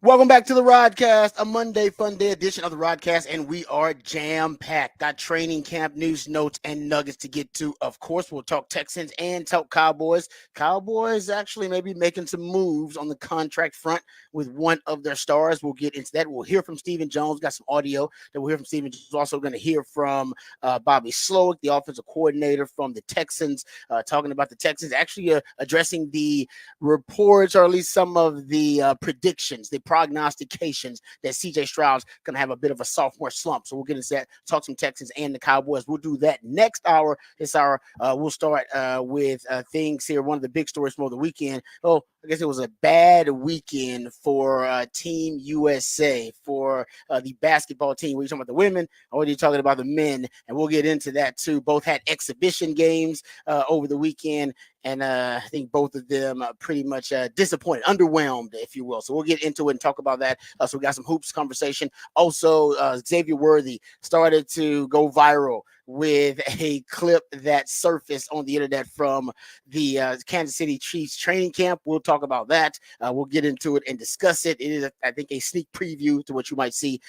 Welcome back to the Rodcast, a Monday fun day edition of the Rodcast, and we are jam-packed. Got training camp news, notes, and nuggets to get to. Of course, we'll talk Texans and talk Cowboys. Cowboys actually maybe making some moves on the contract front with one of their stars. We'll get into that. We'll hear from Stephen Jones. Got some audio that we'll hear from Stephen Jones. Also going to hear from Bobby Slowick, the offensive coordinator from the Texans, talking about the Texans, actually addressing the reports, or at least some of the predictions, the prognostications that CJ Stroud's going to have a bit of a sophomore slump. So we'll get into that, talk some Texans and the Cowboys. We'll do that next hour. This hour, we'll start with things here. One of the big stories from over the weekend. Oh, I guess it was a bad weekend for Team USA, for the basketball team. We're talking about the women, or are you talking about the men? And we'll get into that too. Both had exhibition games over the weekend. And I think both of them pretty much disappointed, underwhelmed, if you will. So we'll get into it and talk about that. So we got some hoops conversation. Also, Xavier Worthy started to go viral with a clip that surfaced on the internet from the Kansas City Chiefs training camp. We'll talk about that. We'll get into it and discuss it. It is, I think, a sneak preview to what you might see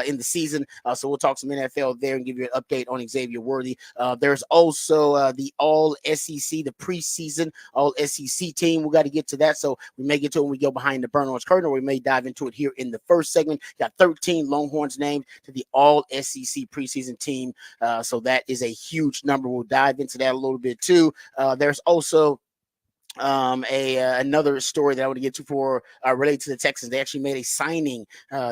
in the season. So we'll talk some NFL there and give you an update on Xavier Worthy. There's also the All SEC, the preseason All SEC team. We got to get to that. So we may get to it when we go behind the burn orange curtain, or we may dive into it here in the first segment. Got 13 Longhorns named to the All SEC preseason team. So that is a huge number. We'll dive into that a little bit too. There's also another story that I want to get to for related to the Texans. They actually made a signing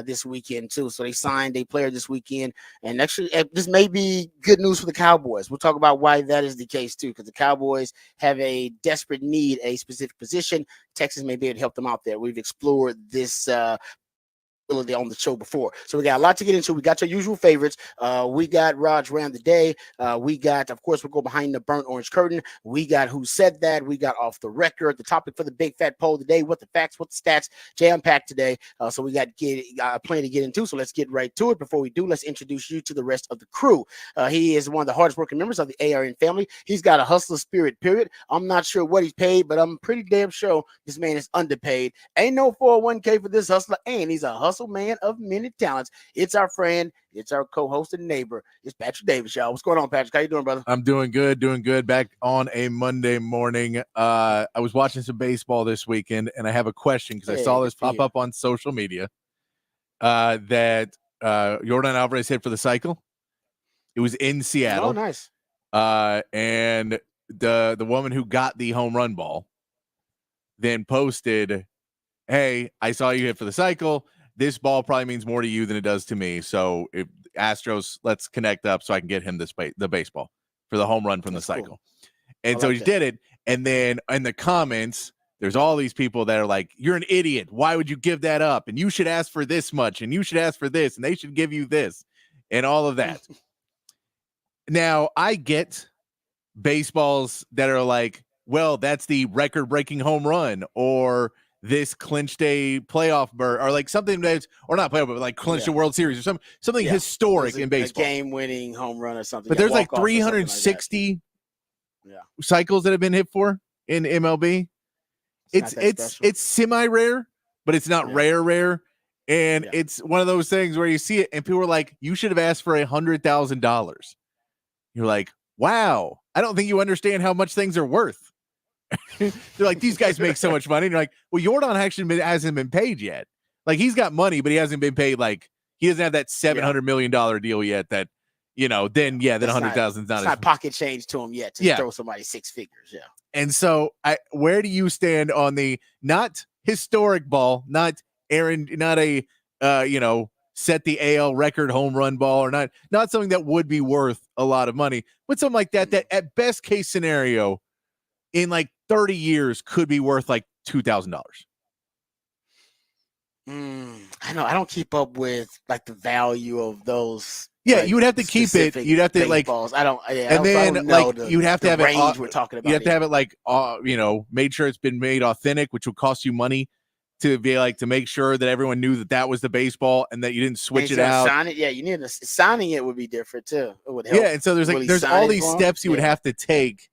this weekend too. So they signed a player this weekend, and actually this may be good news for the Cowboys. We'll talk about why that is the case too, because the Cowboys have a desperate need, a specific position. Texas may be able to help them out there. We've explored this on the show before. So we got a lot to get into. We got your usual favorites. We got Raj Ram the Day. We got, of course, we'll go behind the burnt orange curtain. We got Who Said That. We got Off the Record. The topic for the big fat poll today, what the facts, what the stats, jam-packed today. So we got plenty to get into. So let's get right to it. Before we do, let's introduce you to the rest of the crew. He is one of the hardest working members of the ARN family. He's got a hustler spirit, period. I'm not sure what he's paid, but I'm pretty damn sure this man is underpaid. Ain't no 401k for this hustler, and he's a hustler man of many talents. It's our friend, it's our co-host and neighbor. It's Patrick Davis, y'all. What's going on, Patrick? How you doing, brother? I'm doing good. Back on a Monday morning. I was watching some baseball this weekend, and I have a question because I saw this pop up on social media that Yordan Alvarez hit for the cycle. It was in Seattle. Oh, nice. And the woman who got the home run ball then posted, "Hey, I saw you hit for the cycle. This ball probably means more to you than it does to me. So if Astros, let's connect up so I can get him the baseball for the home run from the cycle." Cool. And so he did it. And then in the comments, there's all these people that are like, "You're an idiot. Why would you give that up? And you should ask for this much. And you should ask for this. And they should give you this." And all of that. Now, I get baseballs that are like, well, that's the record-breaking home run, or this clinched a playoff berth, or like something that's, or not playoff, but like clinched a World Series, or something historic in baseball, a game-winning home run or something. But there's like 360 cycles that have been hit for in MLB. It's semi-rare, but it's not rare. And it's one of those things where you see it and people are like, "You should have asked for $100,000. You're like, "Wow, I don't think you understand how much things are worth." They're like, "These guys make so much money." And you're like, well, Yordan actually hasn't been paid yet. Like, he's got money, but he hasn't been paid. Like, he doesn't have that $700 million deal yet that, then 100,000 is not pocket change to him yet to throw somebody six figures. Yeah. And so where do you stand on the not historic ball, not Aaron, not a, set the AL record home run ball, or not something that would be worth a lot of money, but something like that at best case scenario in like 30 years could be worth like $2,000. I know. I don't keep up with like the value of those. Yeah, you would have to keep it. You'd have to like balls. I don't. Yeah, and then like you'd have to have range it. We're talking about. You have to have it like made sure it's been made authentic, which will cost you money to be like, to make sure that everyone knew that was the baseball and that you didn't switch it out. Sign it. Yeah, you need signing it would be different too. It would help. Yeah, and so there's all these steps you would have to take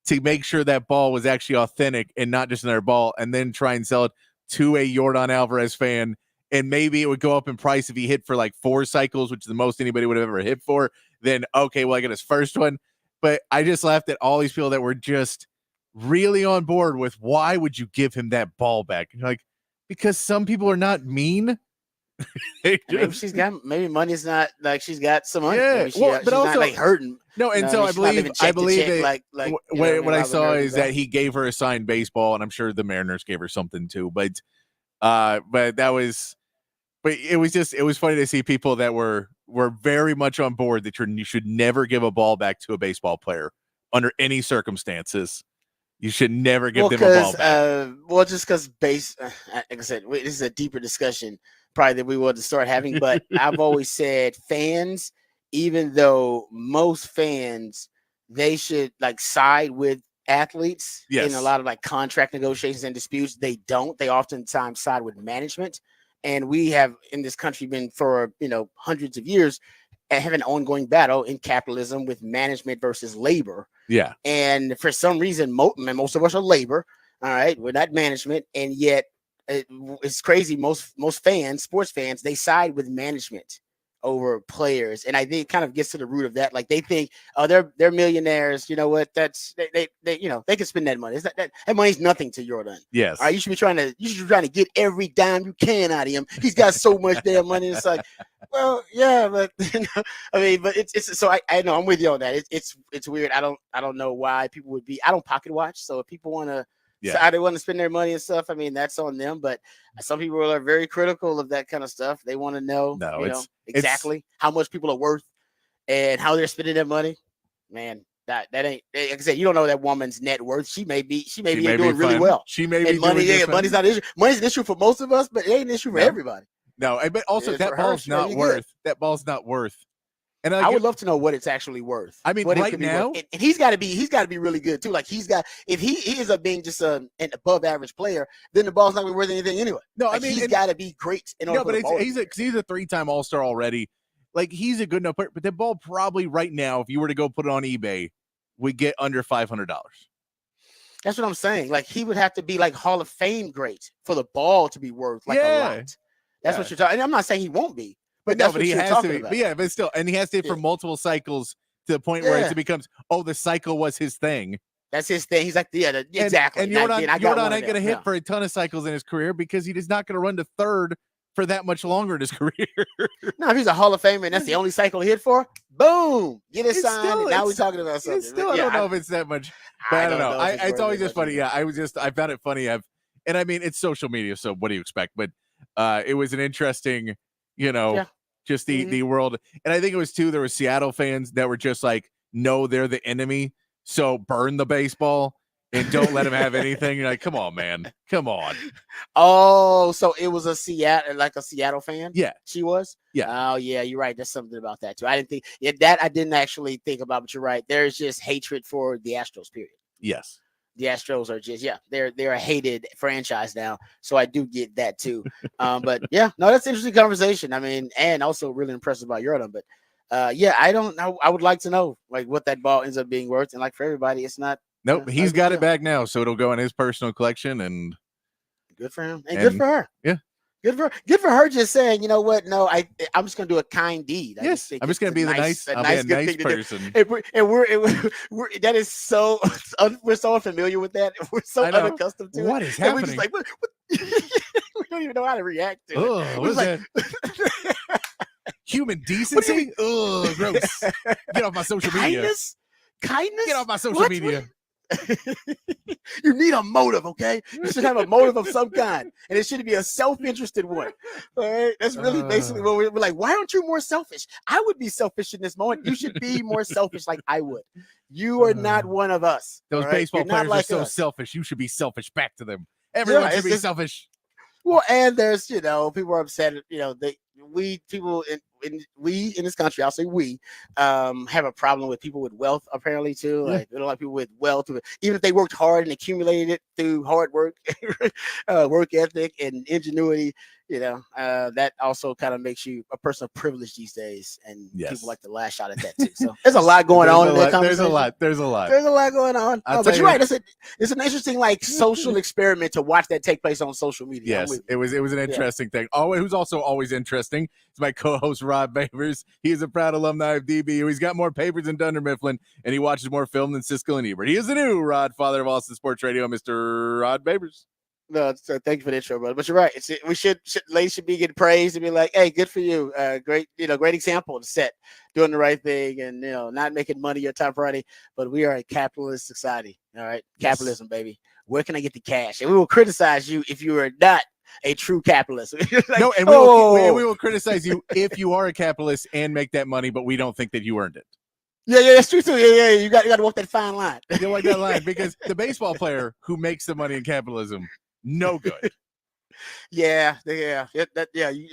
to make sure that ball was actually authentic and not just another ball, and then try and sell it to a Yordan Alvarez fan and maybe it would go up in price if he hit for like 4 cycles, which is the most anybody would have ever hit for. Then okay, well, I got his first one. But I just laughed at all these people that were just really on board with why would you give him that ball back? And like, because some people are not mean. Maybe she's got money's not like she's got some money. Yeah, Maybe well, but she's also not like hurting. No, and so I believe it. Like what I saw is that he gave her a signed baseball, and I'm sure the Mariners gave her something too. But that was, but it was funny to see people that were very much on board that you should never give a ball back to a baseball player under any circumstances. You should never give them a ball back. Just because like I said, this is a deeper discussion probably that we want to start having. But I've always said fans, even though most fans, they should like side with athletes in a lot of like contract negotiations and disputes. They don't. They oftentimes side with management. And we have in this country been for, hundreds of years have an ongoing battle in capitalism with management versus labor. Yeah. And for some reason, most of us are labor. All right. We're not management. And yet it's crazy. Most fans, sports fans, they side with management over players. And I think it kind of gets to the root of that. Like they think, oh, they're millionaires. You know what? That's they can spend that money. That money's nothing to Jordan. Yes. All right. You should be trying to get every dime you can out of him. He's got so much damn money. It's like, well, yeah, but but it's so I know I'm with you on that. It's weird. I don't know why people would be. I don't pocket watch. So if people want to. Yeah. So they want to spend their money and stuff. I mean, that's on them. But some people are very critical of that kind of stuff. They want to know, exactly how much people are worth and how they're spending their money. Man, that ain't, like I said, you don't know that woman's net worth. She may be doing really well. She may be money. Yeah, money's not an issue. Money's an issue for most of us, but it ain't an issue for everybody. No, but also that ball's not worth. That ball's not worth. And I would love to know what it's actually worth. I mean, right now, and he's got to be really good too. Like if he ends up being just an above average player, then the ball's not going to be worth anything anyway. No, like, I mean, he's got to be great. He's a 3-time All-Star already. Like he's a good enough player, but the ball probably right now, if you were to go put it on eBay, would get under $500. That's what I'm saying. Like he would have to be like Hall of Fame great for the ball to be worth a lot. That's what you're talking. And I'm not saying he won't be. But he has to be. But but still, and he has to hit for multiple cycles to the point where it becomes, the cycle was his thing. That's his thing. He's like, exactly. And Jordan ain't going to hit for a ton of cycles in his career because he is not going to run to third for that much longer in his career. No, if he's a Hall of Famer and that's the only cycle he hit for, boom, get it signed. And now we're talking about something. I don't know if it's that much. But I don't know. It's always just funny. Yeah, I found it funny. And I mean, it's social media, so what do you expect? But it was an interesting, just the world. And I think it was too, there were Seattle fans that were just like, no, they're the enemy. So burn the baseball and don't let him have anything. You're like, come on, man. Come on. Oh, so it was a Seattle fan? Yeah. She was? Yeah. Oh, yeah, you're right. There's something about that too. I didn't actually think about, but you're right. There's just hatred for the Astros, period. Yes. The Astros are just, they're a hated franchise now. So I do get that too. But that's an interesting conversation. I mean, and also really impressed about Jordan. But I don't know. I would like to know like what that ball ends up being worth. And like for everybody, it's not. Nope. He's got it back now. So it'll go in his personal collection and good for him. And good for her. Yeah. Good for her just saying, you know what? No, I'm just gonna do a kind deed. I'm just gonna be a nice person. And we're that is so we're so unfamiliar with that. We're so unaccustomed to it. What is happening? We're just like, what? We don't even know how to react to it. What is that? Human decency? Oh, gross. Get off my social media. Kindness? Get off my social media. You need a motive, okay? You should have a motive of some kind, and it should be a self-interested one. All right, that's really basically what we're like. Why aren't you more selfish? I would be selfish in this moment. You should be more selfish, like I would. You are not one of us. Those baseball players are so selfish. You should be selfish back to them. Everyone should be selfish. Well, and there's people are upset. we in this country, I'll say we, have a problem with people with wealth apparently too. Yeah. Like a lot of people with wealth, even if they worked hard and accumulated it through hard work, work ethic, and ingenuity. That also kind of makes you a person of privilege these days, and Yes. people like to lash out at that too. So there's a lot going on in that conversation. There's a lot going on. But you're right. It's an interesting social experiment to watch that take place on social media. Yes, it was an interesting thing. Oh, who's also always interesting is my co-host Rod Babers. He is a proud alumni of DBU. He's got more papers than Dunder Mifflin, and he watches more film than Siskel and Ebert. He is the new Rod, father of Austin Sports Radio, Mr. Rod Babers. No, so thank you for the intro, brother. But you're right. Ladies should be getting praised and be like, "Hey, good for you. Great example to set, doing the right thing, and not making money your top priority." But we are a capitalist society. All right, capitalism, baby. Where can I get the cash? And we will criticize you if you are not a true capitalist. Like, no, and we will criticize you if you are a capitalist and make that money, but we don't think that you earned it. Yeah, that's true too. Yeah. You got to walk that fine line. You like that line because the baseball player who makes the money in capitalism. No good. Yeah. A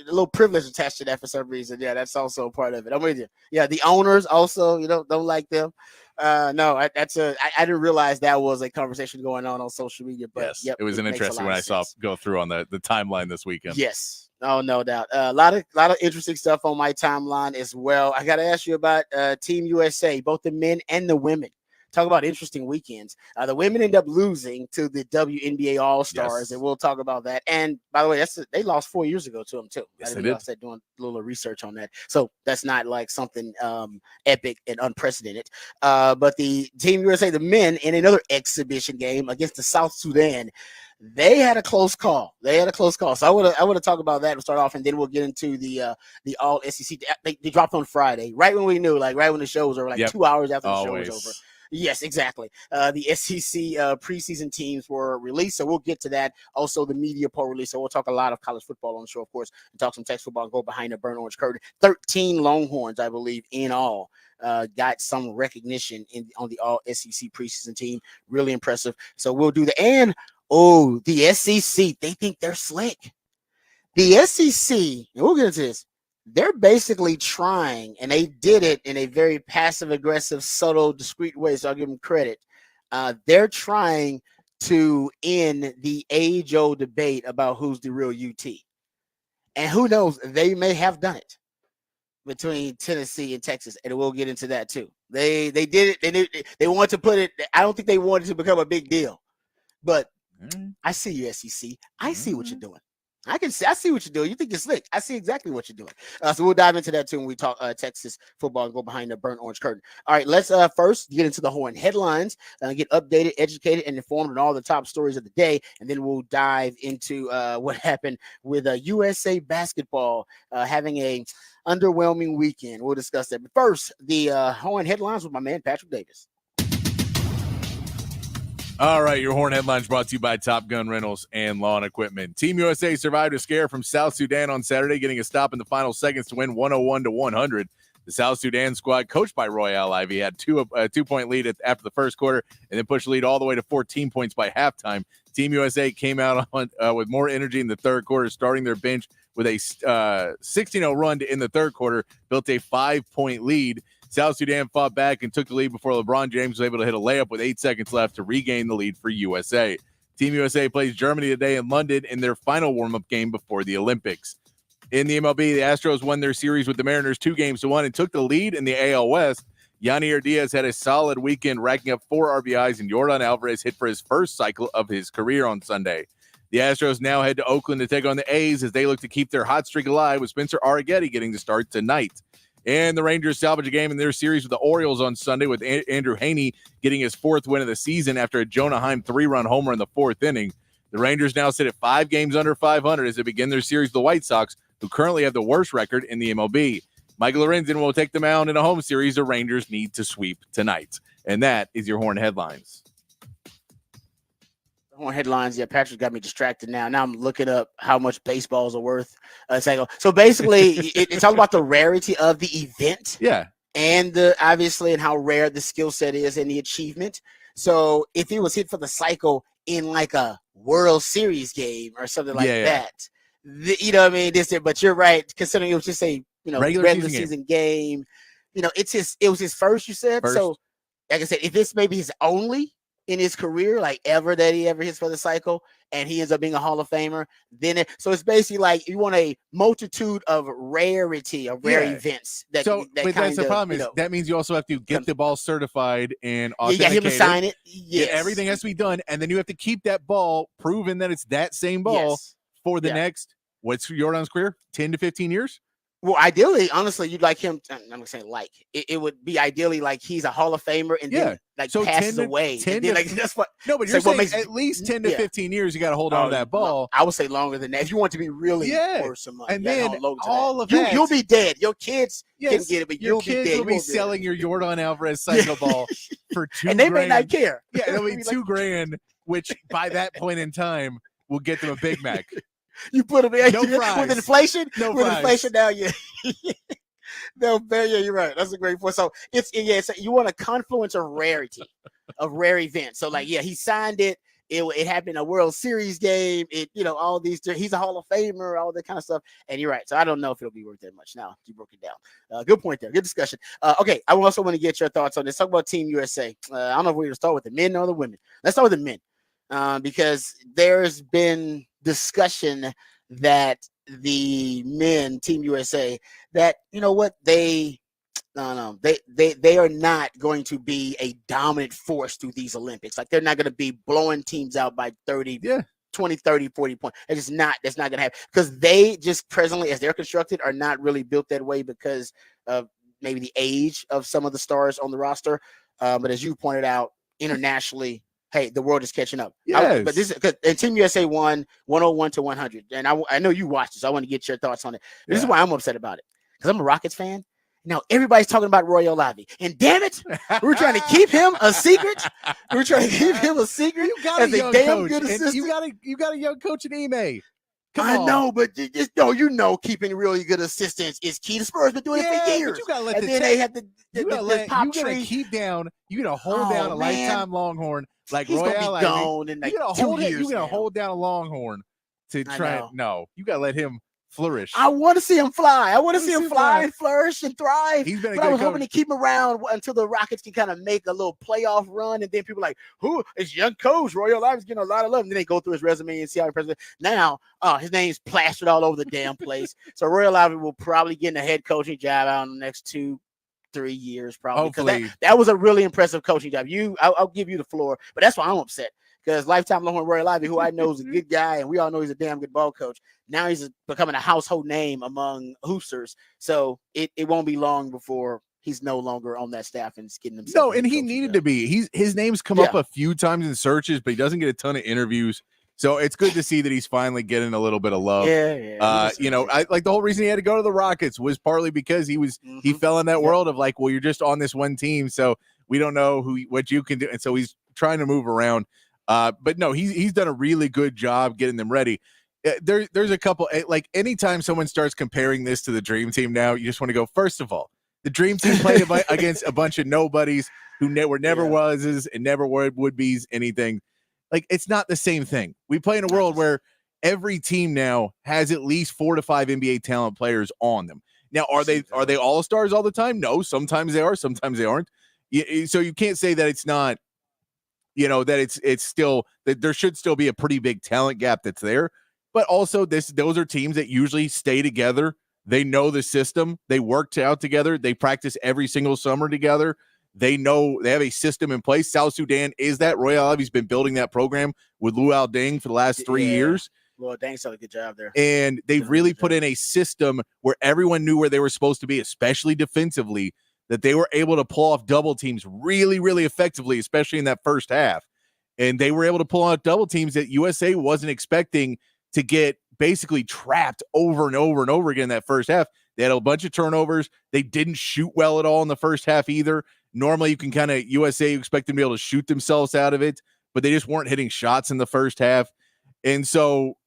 little privilege attached to that for some reason. Yeah, that's also a part of it. I'm with you. Yeah, the owners also, don't like them. I didn't realize that was a conversation going on social media. But yes, it was an interesting when I saw go through on the timeline this weekend. Yes. Oh, no doubt. A lot of interesting stuff on my timeline as well. I got to ask you about Team USA, both the men and the women. Talk about interesting weekends. The women end up losing to the WNBA All-Stars, yes. And we'll talk about that. And by the way, they lost 4 years ago to them too. Yes, I did. Doing a little research on that, so that's not like something epic and unprecedented. But the Team USA, the men, in another exhibition game against the South Sudan, they had a close call. So I want to talk about that and start off, and then we'll get into the All SEC. They dropped on Friday, right when we knew, right when the show was over, 2 hours after the show was over. Yes, exactly. The SEC preseason teams were released, so we'll get to that. Also, the media poll release. So we'll talk a lot of college football on the show, of course, and talk some Texas football and go behind the burnt orange curtain. 13 Longhorns, I believe, in all, got some recognition on the All SEC preseason team. Really impressive. So we'll do that. And the SEC, they think they're slick. The SEC, and we'll get into this. They're basically trying, and they did it in a very passive-aggressive, subtle, discreet way, so I'll give them credit. They're trying to end the age-old debate about who's the real UT. And who knows, they may have done it between Tennessee and Texas, and we'll get into that too. They did it. They wanted to put it – I don't think they wanted to become a big deal. But I see you, SEC. I see what you're doing. I see what you're doing. You think you're slick. I see exactly what you're doing. So we'll dive into that too when we talk Texas football and go behind the burnt orange curtain. All right, let's first get into the Horn headlines, get updated, educated, and informed on all the top stories of the day, and then we'll dive into what happened with USA basketball having a underwhelming weekend. We'll discuss that. But first, the Horn headlines with my man Patrick Davis. All right, your Horn headlines brought to you by Top Gun Rentals and Lawn Equipment. Team USA survived a scare from South Sudan on Saturday, getting a stop in the final seconds to win 101-100. The South Sudan squad, coached by Royale Ivy, had a 2-point lead after the first quarter and then pushed the lead all the way to 14 points by halftime. Team USA came out with more energy in the third quarter, starting their bench with a 16-0 run in the third quarter, built a 5-point lead. South Sudan fought back and took the lead before LeBron James was able to hit a layup with 8 seconds left to regain the lead for USA. Team USA plays Germany today in London in their final warm-up game before the Olympics. In the MLB, the Astros won their series with the Mariners 2-1 and took the lead in the AL West. Yanier Diaz had a solid weekend, racking up 4 RBIs, and Yordan Alvarez hit for his first cycle of his career on Sunday. The Astros now head to Oakland to take on the A's as they look to keep their hot streak alive, with Spencer Arrighetti getting the start tonight. And the Rangers salvage a game in their series with the Orioles on Sunday, with Andrew Haney getting his 4th win of the season after a Jonah Heim 3-run homer in the 4th inning. The Rangers now sit at 5 games under 500 as they begin their series with the White Sox, who currently have the worst record in the MLB. Michael Lorenzen will take the mound in a home series the Rangers need to sweep tonight. And that is your Horn headlines. Horn headlines. Yeah, Patrick got me distracted now. Now I'm looking up how much baseballs are worth. So basically, it's all about the rarity of the event. Yeah. And obviously, and how rare the skill set is and the achievement. So if he was hit for the cycle in like a World Series game or something like that, you know what I mean? But you're right, considering it was just a regular season game. It was his first, you said. First. So, like I said, if this maybe his only in his career, like ever that he ever hits for the cycle, and he ends up being a Hall of Famer, then so it's basically like you want a multitude of rare events. That's the problem is that means you also have to get the ball certified and authenticated. You got him to sign it. Yes. Everything has to be done, and then you have to keep that ball proven that it's that same ball for the next. What's Jordan's career? 10 to 15 years. Well, ideally, honestly, you'd like him. I'm not saying like it would be ideally like he's a Hall of Famer and then passes away. That's what. No, but you're saying at least 10 to 15 years. You got to hold on to that ball. I would say longer than that. If you want to be really worth some money, and then all of that, you'll be dead. Your kids can get it, but your kids will be selling your Jordan Alvarez cycle ball for $2,000, and they may not care. Yeah, it'll be $2,000, which by that point in time will get them a Big Mac. You put them in with inflation. No with fries. Inflation now, you're right. That's a great point. So you want a confluence of rarity, of rare events. So he signed it. It happened in a World Series game. All these. He's a Hall of Famer. All that kind of stuff. And you're right. So I don't know if it'll be worth that much. Now you broke it down. Good point there. Good discussion. Okay, I also want to get your thoughts on this. Talk about Team USA. I don't know if we're going to start with the men or the women. Let's start with the men because there's been discussion that the men, Team USA, that they are not going to be a dominant force through these Olympics. Like they're not going to be blowing teams out by 30, 20, 30, 40 points. That's not going to happen because they just presently, as they're constructed, are not really built that way because of maybe the age of some of the stars on the roster. But as you pointed out, internationally, hey, the world is catching up. Yes. But this and Team USA won 101 to 100. And I know you watched this. So I want to get your thoughts on it. This is why I'm upset about it. Because I'm a Rockets fan. Now everybody's talking about Roy Olavi. And damn it, we're trying to keep him a secret. You got as a damn good assistant. You got a young coach in Ime. I know, but keeping really good assistants is key. The Spurs been doing it for years. But you gotta let they have you gotta keep down. You gotta hold down a lifetime Longhorn like He's Roy gonna be gone in like 2 years. You gotta hold down a Longhorn to try. No, you gotta let him flourish. I want to see him fly. I want to see him fly and flourish and thrive. He's been a but good I was coach. hoping to keep him around until the Rockets can kind of make a little playoff run, and then people are like, "Who is young coach Roy Olavi's getting a lot of love?" And then they go through his resume and see how he president. Now, his name's plastered all over the damn place. So Roy Olavi will probably get in a head coaching job out in the next 2-3 years, probably. Because that was a really impressive coaching job. I'll give you the floor, but that's why I'm upset. Because lifetime Longhorn Roy Olavi, who I know is a good guy, and we all know he's a damn good ball coach. Now he's becoming a household name among hoopsters. So it won't be long before he's no longer on that staff and is getting himself. No, and he needed to be. His name's come up a few times in searches, but he doesn't get a ton of interviews. So it's good to see that he's finally getting a little bit of love. Yeah. I like the whole reason he had to go to the Rockets was partly because he fell in that world of like, well, you're just on this one team, so we don't know what you can do, and so he's trying to move around. But no, he's done a really good job getting them ready. There's a couple, like anytime someone starts comparing this to the Dream Team now, you just want to go, first of all, the Dream Team played against a bunch of nobodies who were never wases and never would be's anything. Like, it's not the same thing. We play in a world where every team now has at least 4 to 5 NBA talent players on them. Now, are they all-stars all the time? No, sometimes they are, sometimes they aren't. So you can't say that it's not, that it's still that there should still be a pretty big talent gap that's there. But also those are teams that usually stay together. They know the system. They work out together. They practice every single summer together. They know they have a system in place. South Sudan is that. Roy Olavi's been building that program with Luol Deng for the last 3 years. Well, Deng's done a good job there. And they've really put in a system where everyone knew where they were supposed to be, especially defensively, that they were able to pull off double teams really, really effectively, especially in that first half. And they were able to pull out double teams that USA wasn't expecting to get basically trapped over and over and over again in that first half. They had a bunch of turnovers. They didn't shoot well at all in the first half either. Normally, you can kind of USA expect them to be able to shoot themselves out of it, but they just weren't hitting shots in the first half. And so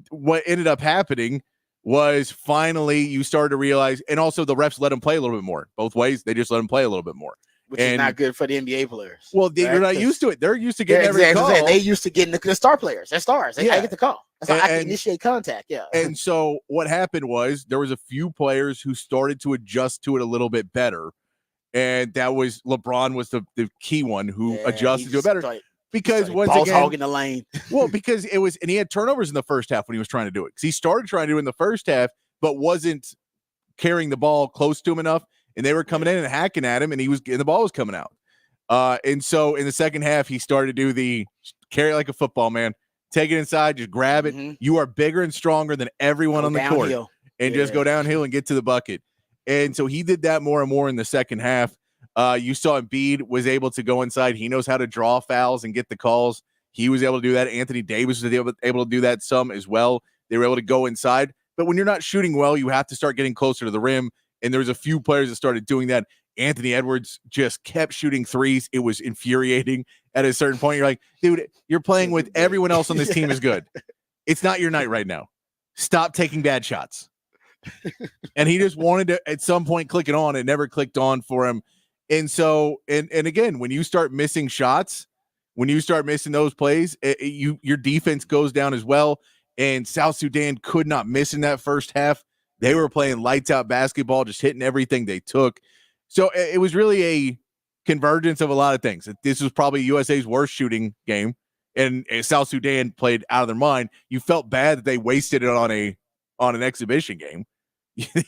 what ended up happening was finally you started to realize, and also the refs let them play a little bit more. Both ways, they just let them play a little bit more. Which is not good for the NBA players. Well, you're not used to it. They're used to getting every call. They used to getting the star players. They're stars. They get the call. That's how I can initiate contact. Yeah. And so what happened was there was a few players who started to adjust to it a little bit better. And that was LeBron was the key one who adjusted to it better. Because once again, hogging the lane. Well, because it was, and he had turnovers in the first half when he was trying to do it. Because he started trying to do it in the first half, but wasn't carrying the ball close to him enough. And they were coming in and hacking at him, and the ball was coming out. And so in the second half, he started to do the carry like a football, man. Take it inside, just grab it. You are bigger and stronger than everyone on the court. And just go downhill and get to the bucket. And so he did that more and more in the second half. You saw Embiid was able to go inside. He knows how to draw fouls and get the calls. He was able to do that. Anthony Davis was able to do that some as well. They were able to go inside. But when you're not shooting well, you have to start getting closer to the rim. And there was a few players that started doing that. Anthony Edwards just kept shooting threes. It was infuriating at a certain point. You're like, dude, you're playing with everyone else on this team is good. It's not your night right now. Stop taking bad shots. And he just wanted to, at some point, click it on. It never clicked on for him. And so, and again, when you start missing shots, when you start missing those plays, your defense goes down as well. And South Sudan could not miss in that first half. They were playing lights out basketball, just hitting everything they took. So it was really a convergence of a lot of things. This was probably USA's worst shooting game, and South Sudan played out of their mind. You felt bad that they wasted it on an exhibition game.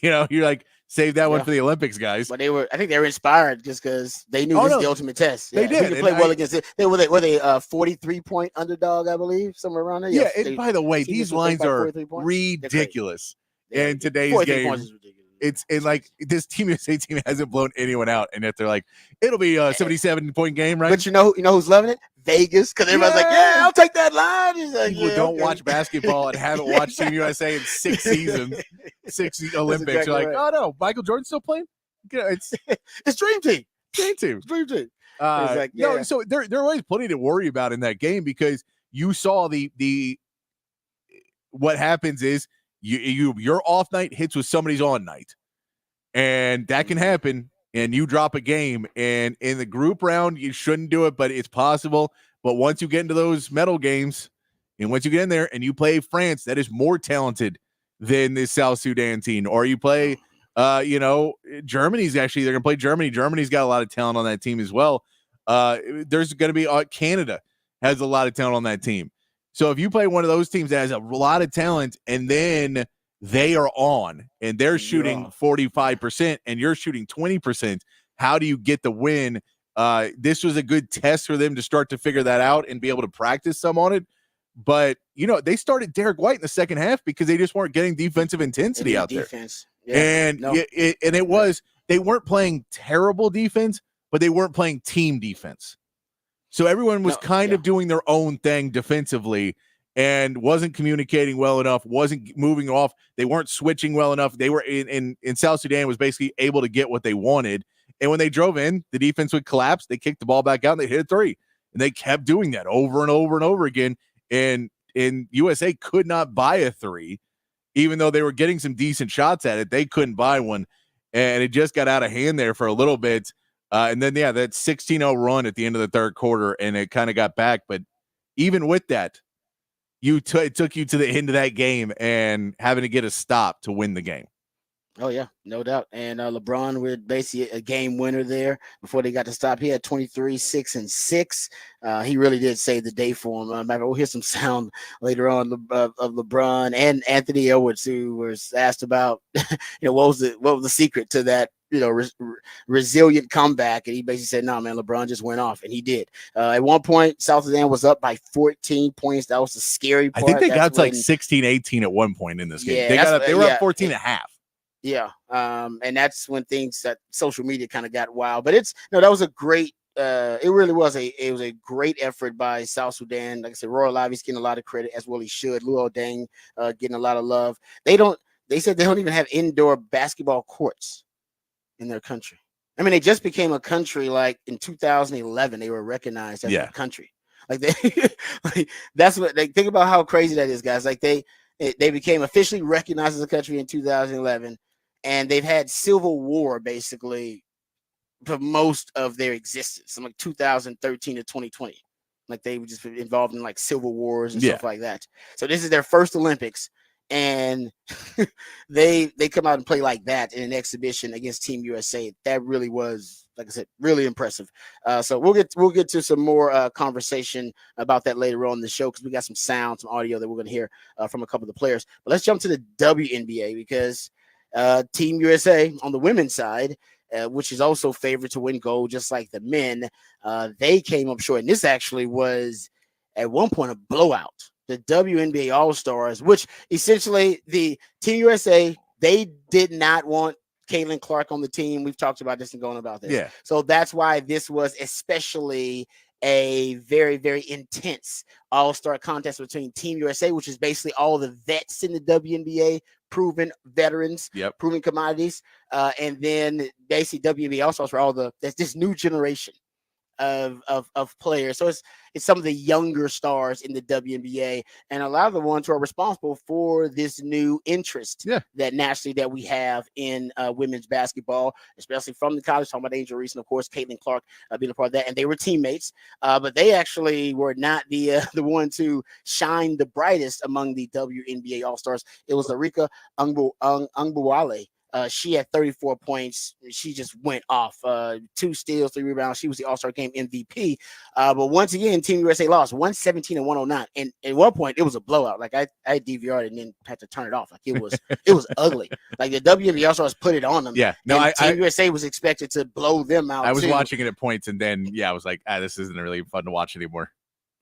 You're like, save that one for the Olympics, guys. But I think they were inspired just because they knew this was the ultimate test. They did. They played well against it. Were they 43-point underdog, I believe, somewhere around there. Yeah. And by the way, these lines are ridiculous in today's game. It's like this Team USA team hasn't blown anyone out, and yet they're like, it'll be a 77-point game, right? But you know who's loving it? Vegas, because everybody's like, yeah, I'll take that line. Like, people don't watch basketball and haven't watched Team USA in 6 seasons, 6 Olympics. Exactly. You're like, oh no, Michael Jordan's still playing? It's Dream Team. Dream Team. Dream Team. No, so there are always plenty to worry about in that game because you saw the what happens is your off night hits with somebody's on night, and that can happen. And you drop a game, and in the group round, you shouldn't do it, but it's possible. But once you get into those medal games, and once you get in there and you play France, that is more talented than this South Sudan team, or you play, Germany's actually, they're going to play Germany. Germany's got a lot of talent on that team as well. There's going to be Canada has a lot of talent on that team. So if you play one of those teams that has a lot of talent, and then they are on and they're shooting 45% and you're shooting 20%, how do you get the win? This was a good test for them to start to figure that out and be able to practice some on it. But, they started Derek White in the second half because they just weren't getting defensive intensity out there. Yeah, and they weren't playing terrible defense, but they weren't playing team defense. So everyone was kind of doing their own thing defensively and wasn't communicating well enough, wasn't moving off. They weren't switching well enough. They were in South Sudan was basically able to get what they wanted. And when they drove in, the defense would collapse. They kicked the ball back out and they hit a three. And they kept doing that over and over and over again. And USA could not buy a three, even though they were getting some decent shots at it. They couldn't buy one. And it just got out of hand there for a little bit. And then, that 16-0 run at the end of the third quarter, and it kind of got back. But even with that, it took you to the end of that game and having to get a stop to win the game. Oh, yeah, no doubt. And LeBron with basically a game winner there before they got to stop. He had 23, 6, and 6. He really did save the day for him. We'll hear some sound later on of LeBron and Anthony Edwards, who was asked about, what was the secret to that, resilient comeback. And he basically said, no, man, LeBron just went off. And he did. At one point, South Sudan was up by 14 points. That was the scary part. I think they got to like 16, 18 at one point in this game. Yeah, they were up 14 and a half. Yeah. And that's when things that social media kind of got wild. But that was a great, it really was a great effort by South Sudan. Like I said, Royal Ivy's getting a lot of credit, as well he should. Luol Deng getting a lot of love. They said they don't even have indoor basketball courts in their country. I mean, they just became a country like in 2011. They were recognized as a country. Like that's what they think about how crazy that is, guys. Like they became officially recognized as a country in 2011. And they've had civil war basically for most of their existence, from like 2013 to 2020. Like they were just involved in like civil wars and Yeah. stuff like that. So this is their first Olympics, and they come out and play like that in an exhibition against Team USA. That really was, like I said, really impressive. So we'll get to some more conversation about that later on in the show, because we got some sound, some audio that we're going to hear from a couple of the players. But let's jump to the WNBA, because Team USA on the women's side, which is also favored to win gold, just like the men, they came up short. And this actually was at one point a blowout. The WNBA All-Stars, which essentially the Team USA, they did not want Caitlin Clark on the team. We've talked about this and going about this. Yeah. So that's why this was especially a very, very intense all-star contest between Team USA, which is basically all the vets in the WNBA, proven veterans, proven commodities, and then basically WNBA All-Stars for all that's this new generation of players. So it's some of the younger stars in the WNBA, and a lot of the ones who are responsible for this new interest that nationally that we have in women's basketball, especially from the college. Talking about Angel Reese and of course Caitlin Clark being a part of that, and they were teammates, but they actually were not the ones who shined the brightest among the WNBA All-Stars. It was Arika Ungbawale. She had 34 points. She just went off. 2 steals, 3 rebounds. She was the All-Star Game MVP. But once again, Team USA lost 117 and 109. And at one point, it was a blowout. Like I DVR'd and then had to turn it off. Like it was ugly. Like the WNBA All-Stars put it on them. Yeah. No, Team USA was expected to blow them out. I was watching it at points, and then I was like, this isn't really fun to watch anymore.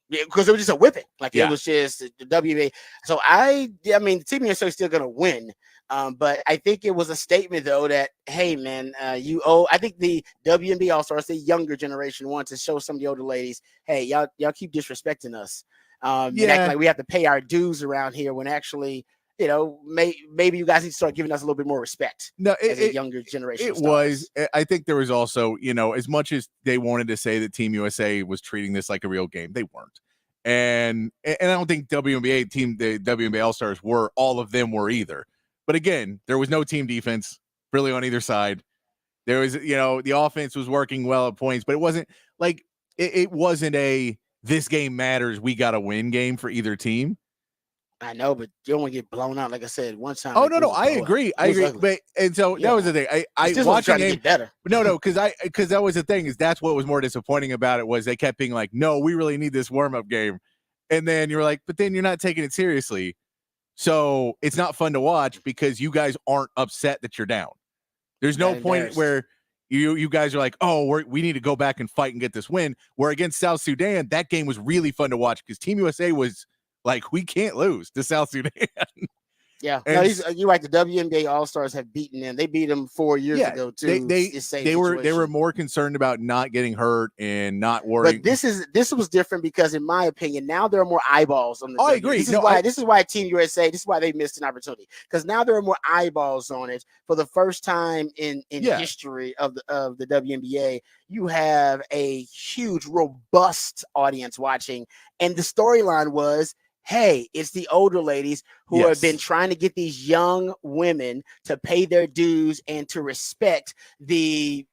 Yeah, because it was just a whipping. Like it was just the WNBA. So I mean, the Team USA is still gonna win. But I think it was a statement, though, that, hey, man, I think the WNBA All-Stars, the younger generation, want to show some of the older ladies, hey, y'all keep disrespecting us. And act like we have to pay our dues around here when actually, maybe you guys need to start giving us a little bit more respect. No, as a younger generation. It was. I think there was also, as much as they wanted to say that Team USA was treating this like a real game, they weren't. And I don't think the WNBA All-Stars were. All of them were either. But again, there was no team defense really on either side. There was, the offense was working well at points, but it wasn't like it wasn't a this game matters, we got to win game for either team. I know, but you don't want to get blown out. Like I said, one time. Oh, no, I agree. But that was the thing. I watching game better. No, because that was the thing, is that's what was more disappointing about it, was they kept being like, no, we really need this warm-up game. And then you're like, but then you're not taking it seriously. So it's not fun to watch because you guys aren't upset that you're down. There's no point where you guys are like, oh, we need to go back and fight and get this win. Where against South Sudan, that game was really fun to watch because Team USA was like, we can't lose to South Sudan. Yeah, you're right. The WNBA All-Stars have beaten them. They beat them 4 years ago too. They were more concerned about not getting hurt and not worrying. But this was different because, in my opinion, now there are more eyeballs on the. I agree. This is why Team USA. This is why they missed an opportunity, because now there are more eyeballs on it for the first time in history of the WNBA. You have a huge, robust audience watching, and the storyline was, hey, it's the older ladies who have been trying to get these young women to pay their dues and to respect the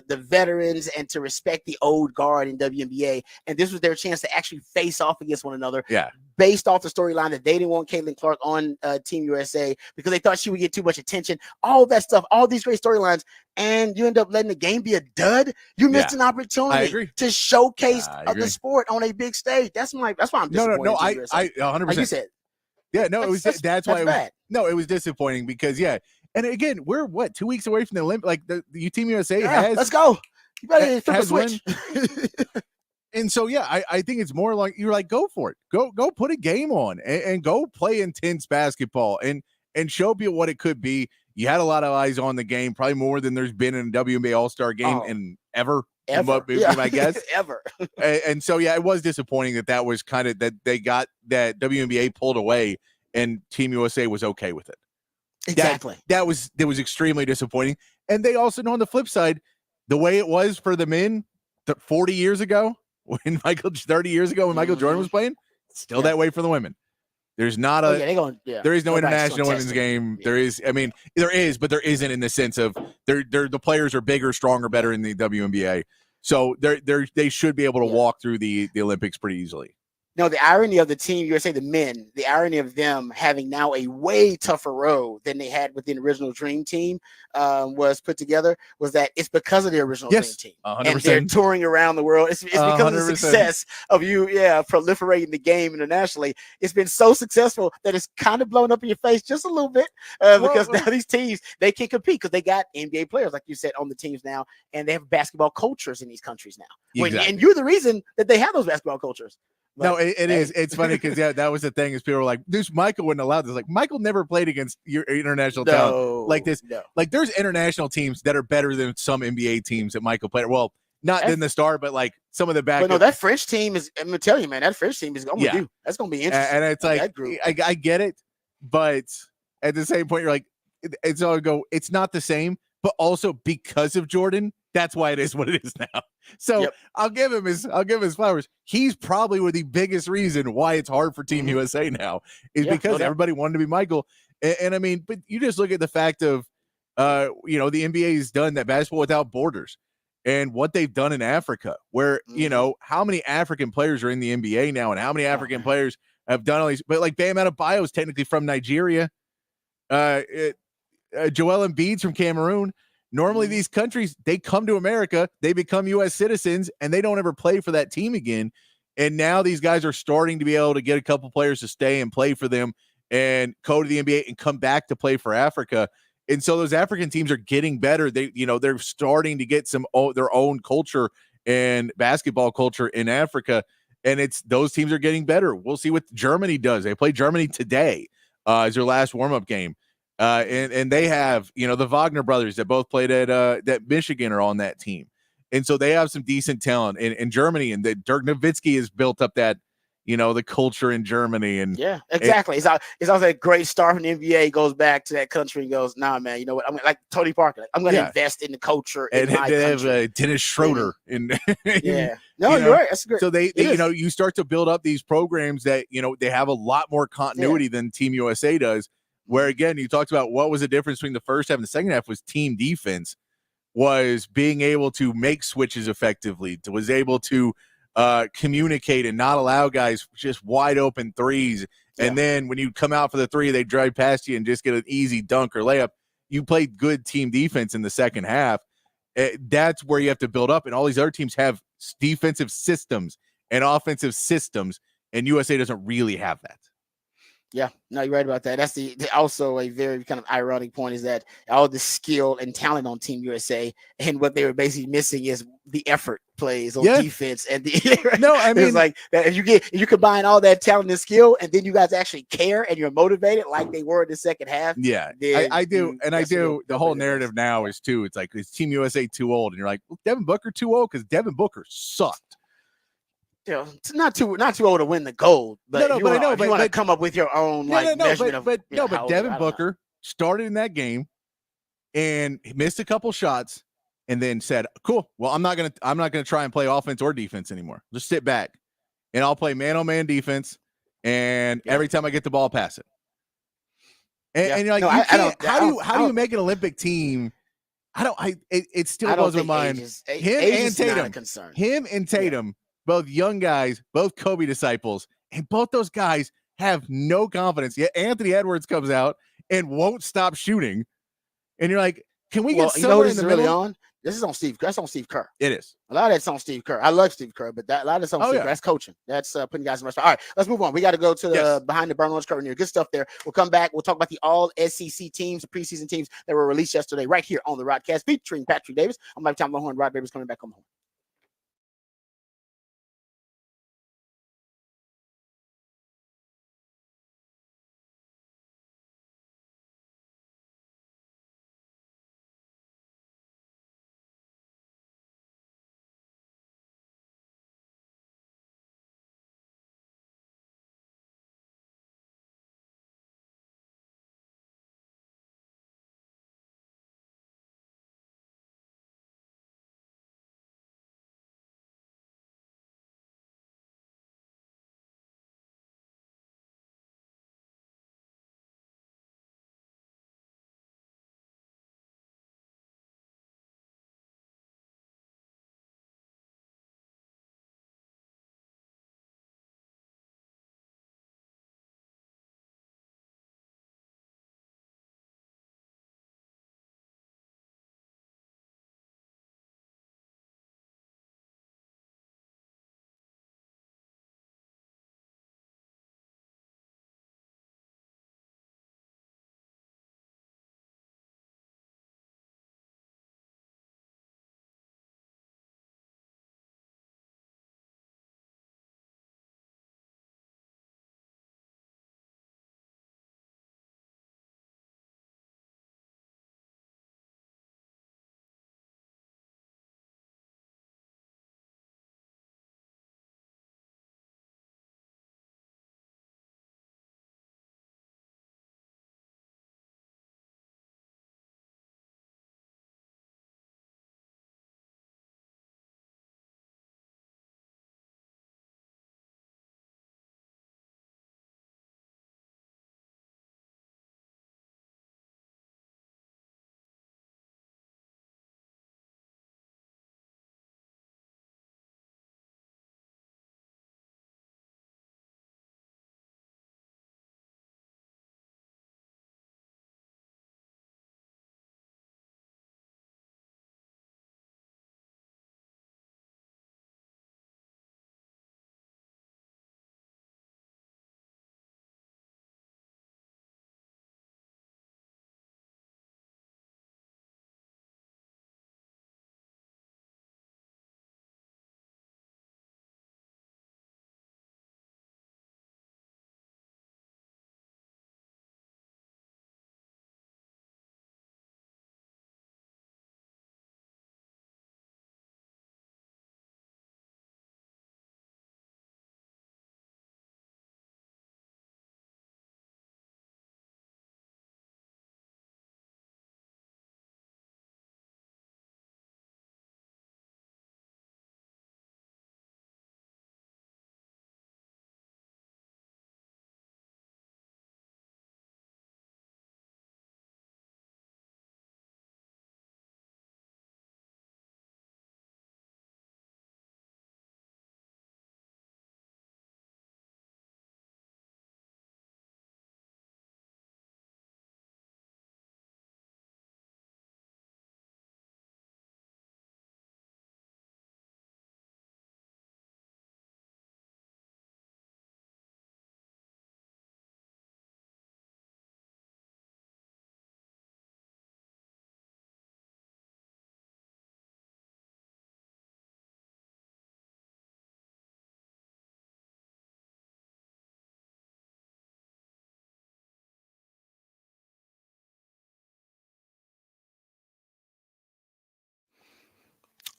veterans and to respect the old guard in WNBA. And this was their chance to actually face off against one another. Yeah. Based off the storyline that they didn't want Caitlin Clark on Team USA because they thought she would get too much attention. All that stuff, all these great storylines, and you end up letting the game be a dud. You missed an opportunity to showcase the sport on a big stage. That's why I'm disappointed. No, I 100%. Like you said. Yeah, no, that's why it was, it was disappointing because and again, we're 2 weeks away from the Olympics. Like the Team USA has. Let's go. You better flip a switch. And so, I think it's more like you're like, go for it. Go put a game on and go play intense basketball and show people what it could be. You had a lot of eyes on the game, probably more than there's been in a WNBA All-Star game in ever. My guess. Ever. And so, it was disappointing that was kind of that they got that WNBA pulled away and Team USA was okay with it. Exactly. That was extremely disappointing. And they also know on the flip side, the way it was for the men 40 years ago, 30 years ago when Michael Jordan was playing, still that way for the women. There's not there is no international women's game. Yeah. There is, but there isn't in the sense of the players are bigger, stronger, better in the WNBA. So they should be able to Yeah. walk through the Olympics pretty easily. No, the irony of the Team USA, the men, the irony of them having now a way tougher road than they had with the original Dream Team was put together was that it's because of the original Dream Yes, Team. 100%. And they're touring around the world. It's because of the 100%. success of proliferating the game internationally. It's been so successful that it's kind of blown up in your face just a little bit because now these teams, they can compete because they got NBA players, like you said, on the teams now, and they have basketball cultures in these countries now. Exactly. And you're the reason that they have those basketball cultures. But, no, it is. It's funny because that was the thing is people were like, "This Michael wouldn't allow this." Like Michael never played against your international talent like this. No. Like there's international teams that are better than some NBA teams that Michael played. Well, not in the start, but like some of the back. But no, that French team is. I'm gonna tell you, man, that French team is going to do. That's going to be interesting. And it's like I get it, but at the same point, you're like, it's all go. It's not the same, but also because of Jordan. That's why it is what it is now. So I'll give him his flowers. He's probably the biggest reason why it's hard for Team USA now is because everybody wanted to be Michael. And I mean, but you just look at the fact of, the NBA has done that basketball without borders and what they've done in Africa, where, how many African players are in the NBA now and how many African players have done all these, but like Bam Adebayo is technically from Nigeria. Joel Embiid's from Cameroon. Normally, these countries, they come to America, they become U.S. citizens, and they don't ever play for that team again. And now these guys are starting to be able to get a couple players to stay and play for them and go to the NBA and come back to play for Africa. And so those African teams are getting better. They're starting to get their own culture and basketball culture in Africa. And those teams are getting better. We'll see what Germany does. They play Germany today as their last warm-up game. And they have, the Wagner brothers that both played at that Michigan are on that team. And so they have some decent talent in Germany, and Dirk Nowitzki has built up that, the culture in Germany. And yeah, exactly. It's also a great star from the NBA goes back to that country and goes, nah, man, you know what? I'm like Tony Parker. I'm going to invest in the culture in my country. Have Dennis Schroeder in yeah. No, you're right. That's great. So they you start to build up these programs that, they have a lot more continuity than Team USA does. Where, again, you talked about what was the difference between the first half and the second half was team defense, was being able to make switches effectively, was able to communicate and not allow guys just wide open threes. And then when you come out for the three, they drive past you and just get an easy dunk or layup. You played good team defense in the second half. That's where you have to build up. And all these other teams have defensive systems and offensive systems, and USA doesn't really have that. Yeah, no, you're right about that. That's also a very kind of ironic point is that all the skill and talent on Team USA and what they were basically missing is the effort plays on defense and the no, I mean, it's like that if you combine all that talent and skill and then you guys actually care and you're motivated like they were in the second half. Yeah, I do, and I do. The whole narrative now is too. It's like is Team USA too old, and you're like, well, Devin Booker too old because Devin Booker sucked. It's not too old to win the gold, but you want to come up with your own measurement but Devin Booker started in that game and missed a couple shots and then said, "Cool, well, I'm not gonna try and play offense or defense anymore. Just sit back and I'll play man-on-man defense, and every time I get the ball, pass it." And you're like, how do you make an Olympic team? It still blows my mind. Him and Tatum. Both young guys, both Kobe disciples, and both those guys have no confidence. Yet Anthony Edwards comes out and won't stop shooting. And you're like, can we get somewhere in the middle? On? This is on Steve. That's on Steve Kerr. It is. A lot of that's on Steve Kerr. I love Steve Kerr, but a lot of that's on Steve Kerr. That's coaching. That's putting guys in respect. All right, let's move on. We got to go to the behind the burn launch curtain here. Good stuff there. We'll come back. We'll talk about the all SEC teams, the preseason teams that were released yesterday right here on the Rodcast featuring Patrick Davis. I'm Mike Tom Longhorn. Rod Davis coming back on the horn.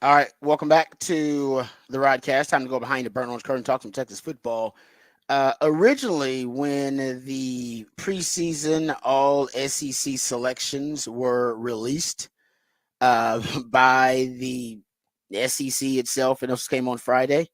All right, welcome back to the Rodcast. Time to go behind the burnt orange curtain, talk some Texas football. Originally, when the preseason All SEC selections were released by the SEC itself, and those came on Friday.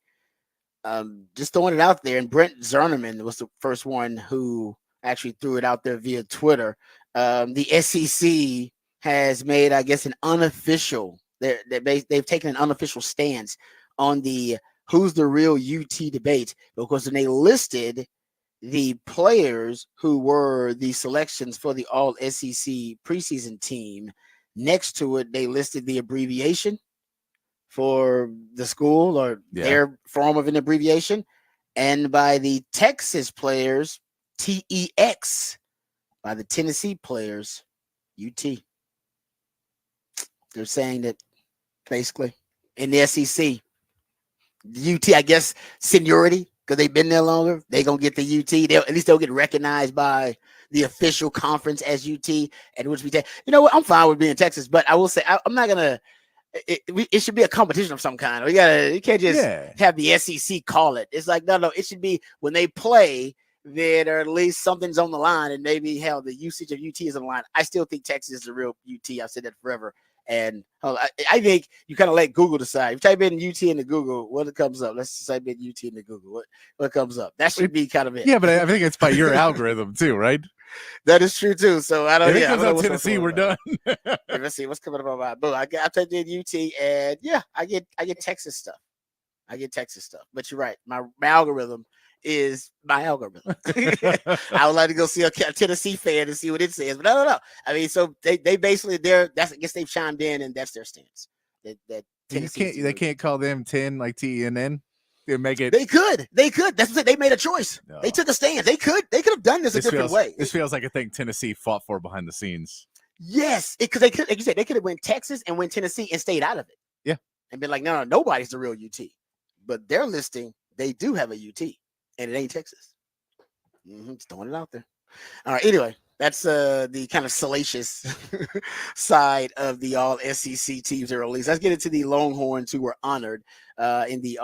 Just throwing it out there, and Brent Zerneman was the first one who actually threw it out there via Twitter. The SEC has made, I guess, an unofficial. They've taken an unofficial stance on the who's the real UT debate, because when they listed the players who were the selections for the All SEC preseason team, next to it they listed the abbreviation for the school or their form of an abbreviation, and by the Texas players, TEX, by the Tennessee players, UT. They're saying that basically in the SEC, UT, I guess, seniority, because they've been there longer, they're going to get the UT. At least they'll get recognized by the official conference as UT, and which we take. You know what? I'm fine with being Texas, but I will say I'm not going to. It should be a competition of some kind. You can't just have the SEC call it. It's like, no, it should be when they play that, or at least something's on the line, and maybe hell, the usage of UT is on the line. I still think Texas is the real UT. I've said that forever. And I think you kind of let Google decide. If you type in UT into Google, what comes up? Let's just type in UT into Google. What comes up? That should be kind of it. Yeah, but I think it's by your algorithm too, right? That is true too. So I don't. If it Yeah, comes out Tennessee, we're done. Let's see what's coming up on my book. I typed in UT, and yeah, I get Texas stuff. I get Texas stuff. But you're right. My algorithm is my algorithm. I would like to go see a Tennessee fan and see what it says, but I don't know. I mean, so they basically I guess they've chimed in, and that's their stance. That they can't call them 10 like TNN. They make it. They could. That's what they made a choice. No. They took a stand. They could have done this a different way. This feels like a thing Tennessee fought for behind the scenes. Yes, because they could, like you said, they could have went Texas and went Tennessee and stayed out of it. Yeah, and been like, no, nobody's the real UT. But their listing, they do have a UT, and it ain't Texas. Just throwing it out there. All right. Anyway, that's the kind of salacious side of the All SEC teams that are released. Let's get into the Longhorns, who were honored in the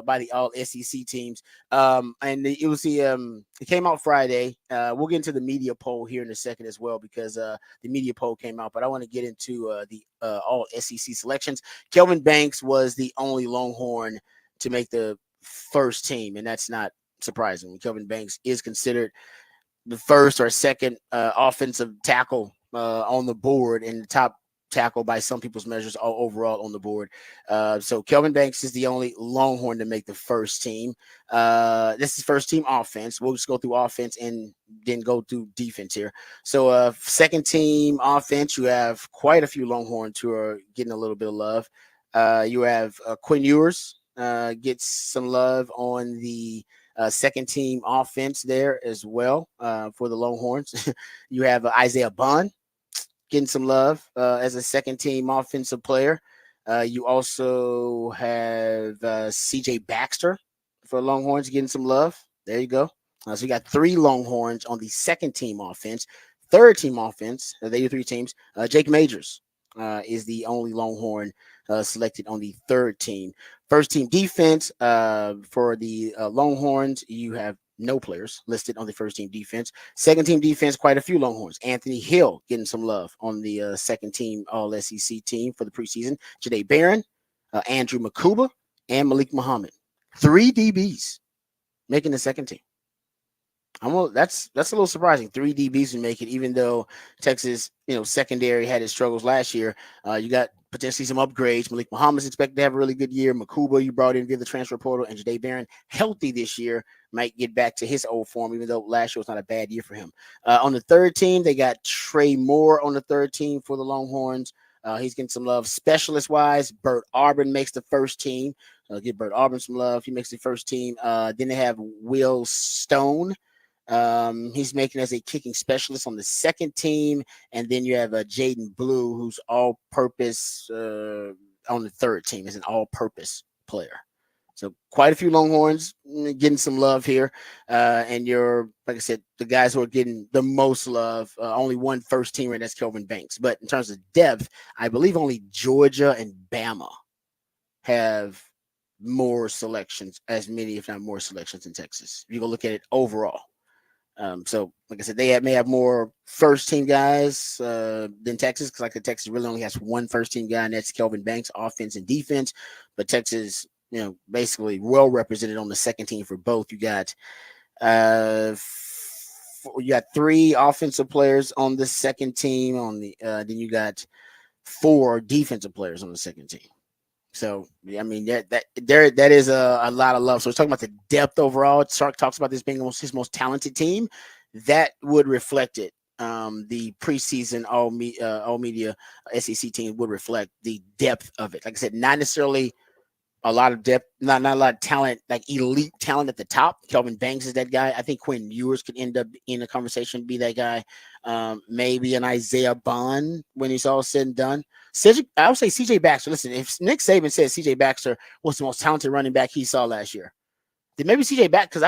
by the All SEC teams. And it was it came out Friday. We'll get into the media poll here in a second as well, because the media poll came out. But I want to get into the All SEC selections. Kelvin Banks was the only Longhorn to make the first team, and that's not surprising. Kelvin Banks is considered the first or second offensive tackle on the board, and the top tackle by some people's measures all overall on the board. So Kelvin Banks is the only Longhorn to make the first team. This is first team offense. We'll just go through offense and then go through defense here. So second team offense, you have quite a few Longhorns who are getting a little bit of love. You have Quinn Ewers gets some love on the second team offense there as well for the Longhorns. You have Isaiah Bond getting some love as a second team offensive player. You also have CJ Baxter for Longhorns getting some love. There you go. So you got three Longhorns on the second team offense. Third team offense, they do three teams. Jake Majors is the only Longhorn selected on the third team. First team defense for the Longhorns, you have no players listed on the first team defense. Second team defense, quite a few Longhorns. Anthony Hill getting some love on the second team All SEC team for the preseason. Janae Barron, Andrew Makuba, and Malik Muhammad. 3 DBs making the second team. That's a little surprising. 3 DBs to make it, even though Texas, secondary had its struggles last year. You got potentially some upgrades. Malik Muhammad's expected to have a really good year. Makuba, you brought in via the transfer portal, and Janae Barron, healthy this year, might get back to his old form, even though last year was not a bad year for him. On the third team, they got Trey Moore on the third team for the Longhorns. He's getting some love. Specialist-wise, Bert Auburn makes the first team. Give Bert Auburn some love. He makes the first team. Then they have Will Stone. He's making as a kicking specialist on the second team, and then you have Jaden Blue, who's all-purpose on the third team, as an all-purpose player. So quite a few Longhorns getting some love here, and like I said, the guys who are getting the most love, only one first teamer, and that's Kelvin Banks. But in terms of depth, I believe only Georgia and Bama have more selections, as many, if not more selections than Texas. You go look at it overall. So, like I said, may have more first team guys than Texas, because like the Texas really only has one first team guy, and that's Kelvin Banks, offense and defense. But Texas, basically well represented on the second team for both. You got three offensive players on the second team. Then you got four defensive players on the second team. So I mean that is a lot of love. So it's talking about the depth overall. Sark talks about this being his most talented team. That would reflect it. The preseason all media SEC team would reflect the depth of it. Like I said, not necessarily a lot of depth, not a lot of talent, like elite talent at the top. Kelvin Banks is that guy. I think Quinn Ewers could end up in the conversation, be that guy. Maybe an Isaiah Bond when he's all said and done. I would say CJ Baxter. Listen, if Nick Saban says CJ Baxter was the most talented running back he saw last year, then maybe CJ Baxter, because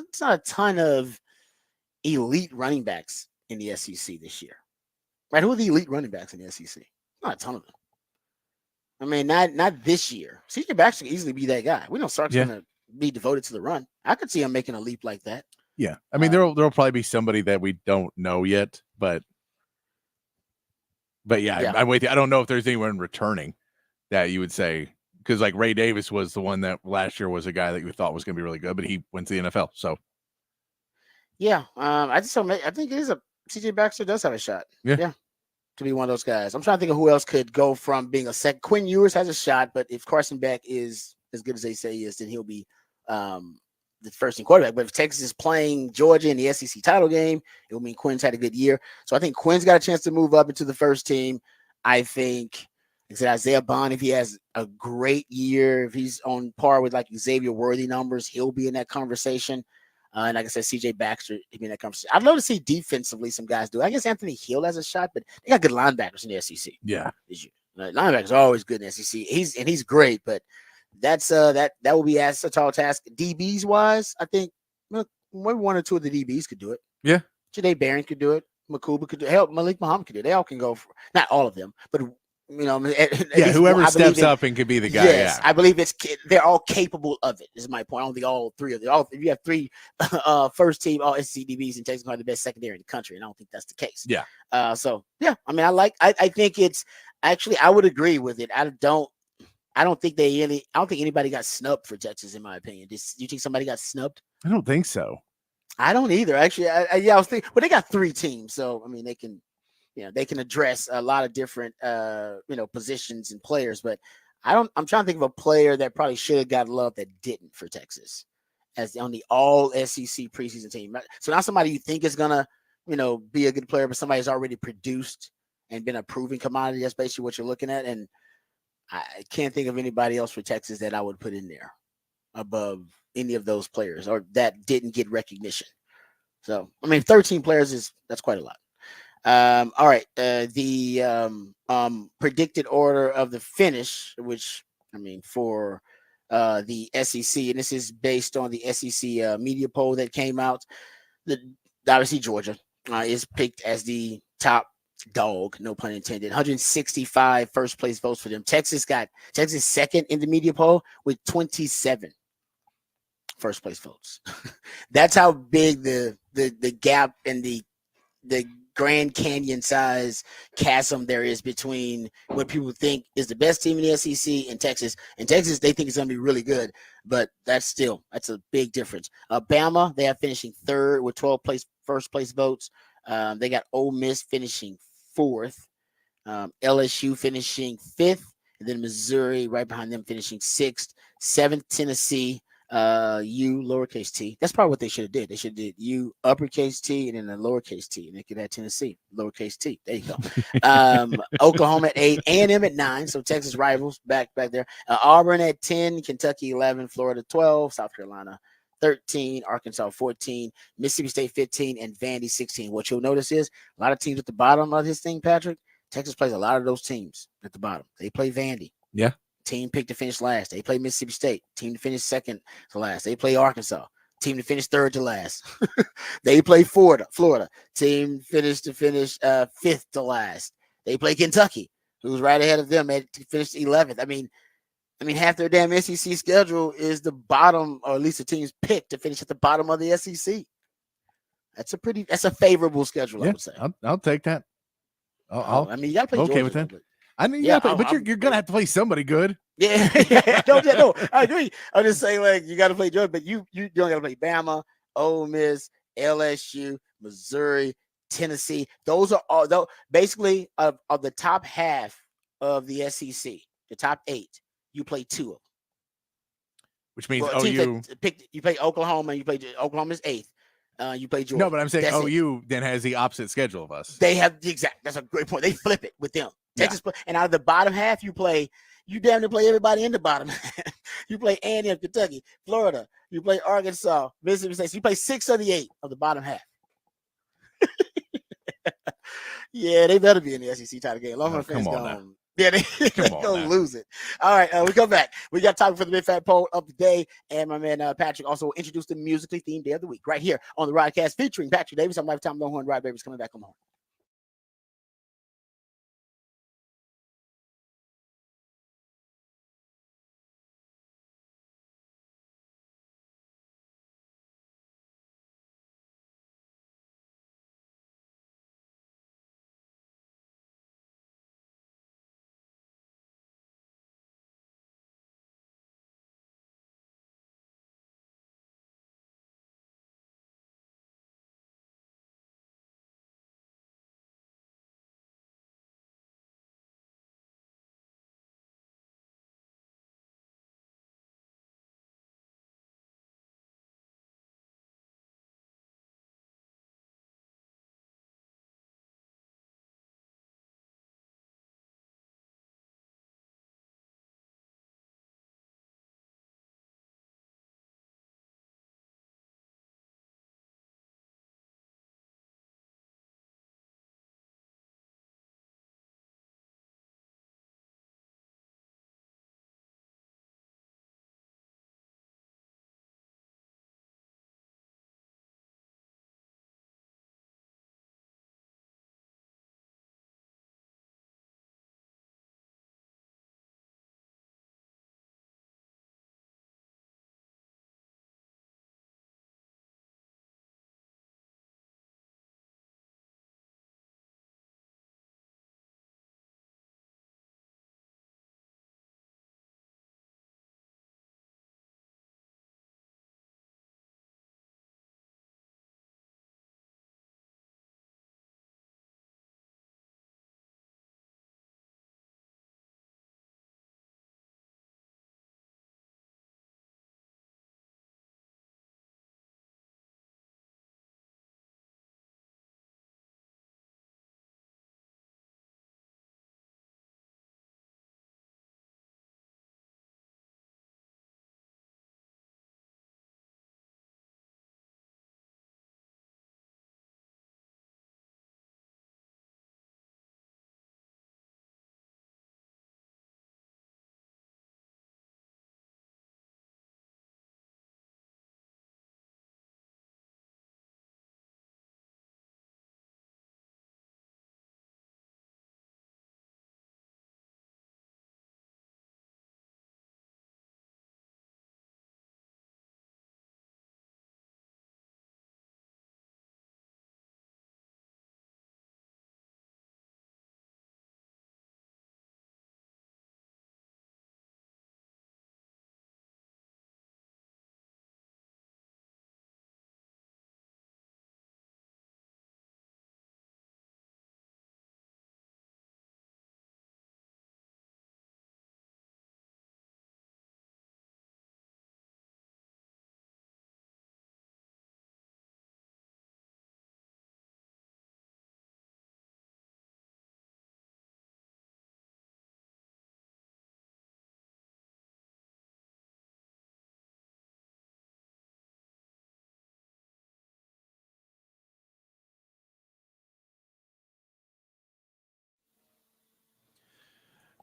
it's not a ton of elite running backs in the SEC this year. Right? Who are the elite running backs in the SEC? Not a ton of them. I mean, not this year. CJ Baxter can easily be that guy. We know Sark's going to be devoted to the run. I could see him making a leap like that. Yeah. I mean, there'll probably be somebody that we don't know yet, but yeah. I'm with you. I don't know if there's anyone returning that you would say, because like Ray Davis was the one that last year was a guy that you thought was going to be really good, but he went to the NFL. So yeah, I think it is CJ Baxter does have a shot. Yeah. To be one of those guys. I'm trying to think of who else could go from being a second. Quinn Ewers has a shot, but if Carson Beck is as good as they say he is, then he'll be the first team quarterback. But if Texas is playing Georgia in the SEC title game, it will mean Quinn's had a good year. So I think Quinn's got a chance to move up into the first team. I think Isaiah Bond, if he has a great year, if he's on par with like Xavier Worthy numbers, he'll be in that conversation. And like I said, CJ Baxter, he'll be in that conversation. I'd love to see defensively some guys do. I guess Anthony Hill has a shot, but they got good linebackers in the SEC. Yeah. Linebackers are always good in the SEC. He's great, but that's that will be a tall task. DBs wise, I think maybe one or two of the DBs could do it. Yeah. Janae Barron could do it. Makuba could do it. Hell, Malik Muhammad could do it. They all can go for, not all of them, but whoever steps up and could be the guy. Yes, I believe they're all capable of it. Is my point. I don't think all three of them. If you have three first team all SEC DBs, and Texas are the best secondary in the country, and I don't think that's the case. Yeah. So yeah, I mean, I think it's actually, I would agree with it. I don't think anybody got snubbed for Texas, in my opinion. Do you think somebody got snubbed? I don't think so. I don't either. Actually, I was thinking, but they got three teams, so I mean, they can address a lot of different positions and players. But I'm trying to think of a player that probably should have got love that didn't for Texas as on the all SEC preseason team. So not somebody you think is gonna be a good player, but somebody who's already produced and been a proven commodity. That's basically what you're looking at. And I can't think of anybody else for Texas that I would put in there above any of those players or that didn't get recognition. So, I mean, 13 players that's quite a lot. All right. The predicted order of the finish, which I mean for the SEC, and this is based on the SEC media poll that came out. Obviously Georgia is picked as the top dog, no pun intended. 165 first place votes for them. Texas second in the media poll with 27 first place votes. That's how big the gap and the Grand Canyon size chasm there is between what people think is the best team in the SEC and Texas. And Texas, they think it's going to be really good, but that's a big difference. Bama, they are finishing third with 12 first place votes. They got Ole Miss finishing fourth, LSU finishing fifth, and then Missouri right behind them finishing sixth, seventh Tennessee, U lowercase t. That's probably what they should have did. They should have did U uppercase t and then a lowercase t, and they could have Tennessee lowercase t. There you go. Oklahoma at 8, A&M at 9. So Texas rivals back there. Auburn at 10, Kentucky 11, Florida 12, South Carolina 13, Arkansas 14, Mississippi State 15, and Vandy 16. What you'll notice is a lot of teams at the bottom of this thing, Patrick. Texas plays a lot of those teams at the bottom. They play Vandy. Yeah. Team picked to finish last. They play Mississippi State. Team to finish second to last. They play Arkansas. Team to finish third to last. They play Florida. Team finished to finish fifth to last. They play Kentucky, who's right ahead of them to finish 11th. I mean, I mean, half their damn SEC schedule is the bottom, or at least the team's picked to finish at the bottom of the SEC. That's a favorable schedule, I Yeah, would say. I'll take that. I mean, you got to play I'm okay Georgia, with that. though, but I mean, yeah, but you're gonna have to play somebody good. Yeah, yeah, no, I agree. I'm just saying, like, you got to play Georgia, but you don't got to play Bama, Ole Miss, LSU, Missouri, Tennessee. Those are all though basically of the top half of the SEC, the top 8. You play 2 of them. Which means Well, teams OU. that picked, you play Oklahoma, and you play Oklahoma's 8th. You play Georgia. No, but I'm saying That's OU then has the opposite schedule of us. They have the exact. That's a great point. They flip it with them. Yeah. Texas, and out of the bottom half, you damn near play everybody in the bottom. You play A&M, Kentucky, Florida. You play Arkansas, Mississippi State. So you play 6 of the 8 of the bottom half. Yeah, they better be in the SEC title game. Longhorn fans gone. Yeah, they're going to lose it. All right, we come back. We got time for the Big Fat Poll of the day. And my man Patrick also introduced the musically themed day of the week right here on the Rodcast featuring Patrick Davis. I'm Lifetime Longhorn. Rod Babers coming back on the horn.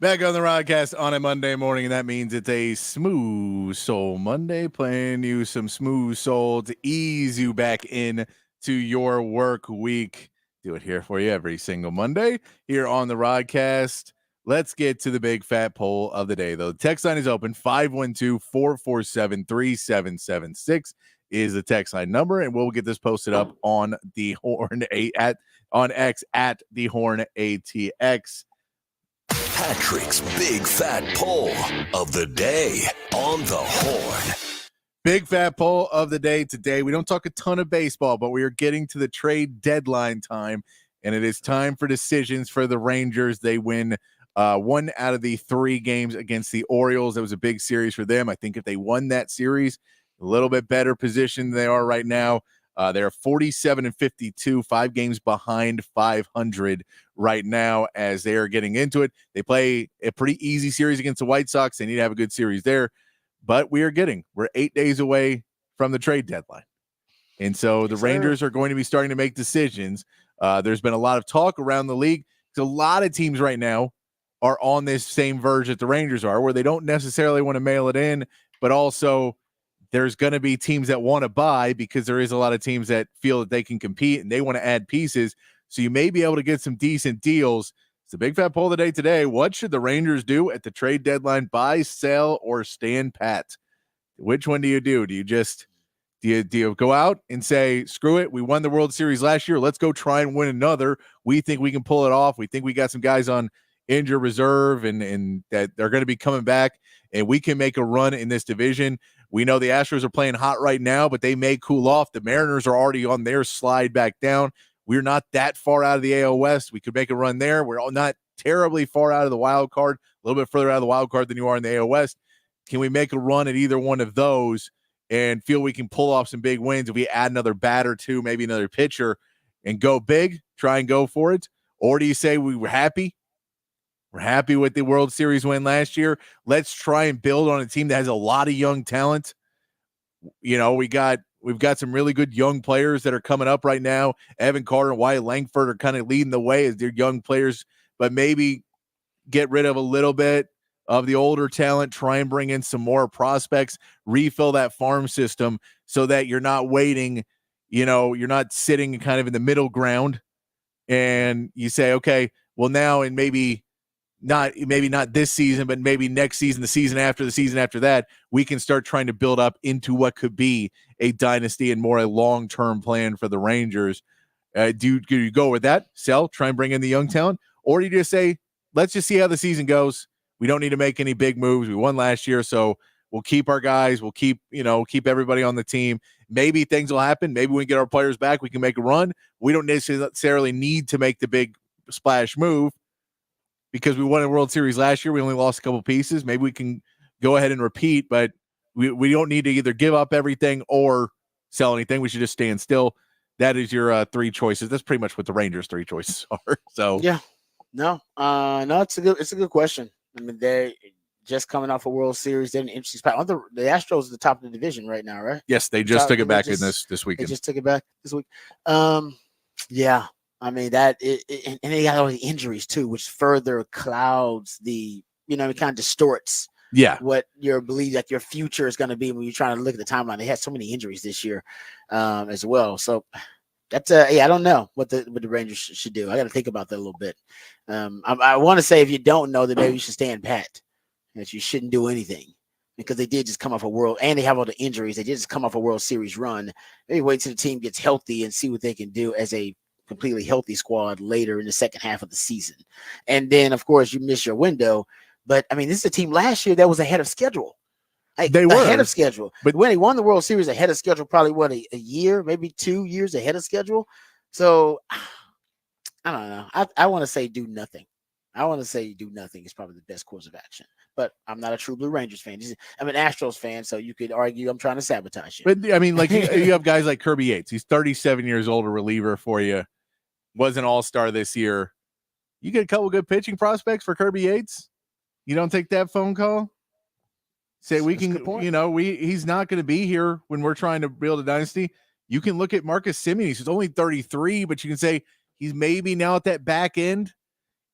Back on the Rodcast on a Monday morning, and that means it's a Smooth Soul Monday, playing you some smooth soul to ease you back in to your work week. Do it here for you every single Monday here on the Rodcast. let's get to the big fat poll of the day, though. The text line is open. 512-447-3776 is the text line number, and we'll get this posted up on the Horn on X at the Horn ATX. Patrick's big fat poll of the day on the Horn. Big fat poll of the day today. We don't talk a ton of baseball, but we are getting to the trade deadline time, and it is time for decisions for the Rangers. They win one out of the 3 games against the Orioles. That was a big series for them. I think if they won that series, a little bit better position than they are right now. They're 47-52, 5 games behind 500 right now as they are getting into it. They play a pretty easy series against the White Sox. They need to have a good series there. But we're 8 days away from the trade deadline. And so the Rangers are going to be starting to make decisions. There's been a lot of talk around the league. There's a lot of teams right now are on this same verge that the Rangers are, where they don't necessarily want to mail it in, but also there's going to be teams that want to buy because there is a lot of teams that feel that they can compete and they want to add pieces. So you may be able to get some decent deals. It's the big fat poll of the day today. What should the Rangers do at the trade deadline? Buy, sell, or stand pat? Which one do you do? Do you go out and say, screw it, we won the World Series last year, let's go try and win another. We think we can pull it off. We think we got some guys on injured reserve and that they're going to be coming back and we can make a run in this division. We know the Astros are playing hot right now, but they may cool off. The Mariners are already on their slide back down. We're not that far out of the AL West. We could make a run there. We're all not terribly far out of the wild card, a little bit further out of the wild card than you are in the AL West. Can we make a run at either one of those and feel we can pull off some big wins if we add another bat or two, maybe another pitcher, and go big, try and go for it? Or do you say we were happy? We're happy with the World Series win last year. Let's try and build on a team that has a lot of young talent. You know, we've got some really good young players that are coming up right now. Evan Carter and Wyatt Langford are kind of leading the way as their young players, but maybe get rid of a little bit of the older talent, try and bring in some more prospects, refill that farm system so that you're not waiting, you're not sitting kind of in the middle ground and you say, okay, well now, and maybe not this season, but maybe next season, the season after that, we can start trying to build up into what could be a dynasty and more a long-term plan for the Rangers. Do you go with that? Sell, try and bring in the young talent? Or do you just say, let's just see how the season goes. We don't need to make any big moves. We won last year, so we'll keep our guys. We'll keep everybody on the team. Maybe things will happen. Maybe we can get our players back. We can make a run. We don't necessarily need to make the big splash move because we won a World Series last year. We only lost a couple pieces. Maybe we can go ahead and repeat, but we don't need to either give up everything or sell anything. We should just stand still. That is your 3 choices. That's pretty much what the Rangers' 3 choices are. So yeah, no, it's a good question. I mean, they're just coming off a World Series. They're in an interesting spot. The Astros are the top of the division right now, right? Yes, they just took it back in this weekend. They just took it back this week. Yeah. I mean, and they got all the injuries too, which further clouds it kind of distorts what your belief that your future is going to be when you're trying to look at the timeline. They had so many injuries this year as well. So that's I don't know what the Rangers should do. I got to think about that a little bit. I want to say if you don't know, that maybe you should stand pat, that you shouldn't do anything because they did just come off a world and they have all the injuries. They did just come off a World Series run. Maybe wait till the team gets healthy and see what they can do as a completely healthy squad later in the second half of the season. And then, of course, you miss your window. But, I mean, this is a team last year that was ahead of schedule. They were ahead of schedule. But when they won the World Series ahead of schedule, probably, a year, maybe 2 years ahead of schedule. So, I don't know. I want to say do nothing. I want to say do nothing is probably the best course of action. But I'm not a true Blue Rangers fan. I'm an Astros fan, so you could argue I'm trying to sabotage you. But, I mean, like, you have guys like Kirby Yates. He's 37 years old, a reliever for you. Was an all-star this year. You get a couple good pitching prospects for Kirby Yates. You don't take that phone call. Say we can, he's not going to be here when we're trying to build a dynasty. You can look at Marcus Semien. He's only 33, but you can say he's maybe now at that back end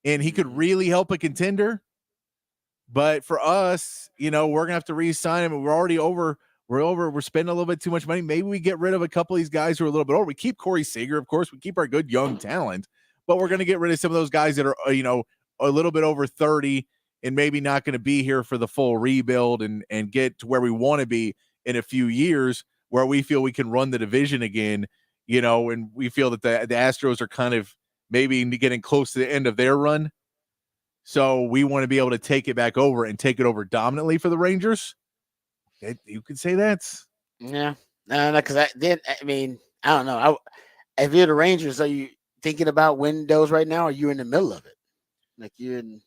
and he could really help a contender. But for us, we're going to have to re-sign him. And we're already over. We're spending a little bit too much money. Maybe we get rid of a couple of these guys who are a little bit older. We keep Corey Seager, of course. We keep our good young talent, but we're going to get rid of some of those guys that are, a little bit over 30 and maybe not going to be here for the full rebuild and get to where we want to be in a few years, where we feel we can run the division again, and we feel that the Astros are kind of maybe getting close to the end of their run. So we want to be able to take it back over and take it over dominantly for the Rangers. You could say that's. Yeah. No, because I don't know. If you're the Rangers, are you thinking about winning those right now, or are you in the middle of it? You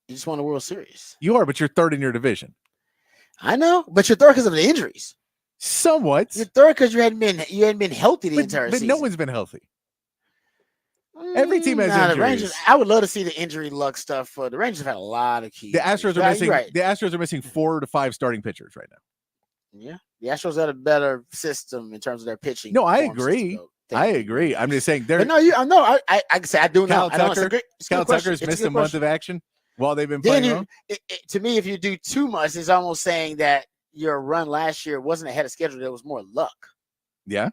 just won the World Series. You are, but you're third in your division. I know, but you're third because of the injuries. Somewhat. You're third because you hadn't been healthy the entire season. But no one's been healthy. Every team has injuries. The Rangers, I would love to see the injury luck stuff. The Rangers have had a lot of keys. The Astros are missing. Right. The Astros are missing 4 to 5 starting pitchers right now. Yeah, the Astros had a better system in terms of their pitching. No, I agree. I'm just saying they're. But no, I say I do know. Cal Tucker's missed a month of action while they've been playing. To me, if you do too much, it's almost saying that your run last year wasn't ahead of schedule. There was more luck. Yeah.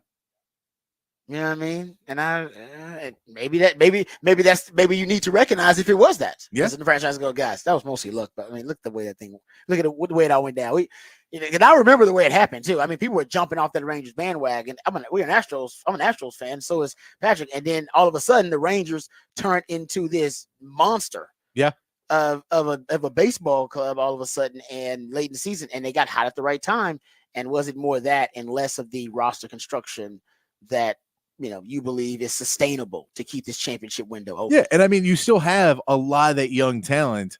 You know what I mean? And maybe you need to recognize if it was that. Yeah. The franchise go, guys, that was mostly luck. But I mean, look at the way that thing. Look at the way it all went down. And I remember the way it happened too. I mean, people were jumping off that Rangers bandwagon. I'm an Astros fan. So is Patrick. And then all of a sudden, the Rangers turned into this monster. Yeah. Of a baseball club all of a sudden, and late in the season, and they got hot at the right time. And was it more that and less of the roster construction that you believe is sustainable to keep this championship window open? Yeah, and I mean, you still have a lot of that young talent,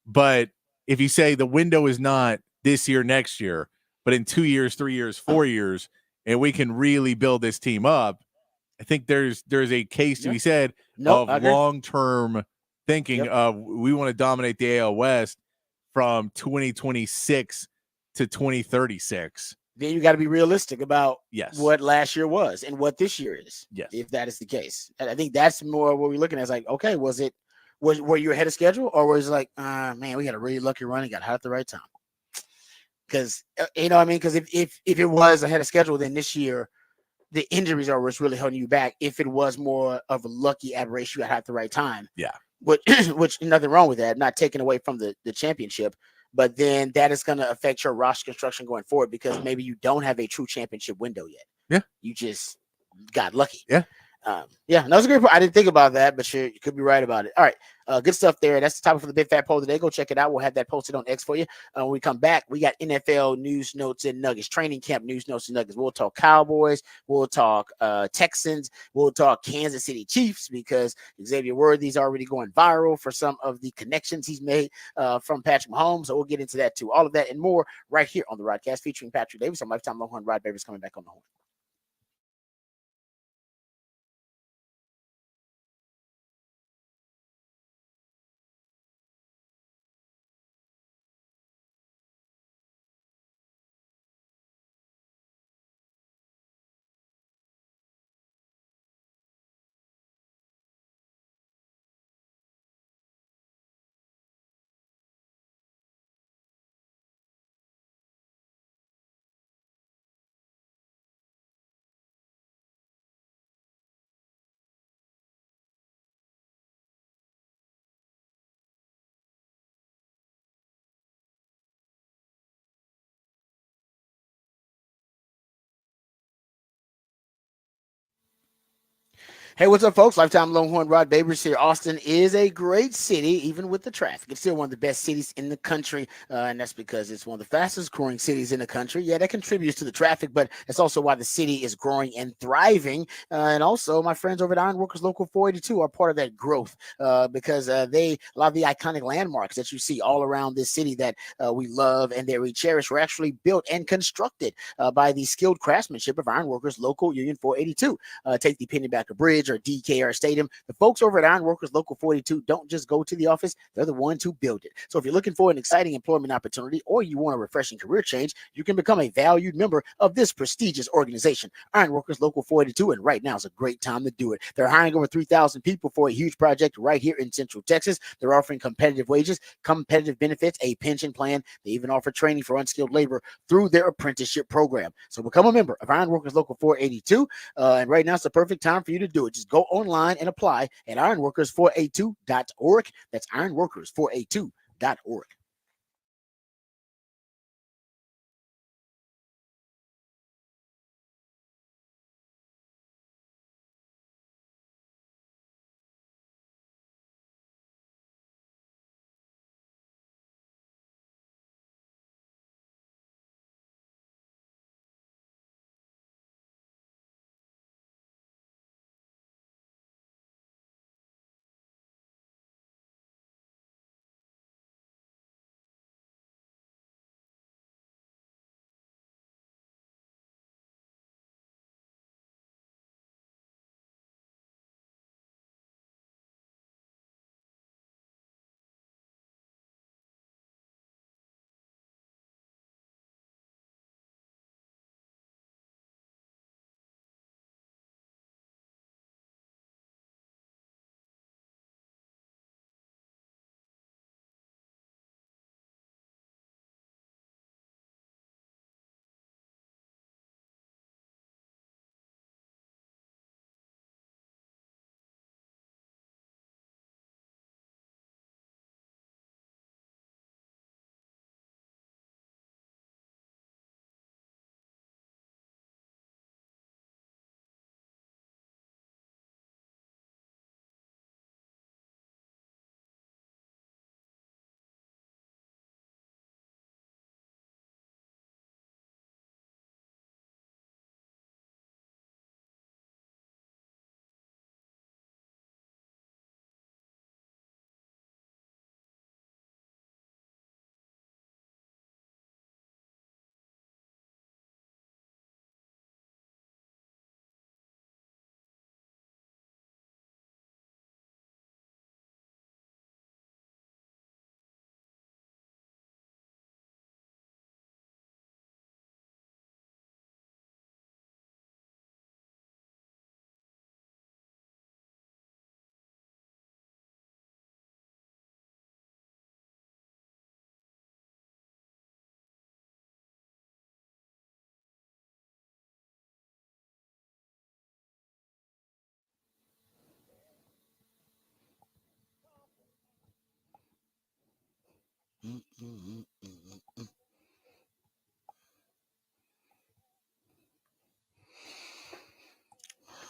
but if you say the window is not this year, next year, but in 2 years, 3 years, 4 years, and we can really build this team up, I think there's a case to be said of long-term thinking of we want to dominate the AL West from 2026 to 2036. Then you got to be realistic about what last year was and what this year is. Yes. If that is the case. And I think that's more what we're looking at. It's like, okay, were you ahead of schedule, or was it like, man, we had a really lucky run and got hot at the right time? Because, because if it was ahead of schedule, then this year, the injuries are what's really holding you back. If it was more of a lucky aberration, you got hot at the right time. Yeah. Which nothing wrong with that, not taking away from the championship. But then that is going to affect your roster construction going forward, because maybe you don't have a true championship window yet. Yeah. You just got lucky. Yeah. That was a great point. I didn't think about that, but you could be right about it. All right. Good stuff there. That's the topic for the Big Fat Poll today. Go check it out. We'll have that posted on X for you. When we come back, we got NFL news, notes, and nuggets, training camp news, notes, and nuggets. We'll talk Cowboys. We'll talk Texans. We'll talk Kansas City Chiefs, because Xavier Worthy's already going viral for some of the connections he's made from Patrick Mahomes. So we'll get into that too. All of that and more right here on the Rodcast featuring Patrick Davis. I'm Lifetime Longhorn Rod Babers coming back on the horn. Hey, what's up, folks? Lifetime Longhorn Rod Babers here. Austin is a great city, even with the traffic. It's still one of the best cities in the country, and that's because it's one of the fastest growing cities in the country. Yeah, that contributes to the traffic, but that's also why the city is growing and thriving. And also, my friends over at Ironworkers Local 482 are part of that growth because a lot of the iconic landmarks that you see all around this city that we love and that we cherish were actually built and constructed by the skilled craftsmanship of Ironworkers Local Union 482. Take the Pennybacker Bridge or DKR Stadium. The folks over at Ironworkers Local 42 don't just go to the office, they're the ones who build it. So if you're looking for an exciting employment opportunity or you want a refreshing career change, you can become a valued member of this prestigious organization, Ironworkers Local 42, and right now is a great time to do it. They're hiring over 3,000 people for a huge project right here in Central Texas. They're offering competitive wages, competitive benefits, a pension plan. They even offer training for unskilled labor through their apprenticeship program. So become a member of Ironworkers Local 482, and right now it's the perfect time for you to do it. Just go online and apply at ironworkers482.org. That's ironworkers482.org.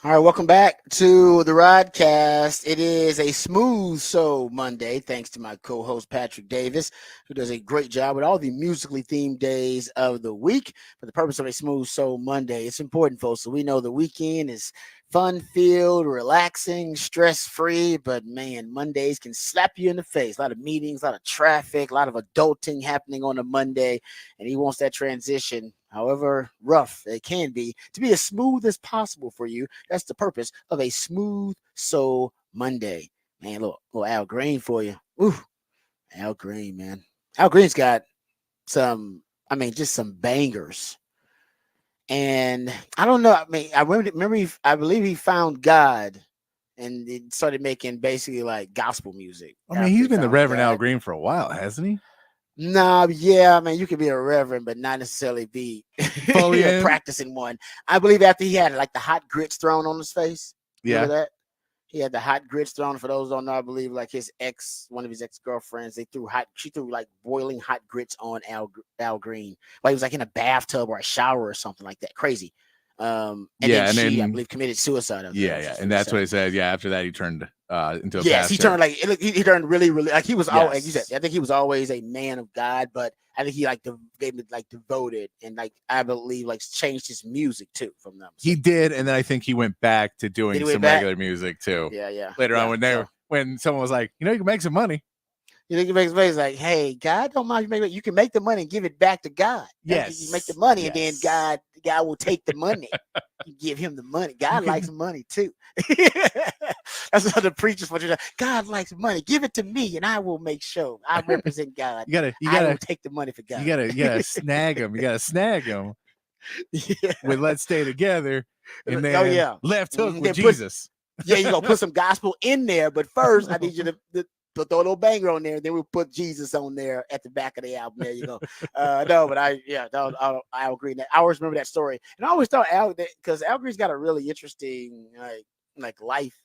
All right, welcome back to the Rodcast. It is a smooth soul Monday, thanks to my co-host Patrick Davis, who does a great job with all the musically themed days of the week. For the purpose of a smooth soul Monday, it's important, folks, so we know the weekend is fun-filled, relaxing, stress-free, but man, Mondays can slap you in the face. A lot of meetings, a lot of traffic, a lot of adulting happening on a Monday, and he wants that transition, however rough it can be as smooth as possible for you. That's the purpose of a smooth soul Monday. Man, little Al Green for you. Ooh, Al Green, man. Al Green's got just some bangers. And I don't know. I mean, I believe he found God and it started making basically like gospel music. I mean, he's been the Reverend Al Green for a while, hasn't he? Nah, yeah, I mean, you could be a reverend, but not necessarily be practicing one. I believe after he had like the hot grits thrown on his face. Remember that? He had the hot grits thrown. For those who don't know, I believe like one of his ex-girlfriends, she threw like boiling hot grits on Al Green. Like he was like in a bathtub or a shower or something like that. Crazy. And then I believe, committed suicide. And that's what he said. Yeah, after that, he turned into a pastor. He turned he turned really, really like he was always. Like you said, I think he was always a man of God, but I think he devoted and like I believe like changed his music too from them. So. He did, and then I think he went back to doing some regular music too. Yeah. Later on, when someone was like, you can make some money. You think he makes money? It's like, hey, God don't mind you can make the money and give it back to God. Yes, you make the money and then God will take the money. You give him the money. God likes money too. That's what the preachers want you to. God likes money. Give it to me, and I will make sure I represent God. I will take the money for God. You gotta snag him. You gotta snag him. Yeah. With "Let's Stay Together," and then left hook with Jesus. You gonna put some gospel in there, but first I need you to throw a little banger on there. Then we'll put Jesus on there at the back of the album. There you go. No, but I agree. I always remember that story, and I always thought because Al Green's got a really interesting like life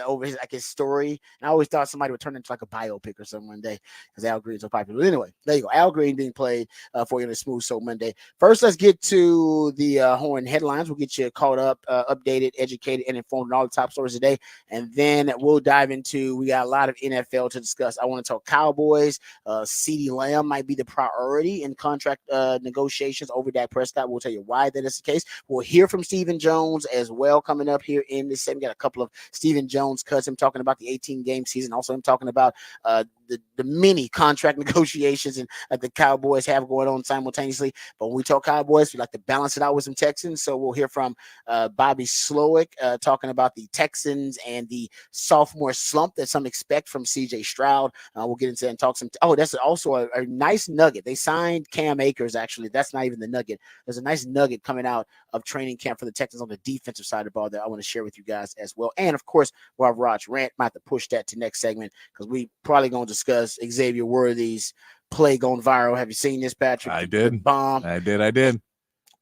over his story. And I always thought somebody would turn into like a biopic or something one day because Al Green's so popular. But anyway, there you go. Al Green being played for you on a Smooth Soul Monday. First, let's get to the Horn headlines. We'll get you caught up, updated, educated, and informed on all the top stories today. And then we'll dive into, we got a lot of NFL to discuss. I want to talk Cowboys. CeeDee Lamb might be the priority in contract negotiations over Dak Prescott. We'll tell you why that is the case. We'll hear from Stephen Jones as well coming up here in this segment. We got a couple of Stephen Jones cuts, him talking about the 18-game season. Also, him talking about the many contract negotiations and the Cowboys have going on simultaneously. But when we talk Cowboys, we like to balance it out with some Texans. So we'll hear from Bobby Slowick talking about the Texans and the sophomore slump that some expect from C.J. Stroud. We'll get into that and talk some. That's also a nice nugget. They signed Cam Akers, actually. That's not even the nugget. There's a nice nugget coming out of training camp for the Texans on the defensive side of the ball that I want to share with you guys as well. And, of course, we'll have Rod's rant. Might have to push that to next segment because we probably going to discuss Xavier Worthy's play going viral. Have you seen this, Patrick? I did. Bomb. I did.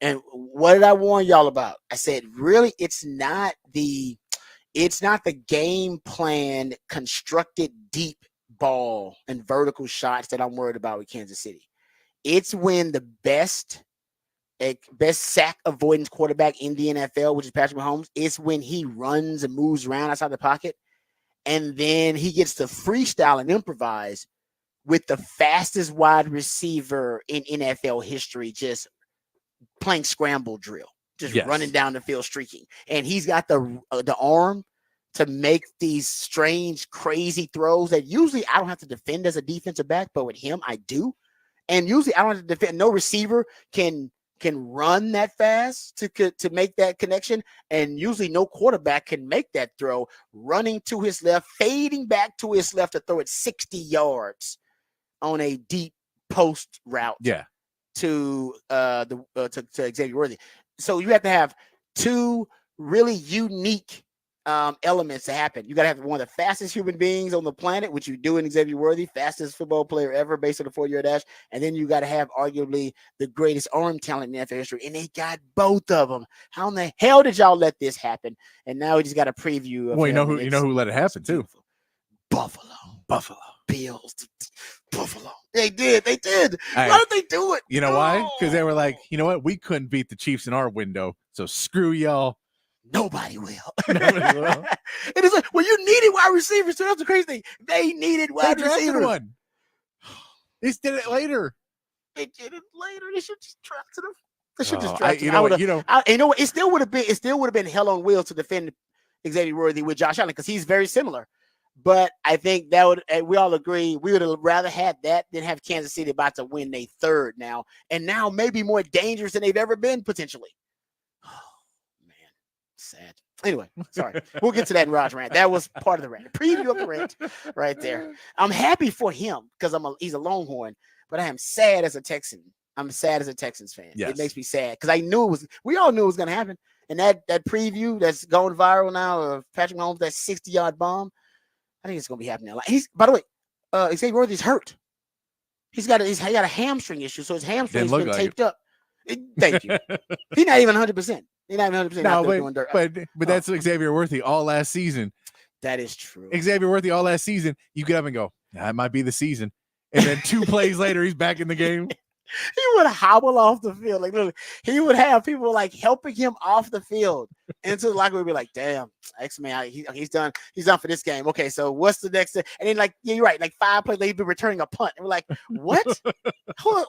And what did I warn y'all about? I said, really, it's not the game plan constructed deep ball and vertical shots that I'm worried about with Kansas City. It's when the best sack avoidance quarterback in the NFL, which is Patrick Mahomes, it's when he runs and moves around outside the pocket. And then he gets to freestyle and improvise with the fastest wide receiver in NFL history, just playing scramble drill, just running down the field, streaking. And he's got the arm to make these strange, crazy throws that usually I don't have to defend as a defensive back, but with him, I do. And usually I don't have to defend. No receiver can run that fast to make that connection. And usually no quarterback can make that throw, running to his left, fading back to his left to throw it 60 yards on a deep post route to Xavier Worthy. So you have to have two really unique elements to happen. You got to have one of the fastest human beings on the planet, which you do in Xavier Worthy, fastest football player ever based on the 4-year dash. And then you got to have arguably the greatest arm talent in NFL history. And they got both of them. How in the hell did y'all let this happen? And now we just got a preview of you know who let it happen too? Buffalo Bills. Buffalo. They did. Hey, why did they do it? You know why? Because they were like, you know what? We couldn't beat the Chiefs in our window. So screw y'all. Nobody will. It is like, well, you needed wide receivers. So that's the crazy thing. They needed wide receivers. One. They did it later. They should just draft them. They should just draft them. You know what? It still would have been hell on wheels to defend Xavier Worthy with Josh Allen because he's very similar. But I think that we all agree, we would have rather had that than have Kansas City about to win their third now, and now maybe more dangerous than they've ever been potentially. Sad. Anyway, sorry. We'll get to that in Rod's rant. That was part of the rant. The preview of the rant right there. I'm happy for him because he's a Longhorn, but I am sad as a Texan. I'm sad as a Texans fan. Yes. It makes me sad because we all knew it was going to happen. And that preview that's going viral now of Patrick Mahomes, that 60-yard bomb, I think it's going to be happening a lot. By the way, Xavier Worthy's hurt. He's got a hamstring issue, so his hamstring's been taped up. Thank you. He's not even 100%. He's not even 100%. No, but that's Xavier Worthy all last season. That is true. Xavier Worthy all last season. You get up and go, that might be the season. And then 2 plays later, he's back in the game. He would hobble off the field. Like literally, he would have people like helping him off the field into the locker room. Be like, damn, X-Man, he's done. He's done for this game. Okay, so what's the next thing? And then you're right. Like 5 plays later, he'd be returning a punt. And we're like, what?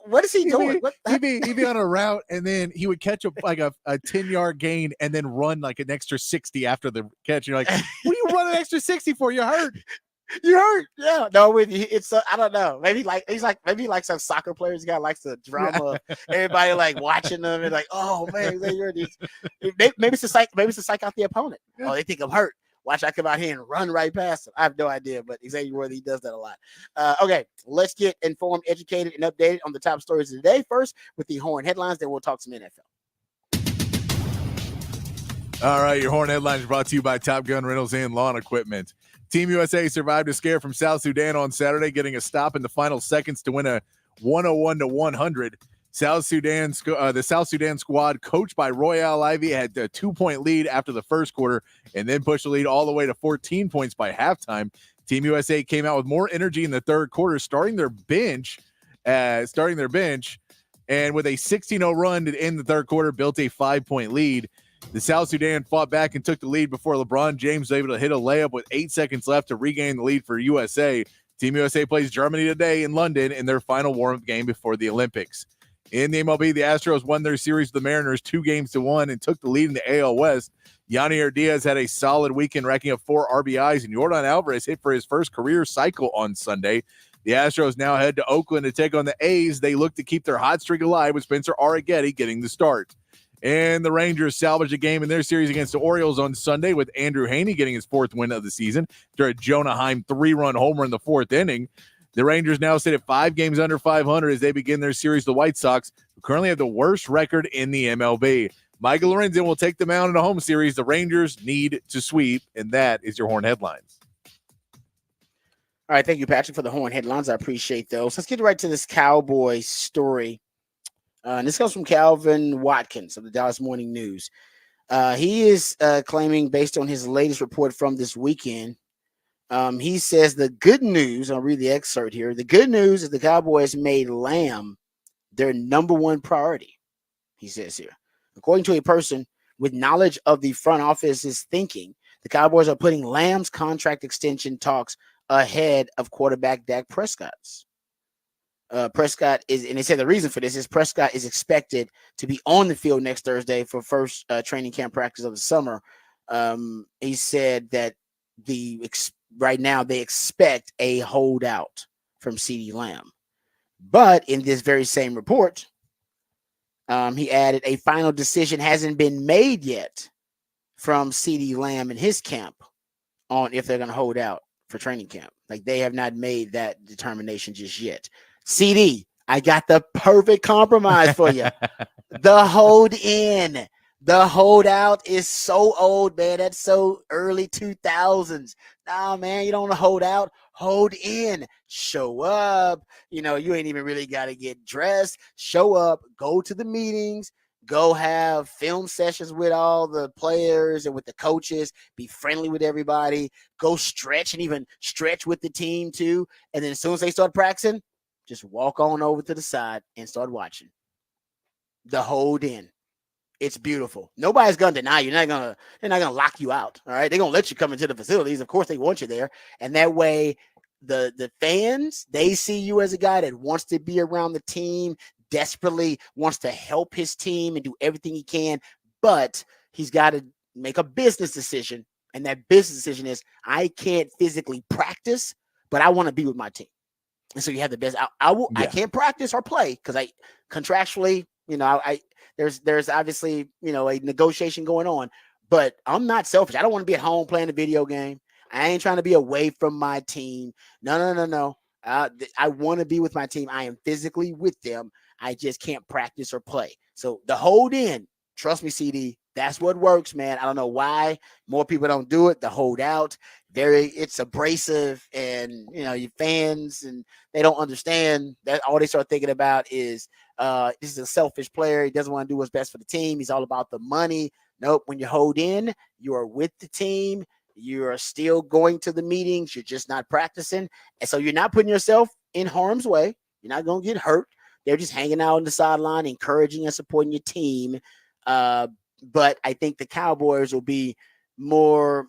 What is he doing? He'd be on a route, and then he would catch a 10-yard gain, and then run like an extra 60 after the catch. And you're like, what do you run an extra 60 for? You're hurt. You heard? Yeah. No, with it's I don't know. Maybe he likes some soccer players. He likes the drama. Everybody like watching them and like, oh man, maybe it's to psych out the opponent. Oh, they think I'm hurt. Watch I come out here and run right past him. I have no idea, but Xavier Worthy does that a lot. Okay, let's get informed, educated, and updated on the top stories of the day. First, with the Horn headlines, then we'll talk some NFL. All right, your Horn headlines brought to you by Top Gun Rentals and Lawn Equipment. Team USA survived a scare from South Sudan on Saturday, getting a stop in the final seconds to win a 101-100 The South Sudan squad, coached by Royale Ivy, had a 2-point lead after the first quarter and then pushed the lead all the way to 14 points by halftime. Team USA came out with more energy in the third quarter, starting their bench, and with a 16-0 run to end the third quarter, built a 5-point lead. The South Sudan fought back and took the lead before LeBron James was able to hit a layup with 8 seconds left to regain the lead for USA. Team USA plays Germany today in London in their final warm-up game before the Olympics. In the MLB, the Astros won their series with the Mariners 2-1 and took the lead in the AL West. Yanier Diaz had a solid weekend, racking up 4 RBIs, and Yordan Alvarez hit for his first career cycle on Sunday. The Astros now head to Oakland to take on the A's. They look to keep their hot streak alive with Spencer Arrighetti getting the start. And the Rangers salvaged a game in their series against the Orioles on Sunday with Andrew Haney getting his 4th win of the season after a Jonah Heim 3-run homer in the 4th inning. The Rangers now sit at 5 games under 500 as they begin their series with the White Sox, who currently have the worst record in the MLB. Michael Lorenzen will take them out in a home series. The Rangers need to sweep, and that is your Horn Headlines. All right, thank you, Patrick, for the Horn Headlines. I appreciate those. Let's get right to this Cowboys story. And this comes from Calvin Watkins of the Dallas Morning News. He is claiming, based on his latest report from this weekend, he says the good news, I'll read the excerpt here. The good news is the Cowboys made Lamb their number one priority, he says here. According to a person with knowledge of the front office's thinking, the Cowboys are putting Lamb's contract extension talks ahead of quarterback Dak Prescott's. Prescott is, and they said the reason for this is Prescott is expected to be on the field next Thursday for first training camp practice of the summer. He said that right now they expect a holdout from CeeDee Lamb. But in this very same report, he added a final decision hasn't been made yet from CeeDee Lamb and his camp on if they're going to hold out for training camp. Like, they have not made that determination just yet. CD, I got the perfect compromise for you. The hold in. The holdout is so old, man. That's so early 2000s. Nah, man, you don't want to hold out. Hold in. Show up. You ain't even really got to get dressed. Show up. Go to the meetings. Go have film sessions with all the players and with the coaches. Be friendly with everybody. Go stretch and even stretch with the team too. And then as soon as they start practicing, just walk on over to the side and start watching. The hold in. It's beautiful. Nobody's gonna deny you. They're not gonna lock you out. All right. They're gonna let you come into the facilities. Of course, they want you there. And that way, the fans, they see you as a guy that wants to be around the team, desperately wants to help his team and do everything he can, but he's got to make a business decision. And that business decision is, I can't physically practice, but I want to be with my team. And so you have the best. I can't practice or play because I contractually, there's obviously, a negotiation going on, but I'm not selfish. I don't want to be at home playing a video game. I ain't trying to be away from my team. No. I want to be with my team. I am physically with them. I just can't practice or play. So the hold in, trust me, CD, that's what works, man. I don't know why more people don't do it. The hold out, it's abrasive, and your fans, and they don't understand that. All they start thinking about is this is a selfish player. He doesn't want to do what's best for the team. He's all about the money. Nope. When you hold in, you are with the team. You are still going to the meetings. You're just not practicing. And so you're not putting yourself in harm's way. You're not going to get hurt. They're just hanging out on the sideline, encouraging and supporting your team. But I think the Cowboys will be more,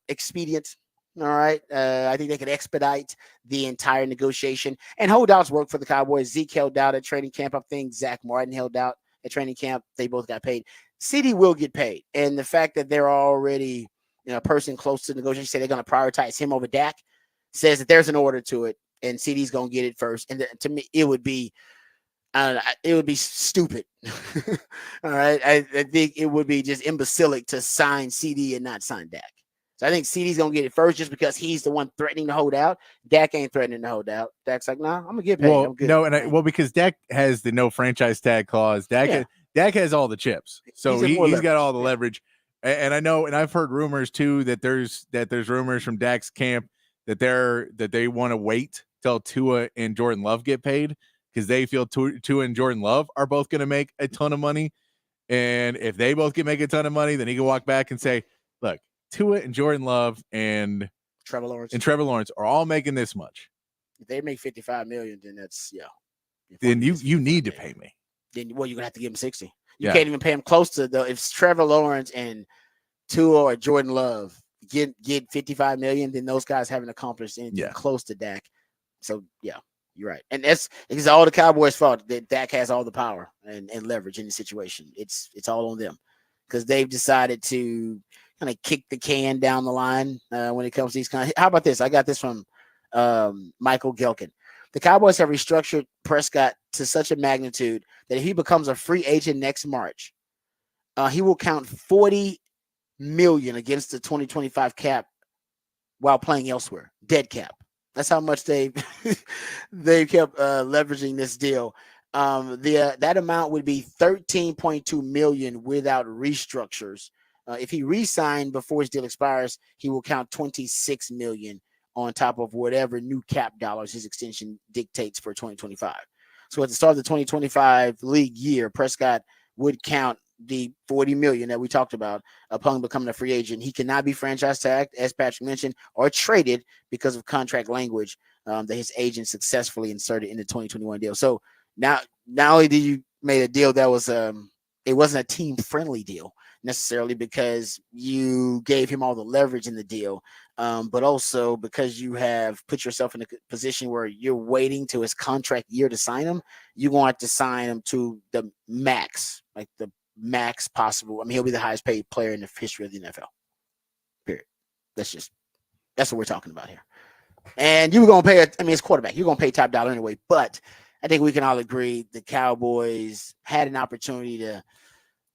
expedient. All right. I think they could expedite the entire negotiation. And holdouts work for the Cowboys. Zeke held out at training camp. I think Zach Martin held out at training camp. They both got paid. CD will get paid. And the fact that they're already a person close to the negotiation say they're going to prioritize him over Dak says that there's an order to it, and CD's going to get it first. And to me, it would be stupid. All right. I think it would be just imbecilic to sign CD and not sign Dak. So I think CD's going to get it first just because he's the one threatening to hold out. Dak ain't threatening to hold out. Dak's like, nah, I'm going to get paid. Well, I'm good. No, because Dak has the no franchise tag clause. Dak has all the chips. So he's got all the leverage. And I know, and I've heard rumors too that there's rumors from Dak's camp that they want to wait till Tua and Jordan Love get paid because they feel Tua and Jordan Love are both going to make a ton of money. And if they both can make a ton of money, then he can walk back and say, look, Tua and Jordan Love and Trevor Lawrence are all making this much. If they make $55 million, then that's Then you need to pay me. Then you're gonna have to give him 60. You Yeah. can't even pay him close to if Trevor Lawrence and Tua or Jordan Love get $55 million, then those guys haven't accomplished anything close to Dak. So yeah, you're right, and it's all the Cowboys' fault that Dak has all the power and leverage in the situation. It's all on them because they've decided to kind of kick the can down the line when it comes to these kind of. How about this? I got this from Michael Gelkin. The Cowboys have restructured Prescott to such a magnitude that if he becomes a free agent next March, he will count $40 million against the 2025 cap while playing elsewhere. Dead cap. That's how much they've kept leveraging this deal. That amount would be $13.2 million without restructures. If he re-signed before his deal expires, he will count $26 million on top of whatever new cap dollars his extension dictates for 2025. So at the start of the 2025 league year, Prescott would count the $40 million that we talked about upon becoming a free agent. He cannot be franchise tagged, as Patrick mentioned, or traded because of contract language that his agent successfully inserted in the 2021 deal. So now, not only did you made a deal that was it wasn't a team friendly deal necessarily because you gave him all the leverage in the deal, but also because you have put yourself in a position where you're waiting to his contract year to sign him. You want to sign him to the max, like the max possible. I mean, he'll be the highest paid player in the history of the NFL. Period. That's what we're talking about here. And you were going to pay, it's quarterback. You're going to pay top dollar anyway, but I think we can all agree the Cowboys had an opportunity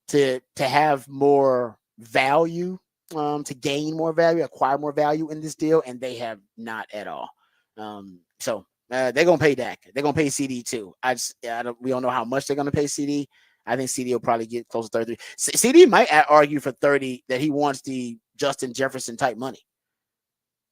to have more value, to gain more value, acquire more value in this deal, and they have not at all. So they're gonna pay Dak. They're gonna pay CD too. We don't know how much they're gonna pay CD. I think CD will probably get close to 33. CD might argue for 30 that he wants the Justin Jefferson type money.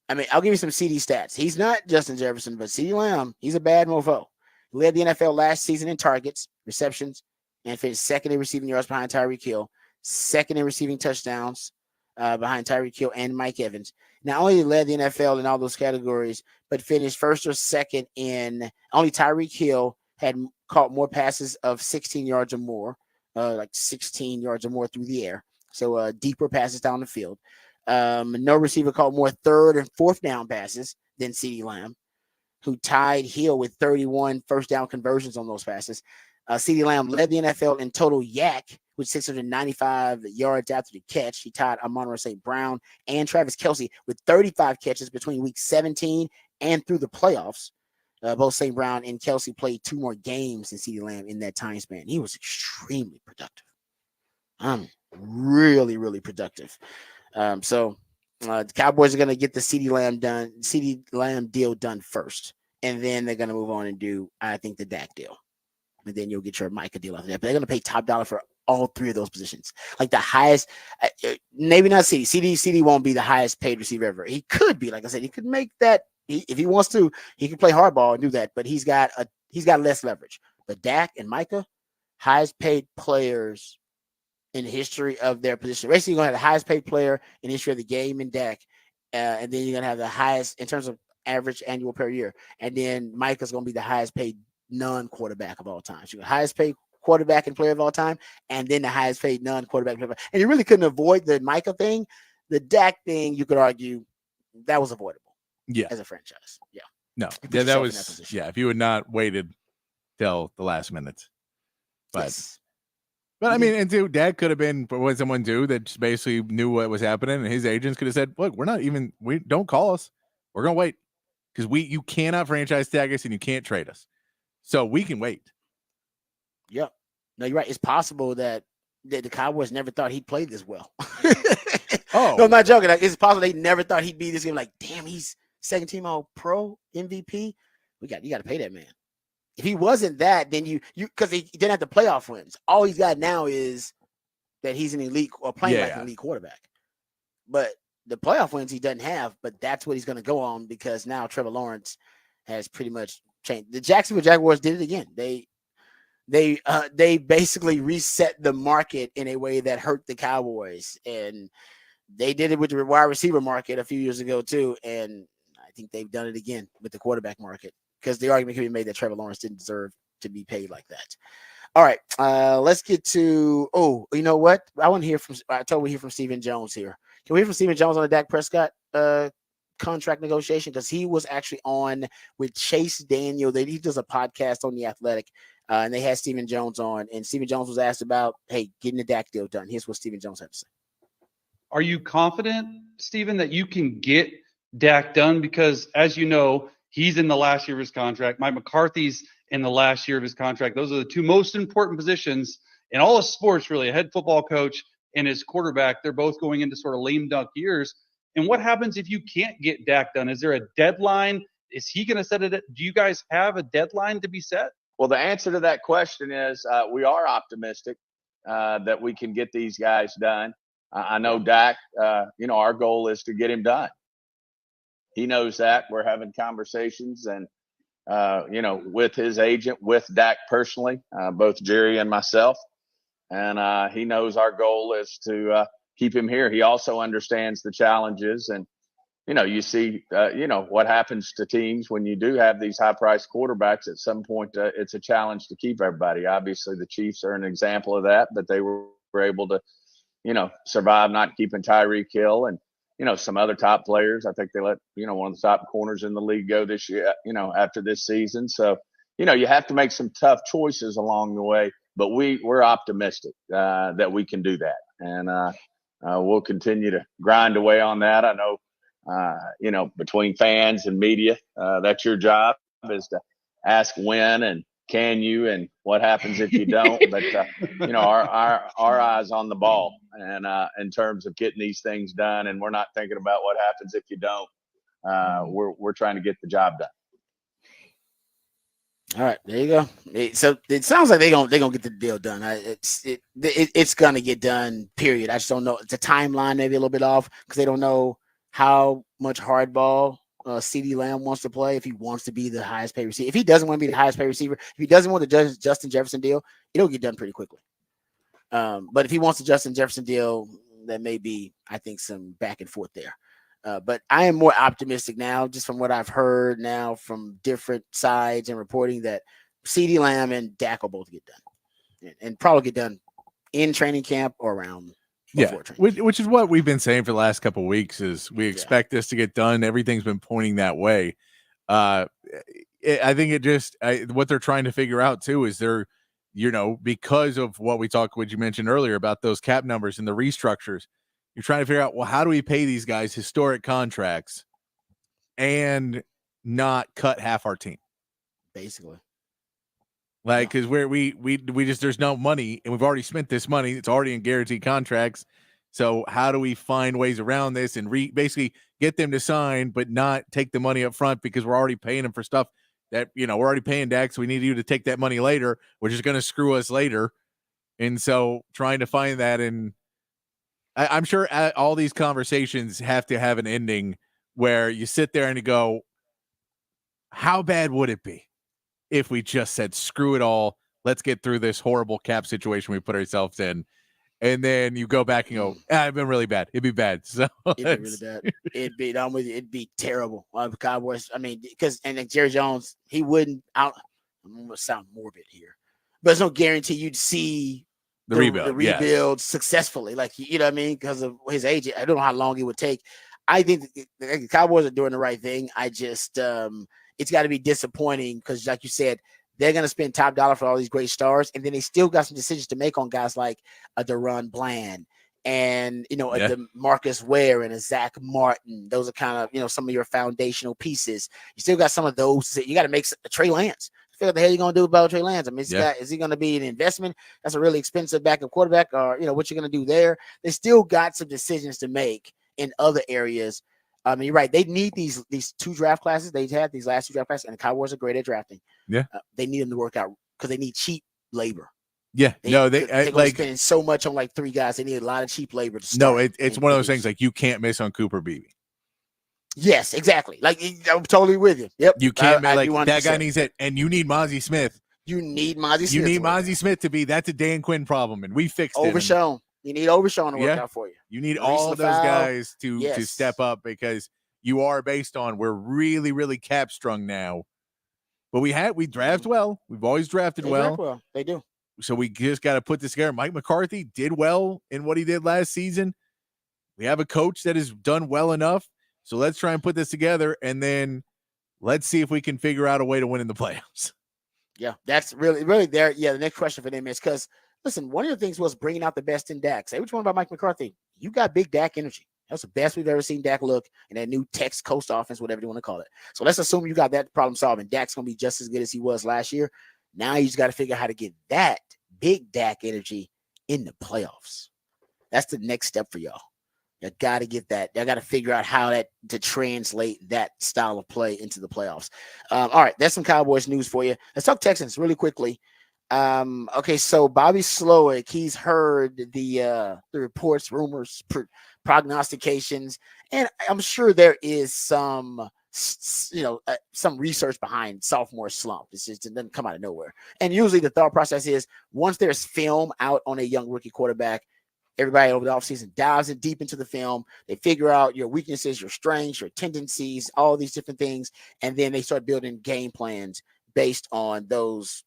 I mean, I'll give you some CD stats. He's not Justin Jefferson, but CD Lamb, he's a bad mofo. He led the NFL last season in targets, receptions, and finished second in receiving yards behind Tyreek Hill, second in receiving touchdowns behind Tyreek Hill and Mike Evans. Not only led the NFL in all those categories, but finished first or second in only Tyreek Hill had caught more passes of 16 yards or more, like 16 yards or more through the air. So deeper passes down the field. No receiver caught more third and fourth down passes than CeeDee Lamb, who tied Hill with 31 first down conversions on those passes. CeeDee Lamb led the NFL in total yak with 695 yards after the catch. He tied Amon-Ra St. Brown and Travis Kelce with 35 catches between week 17 and through the playoffs. Both St. Brown and Kelce played 2 more games than CeeDee Lamb in that time span. He was extremely productive. Really, really productive. So the Cowboys are going to get the CeeDee Lamb deal done first, and then they're going to move on and do, I think, the Dak deal. And then you'll get your Micah deal after that. But they're going to pay top dollar for all 3 of those positions. Like the highest, maybe not CD. CD won't be the highest paid receiver ever. He could be, like I said, he could make that. If he wants to, he can play hardball and do that. But he's got less leverage. But Dak and Micah, highest paid players in the history of their position. Basically, you're going to have the highest paid player in the history of the game in Dak. And then you're going to have the highest in terms of average annual per year. And then Micah's going to be the highest paid non-quarterback of all time. So the highest paid quarterback and player of all time, and then the highest paid non-quarterback player. And you really couldn't avoid the Micah thing. The Dak thing, you could argue that was avoidable. Yeah, as a franchise. Yeah, no, that was if you had not waited till the last minute, but. Yes. But I mean, and dude, Dak could have been what someone do that just basically knew what was happening, and his agents could have said, "Look, we don't call us. We're gonna wait because you cannot franchise tag us and you can't trade us, so we can wait." Yep. No, you're right. It's possible that the Cowboys never thought he'd play this well. Oh, no, I'm not joking. It's possible they never thought he'd be this game. Like, damn, he's second team All Pro MVP. You got to pay that man. If he wasn't that, then you because he didn't have the playoff wins. All he's got now is that he's an elite or playing like an elite quarterback. But the playoff wins he doesn't have, but that's what he's going to go on because now Trevor Lawrence has pretty much change. The Jacksonville Jaguars did it again. They basically reset the market in a way that hurt the Cowboys, and they did it with the wide receiver market a few years ago too. And I think they've done it again with the quarterback market, because the argument can be made that Trevor Lawrence didn't deserve to be paid like that. All right, let's get to. Oh, you know what? I want to hear from. I told we hear from Stephen Jones here. Can we hear from Stephen Jones on the Dak Prescott contract negotiation? Because he was actually on with Chase Daniel. He does a podcast on The Athletic, and they had Stephen Jones on. And Stephen Jones was asked about, hey, getting the Dak deal done. Here's what Stephen Jones had to say. Are you confident, Stephen, that you can get Dak done? Because, as you know, he's in the last year of his contract. Mike McCarthy's in the last year of his contract. Those are the two most important positions in all of sports, really, a head football coach and his quarterback. They're both going into sort of lame duck years. And what happens if you can't get Dak done? Is there a deadline? Is he going to set it? Do you guys have a deadline to be set? Well, the answer to that question is we are optimistic that we can get these guys done. I know Dak, our goal is to get him done. He knows that. We're having conversations and, with his agent, with Dak personally, both Jerry and myself. And he knows our goal is to keep him here. He also understands the challenges. And, you see, what happens to teams when you do have these high-priced quarterbacks. At some point, it's a challenge to keep everybody. Obviously, the Chiefs are an example of that, but they were able to, survive not keeping Tyreek Hill and, some other top players. I think they let, one of the top corners in the league go this year, after this season. So, you have to make some tough choices along the way, but we're optimistic that we can do that. And we'll continue to grind away on that. I know, between fans and media, that's your job, is to ask when and can you and what happens if you don't. But, our eyes on the ball and in terms of getting these things done. And we're not thinking about what happens if you don't. We're trying to get the job done. All right, there you go. So it sounds like they're gonna get the deal done. It's gonna get done. Period. I just don't know. It's a timeline maybe a little bit off because they don't know how much hardball CeeDee Lamb wants to play. If he wants to be the highest paid receiver, if he doesn't want to be the highest paid receiver, if he doesn't want the Justin Jefferson deal, it'll get done pretty quickly. But if he wants the Justin Jefferson deal, that may be, I think, some back and forth there. But I am more optimistic now, just from what I've heard now from different sides and reporting, that CeeDee Lamb and Dak will both get done, and probably get done in training camp or around. Yeah, which is what we've been saying for the last couple of weeks. Is we expect this to get done. Everything's been pointing that way. I think what they're trying to figure out too is they're, because of what you mentioned earlier about those cap numbers and the restructures. You're trying to figure out, well, how do we pay these guys historic contracts and not cut half our team? Basically. Like, because we just, there's no money and we've already spent this money. It's already in guaranteed contracts. So how do we find ways around this and basically get them to sign, but not take the money up front, because we're already paying them for stuff that, we're already paying Dak. So we need you to take that money later, which is going to screw us later. And so trying to find that, and I'm sure all these conversations have to have an ending where you sit there and you go, how bad would it be if we just said, screw it all, let's get through this horrible cap situation we put ourselves in? And then you go back and go, it'd been really bad. It'd be bad. So it'd be really bad. It'd be terrible. Cowboys. I mean, because Jerry Jones, he wouldn't out. I'm gonna sound morbid here, but there's no guarantee you'd see the rebuild successfully. Like, you know what I mean? Because of his age, I don't know how long it would take. I think the Cowboys are doing the right thing. I just, it's got to be disappointing because, like you said, they're going to spend top dollar for all these great stars, and then they still got some decisions to make on guys like a Deron Bland and, a DeMarcus Ware and a Zach Martin. Those are kind of, some of your foundational pieces. You still got some of those. You got to make a Trey Lance. What the hell are you going to do about Trey Lance? I mean, is he going to be an investment? That's a really expensive backup quarterback, or, what you're going to do there? They still got some decisions to make in other areas. I mean, you're right. They need these two draft classes. They've had these last two draft classes, and the Cowboys are great at drafting. Yeah. They need them to work out because they need cheap labor. Yeah. They're spending so much on like three guys. They need a lot of cheap labor to start. No, it's one of those things like you can't miss on Cooper Beebe. Yes, exactly. Like I'm totally with you. Yep. You can't I like do that guy 100%. needs it, and you need Mozzie Smith. You need Mozzie Smith. You need to work Mozzie Smith to be. That's a Dan Quinn problem, and we fixed it. Overshown. You need Overshown to work out for you. You need Maurice all those LaFau, guys to yes. step up because you are based on we're really, really cap strung now. But we draft well. We've always drafted They well. draft well. They do. So we just got to put this together. Mike McCarthy did well in what he did last season. We have a coach that has done well enough. So let's try and put this together, and then let's see if we can figure out a way to win in the playoffs. Yeah, that's really there. Yeah, the next question for them is because, listen, one of the things was bringing out the best in Dak. Say what you want about Mike McCarthy. You got big Dak energy. That's the best we've ever seen Dak look in that new Tex Coast offense, whatever you want to call it. So let's assume you got that problem solved, and Dak's going to be just as good as he was last year. Now you just got to figure out how to get that big Dak energy in the playoffs. That's the next step for y'all. You got to get that. You got to figure out how to translate that style of play into the playoffs. All right, that's some Cowboys news for you. Let's talk Texans really quickly. Okay, so Bobby Slowick, he's heard the reports, rumors, prognostications, and I'm sure there is some research behind sophomore slump. It doesn't come out of nowhere. And usually the thought process is once there's film out on a young rookie quarterback, everybody over the offseason dives in deep into the film. They figure out your weaknesses, your strengths, your tendencies, all these different things, and then they start building game plans based on those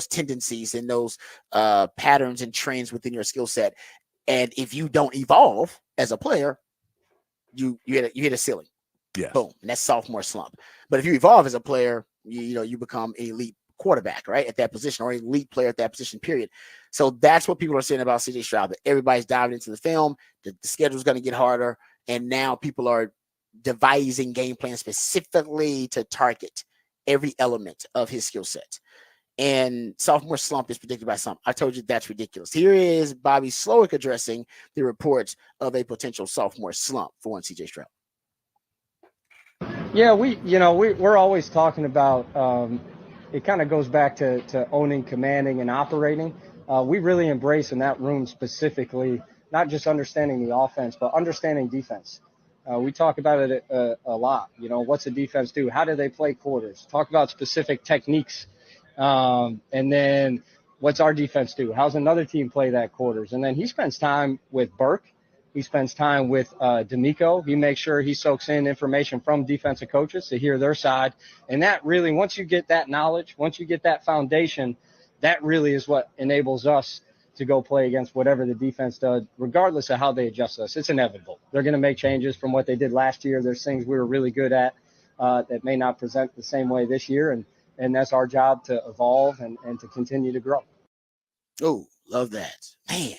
tendencies and those patterns and trends within your skill set. And if you don't evolve as a player, you hit a ceiling. Yes. Boom. And that's sophomore slump. But if you evolve as a player, you become an elite quarterback, right, at that position, or an elite player at that position, period. So that's what people are saying about CJ Stroud, that everybody's diving into the film, the schedule's going to get harder, and now people are devising game plans specifically to target every element of his skill set. And sophomore slump is predicted by some. I told you that's ridiculous. Here is Bobby Slowick addressing the reports of a potential sophomore slump for one CJ Stroud. Yeah, we're always talking about it kind of goes back to owning, commanding, and operating. We really embrace in that room specifically, not just understanding the offense, but understanding defense. We talk about it a lot. What's the defense do? How do they play quarters? Talk about specific techniques. And then what's our defense do? How's another team play that quarters? And then he spends time with Burke. He spends time with D'Amico. He makes sure he soaks in information from defensive coaches to hear their side. And that really, once you get that knowledge, once you get that foundation, that really is what enables us to go play against whatever the defense does, regardless of how they adjust us. It's inevitable. They're going to make changes from what they did last year. There's things we were really good at that may not present the same way this year. And that's our job to evolve and to continue to grow. Oh, love that. Man,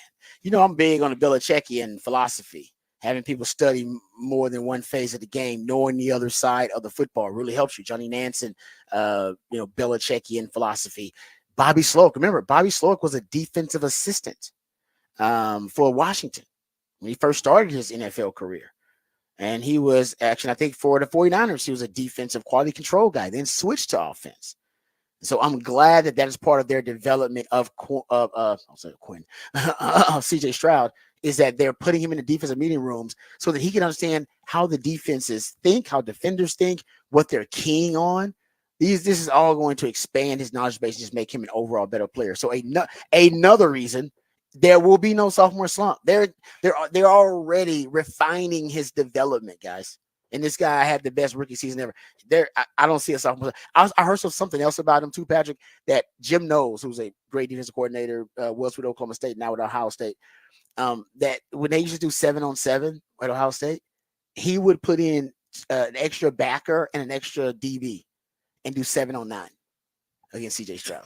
I'm big on the Belichickian philosophy. Having people study more than one phase of the game, knowing the other side of the football really helps you. Johnny Nansen, Belichickian philosophy. Bobby Slowick. Remember, Bobby Slowick was a defensive assistant for Washington when he first started his NFL career. And he was actually, I think, for the 49ers, he was a defensive quality control guy, then switched to offense. So I'm glad that is part of their development of CJ Stroud, is that they're putting him in the defensive meeting rooms so that he can understand how the defenses think, how defenders think, what they're keying on. This is all going to expand his knowledge base and just make him an overall better player. So another reason there will be no sophomore slump. They're already refining his development, guys. And this guy had the best rookie season ever. I don't see a sophomore. I heard something else about him too, Patrick, that Jim Knowles, who's a great defensive coordinator, was with Oklahoma State, now with Ohio State, that when they used to do 7-on-7 at Ohio State, he would put in an extra backer and an extra DB and do 7-on-9 against CJ Stroud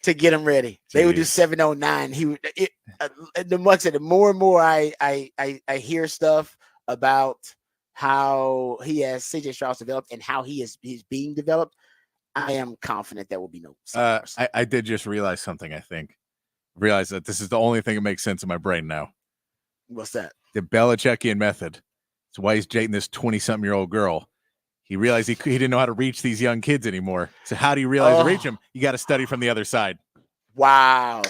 to get him ready. Jeez. They would do 7-on-9. He would. The more and more I hear stuff about how he has CJ Stroud developed and how he's being developed, I am confident there will be no. I did just realize something. Realize that this is the only thing that makes sense in my brain now. What's that? The Belichickian method. It's why he's dating this 20-something-year-old girl. He realized he didn't know how to reach these young kids anymore. So how do you realize to reach them? You got to study from the other side. Wow.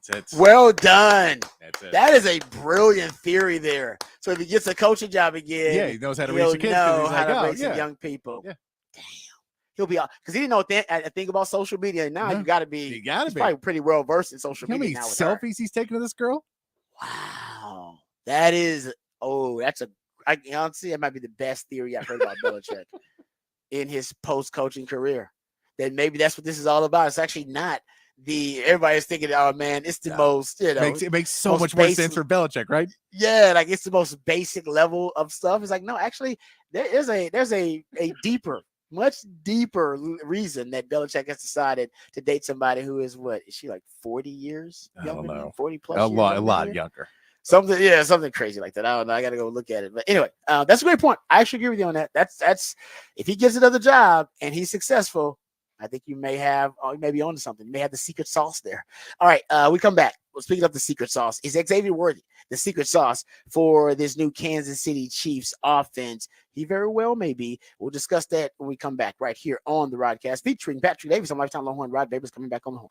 That's it. Well done. That's it. That is a brilliant theory there. So if he gets a coaching job again, Yeah, he knows how to he'll raise the kids because know he's how like, to oh, raise some yeah. young people. Yeah. Damn. He'll be because he didn't know I think about social media. Now No, you got to be. you gotta he's be. probably pretty well versed in social You know how media many now with her. selfies he's taking of this girl? Wow, that is. Oh, that's a. I honestly, that might be the best theory I've heard about Belichick in his post-coaching career. That maybe that's what this is all about. It's actually not the. Everybody's thinking, oh man, it's the most. You know, It makes so most much more basic- sense for Belichick, right? Yeah, like it's the most basic level of stuff. It's like no, actually, there's a deeper, much deeper reason that Belichick has decided to date somebody who is what is she like 40 years I don't younger than know. 40 plus A years lot younger than her? younger. Something crazy like that. I don't know. I got to go look at it. But anyway, that's a great point. I actually agree with you on that. That's if he gets another job and he's successful, I think you may have, you may be on to something. You may have the secret sauce there. All right, we come back. Well, speaking of the secret sauce, is Xavier Worthy the secret sauce for this new Kansas City Chiefs offense? He very well may be. We'll discuss that when we come back right here on the Rodcast, featuring Patrick Davis on Lifetime Longhorn. Rod Davis coming back on the horn.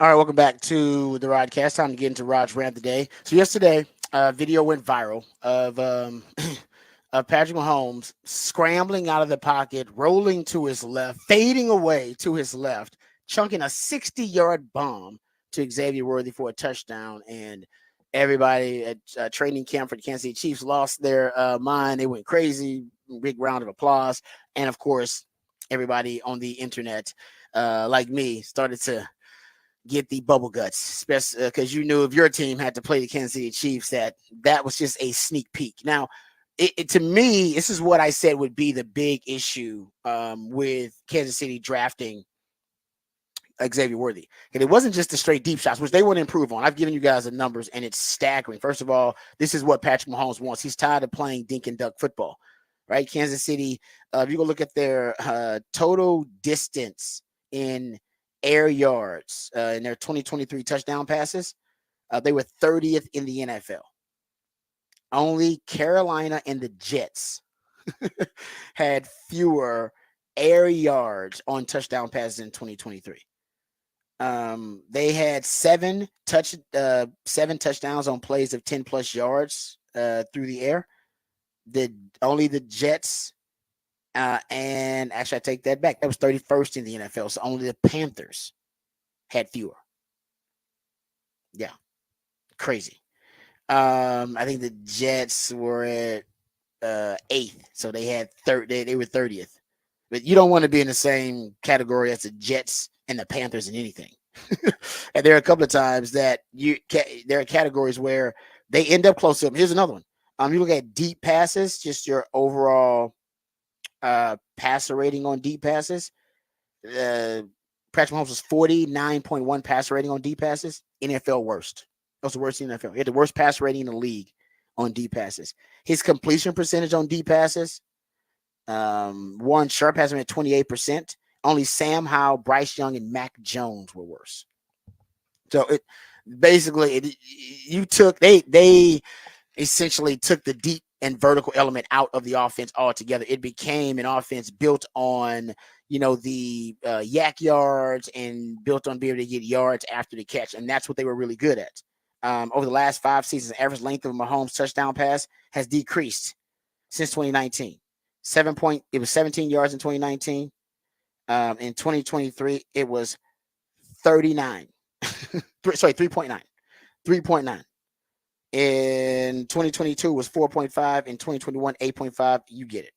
All right, welcome back to the Rodcast. Time to get into Rod's rant of the day. So yesterday, a video went viral of of Patrick Mahomes scrambling out of the pocket, rolling to his left, fading away to his left, chunking a 60-yard bomb to Xavier Worthy for a touchdown. And everybody at training camp for the Kansas City Chiefs lost their mind. They went crazy. Big round of applause. And of course, everybody on the internet, like me, started to get the bubble guts, especially because you knew if your team had to play the Kansas City Chiefs, that was just a sneak peek. Now, to me, this is what I said would be the big issue with Kansas City drafting Xavier Worthy. And it wasn't just the straight deep shots, which they would improve on. I've given you guys the numbers, and it's staggering. First of all, this is what Patrick Mahomes wants. He's tired of playing dink and duck football, right? Kansas City, if you go look at their total distance in air yards in their 2023 touchdown passes, they were 30th in the NFL. Only Carolina and the Jets had fewer air yards on touchdown passes in 2023. They had seven touchdowns on plays of 10 plus yards through the air. Only the Jets, and actually I take that back. That was 31st in the NFL. So only the Panthers had fewer. Yeah, crazy. I think the Jets were at 8th, so they had they were 30th. But you don't want to be in the same category as the Jets and the Panthers in anything. And there are a couple of times that there are categories where they end up close to them. Here's another one. You look at deep passes, just your overall passer rating on deep passes. Patrick Mahomes was 49.1 passer rating on deep passes. NFL worst. That was the worst in the NFL. He had the worst pass rating in the league on deep passes. His completion percentage on deep passes, Warren Sharp has him at 28%. Only Sam Howell, Bryce Young, and Mac Jones were worse. So it basically they essentially took the deep and vertical element out of the offense altogether. It became an offense built on the yak yards and built on being able to get yards after the catch, and that's what they were really good at. Over the last 5 seasons, the average length of a Mahomes touchdown pass has decreased since 2019. It was 17 yards in 2019. In 2023, it was 39. 3.9. 3.9. In 2022 was 4.5. In 2021, 8.5. You get it.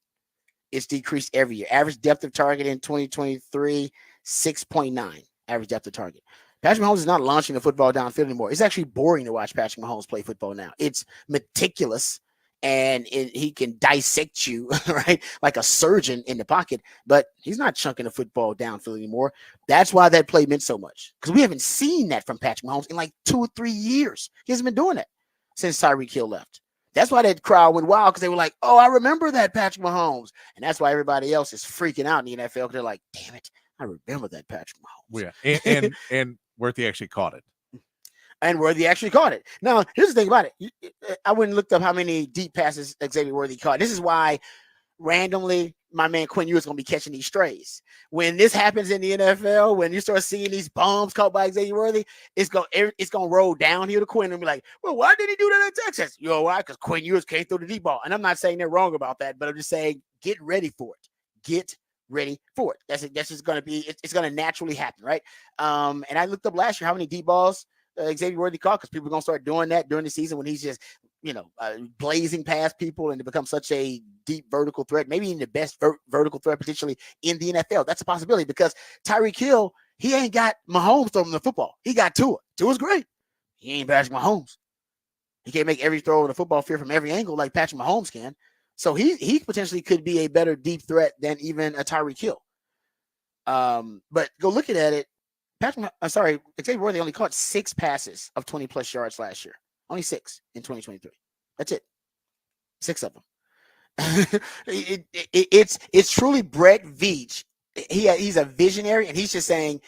It's decreased every year. Average depth of target in 2023, 6.9. Average depth of target. Patrick Mahomes is not launching the football downfield anymore. It's actually boring to watch Patrick Mahomes play football now. It's meticulous, and he can dissect you, right, like a surgeon in the pocket, but he's not chunking the football downfield anymore. That's why that play meant so much, because we haven't seen that from Patrick Mahomes in like 2 or 3 years. He hasn't been doing that since Tyreek Hill left. That's why that crowd went wild, because they were like, oh, I remember that Patrick Mahomes. And that's why everybody else is freaking out in the NFL, because they're like, damn it, I remember that Patrick Mahomes. Yeah, and Worthy actually caught it. And Worthy actually caught it. Now, here's the thing about it. I went and looked up how many deep passes Xavier Worthy caught. This is why randomly my man Quinn Ewers going to be catching these strays. When this happens in the NFL, when you start seeing these bombs caught by Xavier Worthy, it's going to roll down here to Quinn and be like, well, why did he do that in Texas? You know why? Because Quinn Ewers can't throw the deep ball. And I'm not saying they're wrong about that, but I'm just saying get ready for it. Get ready for it. That's just going to be, it's going to naturally happen, right? And I looked up last year how many deep balls Xavier Worthy caught, because people are going to start doing that during the season when he's just, blazing past people and to become such a deep vertical threat, maybe even the best vertical threat potentially in the NFL. That's a possibility, because Tyreek Hill, he ain't got Mahomes throwing the football. He got Tua. Tua's great. He ain't Patrick Mahomes. He can't make every throw on the football field from every angle like Patrick Mahomes can. So he potentially could be a better deep threat than even a Tyreek Hill. But go looking at it, Xavier Worthy only caught 6 passes of 20 plus yards last year. Only 6 in 2023. That's it. 6 of them. It's truly Brett Veach. He's a visionary, and he's just saying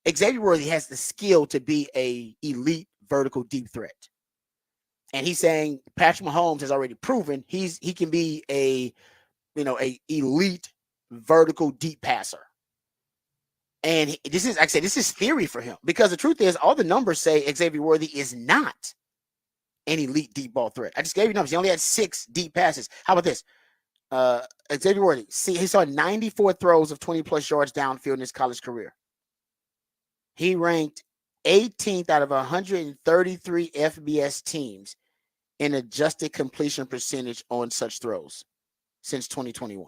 Xavier Worthy has the skill to be a elite vertical deep threat. And he's saying Patrick Mahomes has already proven he can be a elite vertical deep passer. And this is, like I said, this is theory for him, because the truth is all the numbers say Xavier Worthy is not an elite deep ball threat. I just gave you numbers. He only had 6 deep passes. How about this? Xavier Worthy, he saw 94 throws of 20 plus yards downfield in his college career. He ranked 18th out of 133 FBS teams in adjusted completion percentage on such throws since 2021.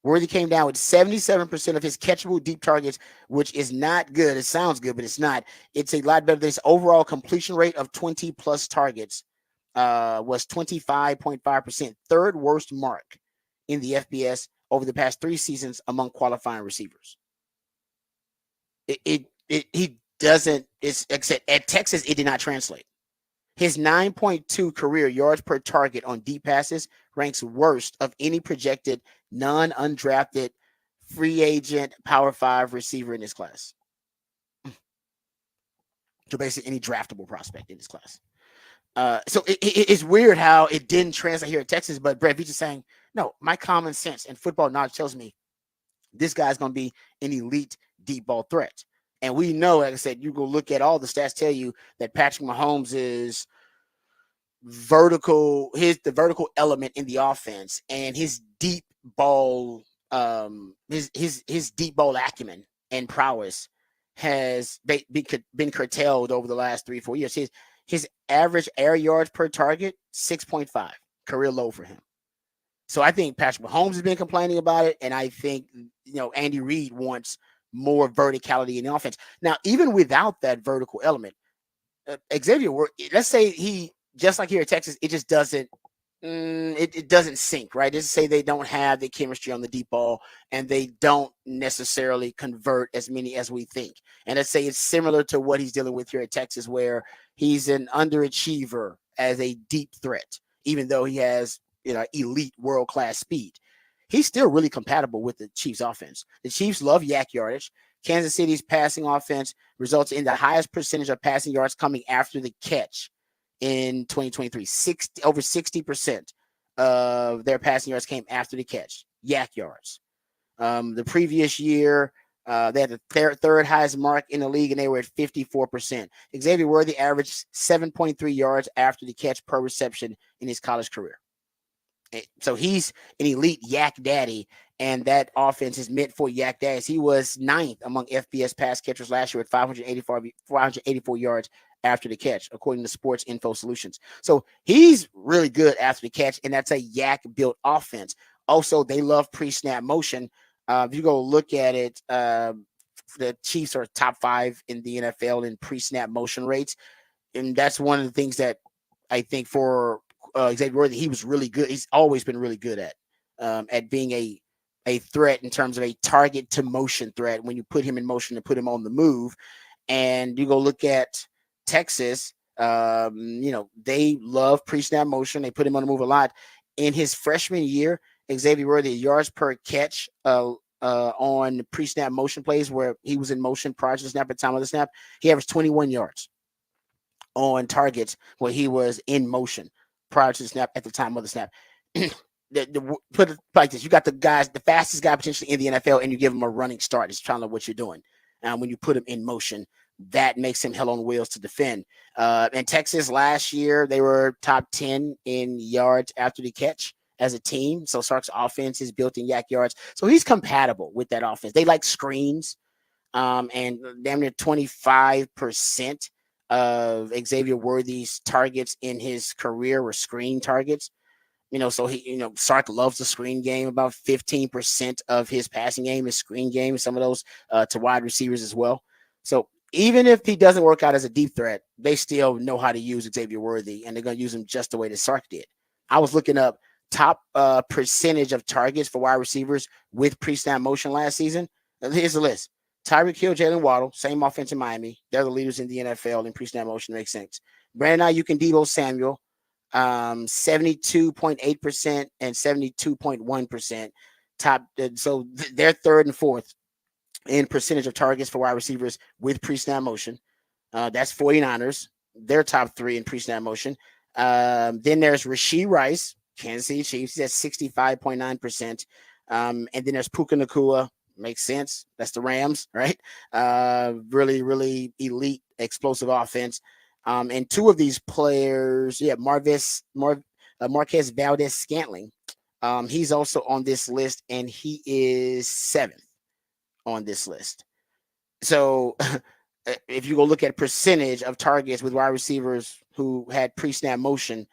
Worthy came down with 77% of his catchable deep targets, which is not good. It sounds good, but it's not. It's a lot better than his overall completion rate of 20 plus targets was 25.5%, third worst mark in the FBS over the past 3 seasons among qualifying receivers. He doesn't, it's except at Texas, it did not translate. His 9.2 career yards per target on deep passes ranks worst of any projected non-undrafted free agent Power 5 receiver in this class. So basically any draftable prospect in this class. So it's weird how it didn't translate here at Texas, but Brett Veach is saying, no, my common sense and football knowledge tells me this guy's going to be an elite deep ball threat. And we know, like I said, you go look at all the stats tell you that Patrick Mahomes is the vertical element in the offense, and his deep ball, his deep ball acumen and prowess has been curtailed over the last 3-4 years. His average air yards per target, 6.5, career low for him. So I think Patrick Mahomes has been complaining about it, and I think Andy Reid wants more verticality in the offense. Now, even without that vertical element, Xavier, let's say he, just like here at Texas, it just doesn't it doesn't sync, right? Just say they don't have the chemistry on the deep ball, and they don't necessarily convert as many as we think. And let's say it's similar to what he's dealing with here at Texas, where he's an underachiever as a deep threat, even though he has elite world-class speed. He's still really compatible with the Chiefs offense. The Chiefs love yak yardage. Kansas City's passing offense results in the highest percentage of passing yards coming after the catch in 2023. Over 60% of their passing yards came after the catch, yak yards. The previous year, they had the third highest mark in the league, and they were at 54%. Xavier Worthy averaged 7.3 yards after the catch per reception in his college career. So he's an elite yak daddy, and that offense is meant for yak daddies. He was 9th among FBS pass catchers last year at 584 yards after the catch, according to Sports Info Solutions. So he's really good after the catch, and that's a yak-built offense. Also, they love pre-snap motion. If you go look at it, the Chiefs are top 5 in the NFL in pre-snap motion rates, and that's one of the things that I think for Xavier Worthy, he was really good. He's always been really good at being a threat in terms of a target to motion threat when you put him in motion and put him on the move. And you go look at Texas, they love pre-snap motion. They put him on the move a lot. In his freshman year, Xavier Worthy, yards per catch on pre-snap motion plays where he was in motion prior to the snap, at the time of the snap, he averaged 21 yards on targets where he was in motion prior to the snap, at the time of the snap. Put it like this: you got the fastest guy potentially in the NFL, and you give him a running start. It's trying to know what you're doing. When you put him in motion, that makes him hell on wheels to defend. And Texas last year, they were top 10 in yards after the catch as a team. So Sark's offense is built in yak yards. So he's compatible with that offense. They like screens, and damn near 25% of Xavier Worthy's targets in his career were screen targets. So he, Sark loves the screen game. About 15% of his passing game is screen game. Some of those to wide receivers as well. So even if he doesn't work out as a deep threat, they still know how to use Xavier Worthy, and they're going to use him just the way that Sark did. I was looking up top percentage of targets for wide receivers with pre-snap motion last season. Here's the list: Tyreek Hill, Jalen Waddle, same offense in Miami. They're the leaders in the NFL in pre-snap motion. Makes sense. Brandon Ayuk and Deebo Samuel, 72.8% and 72.1%. So they're third and fourth in percentage of targets for wide receivers with pre-snap motion. That's 49ers. They're top 3 in pre-snap motion. Then there's Rashee Rice, Kansas City Chiefs. He's at 65.9%. And then there's Puka Nacua, Makes sense. That's the Rams, right? Really, really elite, explosive offense. And two of these players, Marquez Valdez Scantling. He's also on this list, and he is 7th on this list. So if you go look at percentage of targets with wide receivers who had pre-snap motion,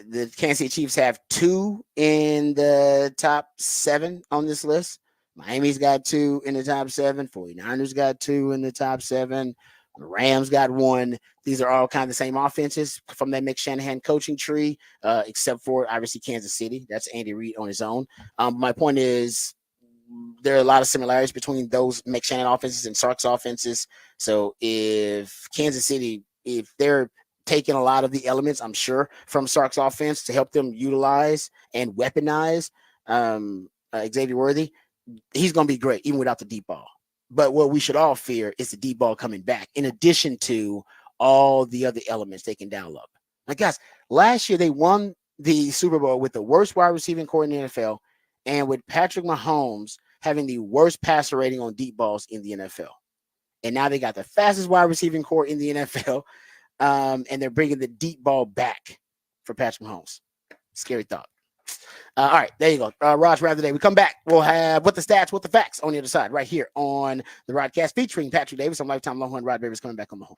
the Kansas City Chiefs have 2 in the top 7 on this list. Miami's got 2 in the top 7. 49ers got 2 in the top 7. The Rams got 1. These are all kind of the same offenses from that Mick Shanahan coaching tree, except for obviously Kansas City. That's Andy Reid on his own. My point is there are a lot of similarities between those Mick Shanahan offenses and Sark's offenses. So if Kansas City, if they're taking a lot of the elements, I'm sure, from Sark's offense to help them utilize and weaponize Xavier Worthy, he's going to be great even without the deep ball. But what we should all fear is the deep ball coming back, in addition to all the other elements they can download. Like, guys, last year they won the Super Bowl with the worst wide receiving core in the NFL, and with Patrick Mahomes having the worst passer rating on deep balls in the NFL. And now they got the fastest wide receiving core in the NFL, and they're bringing the deep ball back for Patrick Mahomes. Scary thought. All right, there you go. Raj, rather today. We come back. We'll have what the stats, what the facts on the other side, right here on the Rodcast featuring Patrick Davis on Lifetime Longhorn. Rod Babers coming back on the horn.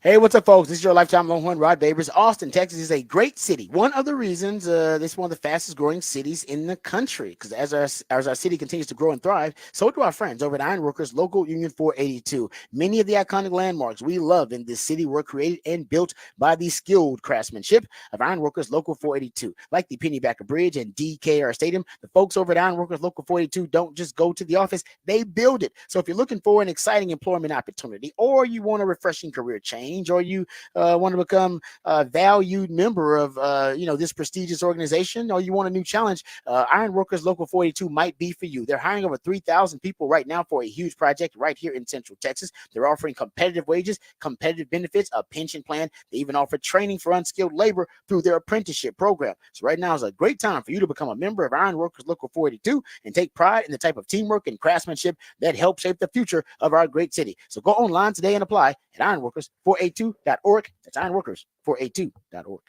Hey, what's up, folks? This is your Lifetime Longhorn, Rod Babers. Austin, Texas is a great city. One of the reasons this is one of the fastest growing cities in the country, because as our city continues to grow and thrive, so do our friends over at Ironworkers Local Union 482. Many of the iconic landmarks we love in this city were created and built by the skilled craftsmanship of Ironworkers Local 482. Like the Pennybacker Bridge and DKR Stadium, the folks over at Ironworkers Local 482 don't just go to the office, they build it. So if you're looking for an exciting employment opportunity, or you want a refreshing career change, or you want to become a valued member of this prestigious organization, or you want a new challenge, Ironworkers Local 482 might be for you. They're hiring over 3,000 people right now for a huge project right here in Central Texas. They're offering competitive wages, competitive benefits, a pension plan. They even offer training for unskilled labor through their apprenticeship program. So right now is a great time for you to become a member of Ironworkers Local 482 and take pride in the type of teamwork and craftsmanship that help shape the future of our great city. So go online today and apply at ironworkers482.org. That's ironworkers482.org.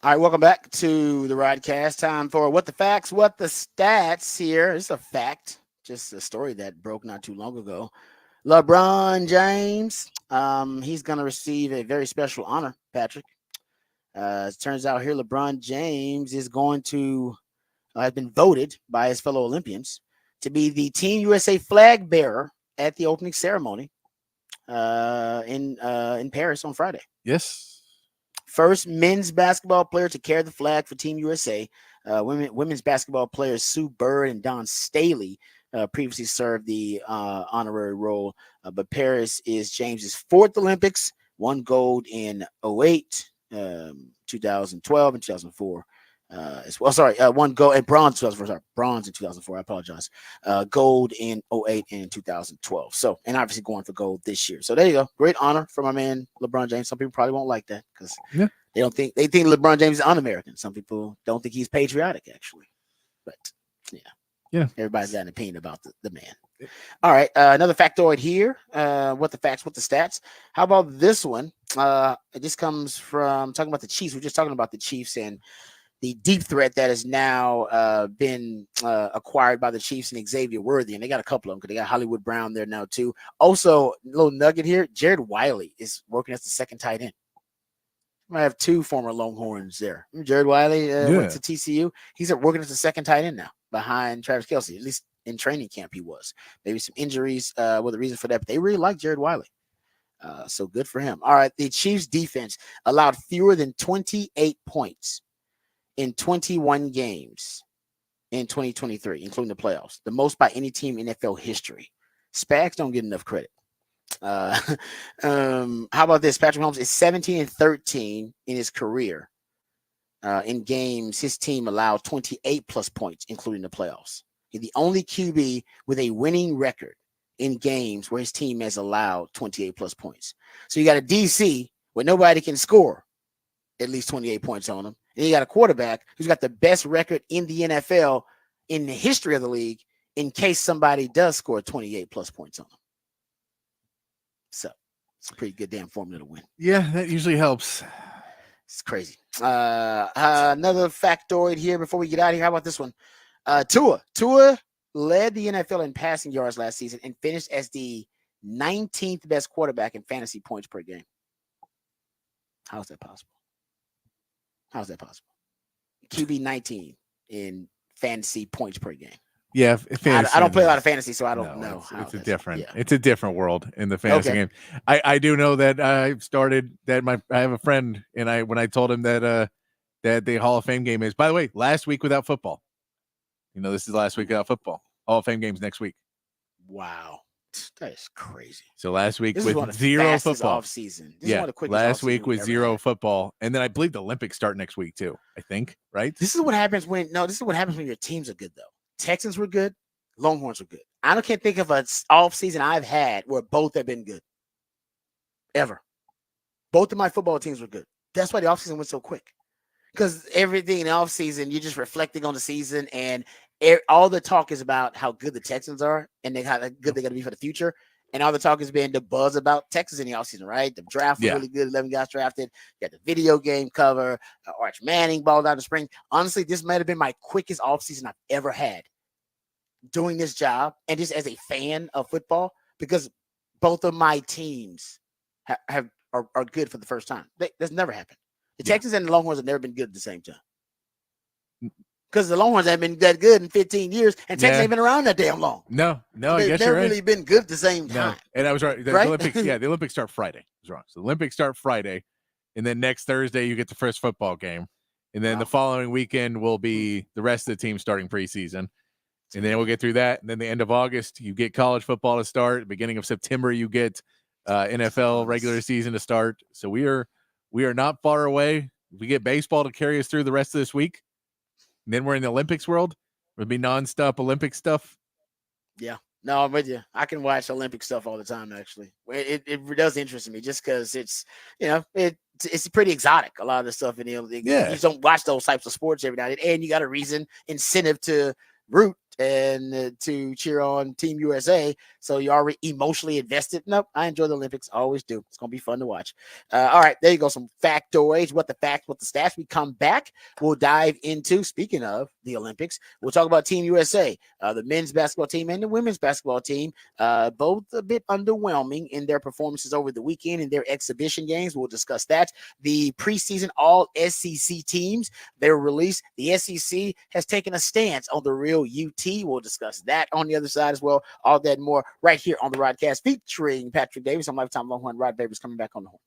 All right, welcome back to the Rodcast. Time for What the Facts, What the Stats here. It's a fact, just a story that broke not too long ago. LeBron James, he's going to receive a very special honor, Patrick. It turns out here LeBron James is going to has been voted by his fellow Olympians to be the Team USA flag bearer at the opening ceremony in Paris on Friday. Yes. First men's basketball player to carry the flag for Team USA. Women's basketball players Sue Bird and Dawn Staley previously served the honorary role. But Paris is James's fourth Olympics, won gold in 08, 2012, and 2004. As well, one gold and bronze. Bronze in 2004. I apologize. Gold in 08 and 2012. So, and obviously going for gold this year. So there you go. Great honor for my man LeBron James. Some people probably won't like that because they think LeBron James is un-American. Some people don't think he's patriotic, actually. But yeah, everybody's got an opinion about the man. All right, another factoid here. What the facts, what the stats. How about this one? This comes from talking about the Chiefs. We're just talking about the Chiefs and the deep threat that has now been acquired by the Chiefs and Xavier Worthy. And they got a couple of them because they got Hollywood Brown there now too. Also, little nugget here, Jared Wiley is working as the second tight end. I have two former Longhorns there. Jared Wiley went to TCU. He's working as the second tight end now behind Travis Kelce. At least in training camp he was. Maybe some injuries were the reason for that, but they really like Jared Wiley. So good for him. All right, the Chiefs defense allowed fewer than 28 points in 21 games in 2023, including the playoffs, the most by any team in NFL history. Spags don't get enough credit. How about this? Patrick Mahomes is 17-13 in his career. In games, his team allowed 28 plus points, including the playoffs. He's the only QB with a winning record in games where his team has allowed 28 plus points. So you got a DC where nobody can score at least 28 points on him. And you got a quarterback who's got the best record in the NFL in the history of the league in case somebody does score 28 plus points on them. So it's a pretty good damn formula to win. Yeah, that usually helps. It's crazy. Another factoid here before we get out of here. How about this one? Tua led the NFL in passing yards last season and finished as the 19th best quarterback in fantasy points per game. How is that possible? How's that possible? QB 19 in fantasy points per game. Yeah, I don't play a lot of fantasy, so I don't know. It's a different world in the fantasy game. I do know that I have a friend, and when I told him that the Hall of Fame game is, by the way, last week without football. This is last week without football. Hall of Fame game's next week. Wow. That is crazy. So last week with zero football off season. Last week with zero football, and then I believe the Olympics start next week too. I think, right? This is what happens when your teams are good though. Texans were good, Longhorns were good. I can't think of an off season I've had where both have been good. Ever. Both of my football teams were good. That's why the offseason went so quick. Because everything in the offseason, you're just reflecting on the season, and all the talk is about how good the Texans are and how good they're going to be for the future. And all the talk has been the buzz about Texas in the offseason, right? The draft was really good. 11 guys drafted. You got the video game cover. Arch Manning balled out in the spring. Honestly, this might have been my quickest offseason I've ever had doing this job and just as a fan of football, because both of my teams are good for the first time. That's never happened. The Texans and the Longhorns have never been good at the same time. Because the Longhorns haven't been that good in 15 years, and Texas ain't been around that damn long. No, I guess they've you're right. really been good at the same time. And I was right. The Olympics, the Olympics start Friday. I was wrong. So the Olympics start Friday, and then next Thursday you get the first football game, and then the following weekend will be the rest of the team starting preseason, and then we'll get through that. And then the end of August you get college football to start. Beginning of September you get NFL regular season to start. So we are not far away. We get baseball to carry us through the rest of this week. And then we're in the Olympics world. It'll be nonstop Olympic stuff. Yeah. No, I'm with you. I can watch Olympic stuff all the time, actually. It does interest me just because it's, it's pretty exotic, a lot of the stuff in the Olympics. You just don't watch those types of sports every night. And you got a incentive to root and to cheer on Team USA. So you're already emotionally invested. Nope, I enjoy the Olympics. Always do. It's going to be fun to watch. All right, there you go. Some factoids. What the facts, what the stats. We come back. We'll dive into, speaking of the Olympics, we'll talk about Team USA, the men's basketball team and the women's basketball team. Both a bit underwhelming in their performances over the weekend in their exhibition games. We'll discuss that. The preseason all SEC teams, they were released. The SEC has taken a stance on the real UT. We'll discuss that on the other side as well. All that and more right here on the Rodcast featuring Patrick Davis. I'm Lifetime Longhorn Rod Davis coming back on the horn.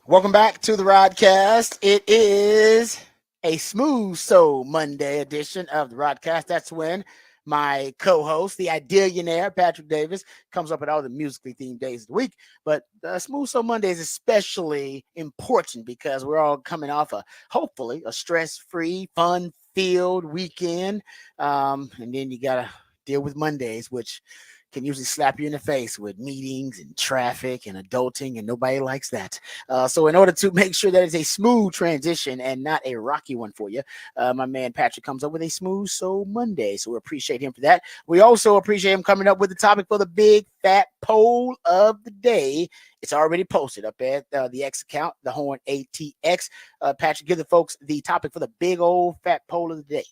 Welcome back to the Rodcast. It is a smooth soul Monday edition of the Rodcast. That's when my co-host, the Idealionaire, Patrick Davis, comes up at all the musically themed days of the week. But Smooth Soul Monday is especially important because we're all coming off hopefully a stress-free, fun-filled weekend. And then you got to deal with Mondays, which can usually slap you in the face with meetings and traffic and adulting, and nobody likes that. So in order to make sure that it's a smooth transition and not a rocky one for you, my man Patrick comes up with a Smooth Soul Monday. So we appreciate him for that. We also appreciate him coming up with the topic for the big fat poll of the day. It's already posted up at the X account, the Horn ATX. Patrick, give the folks the topic for the big old fat poll of the day.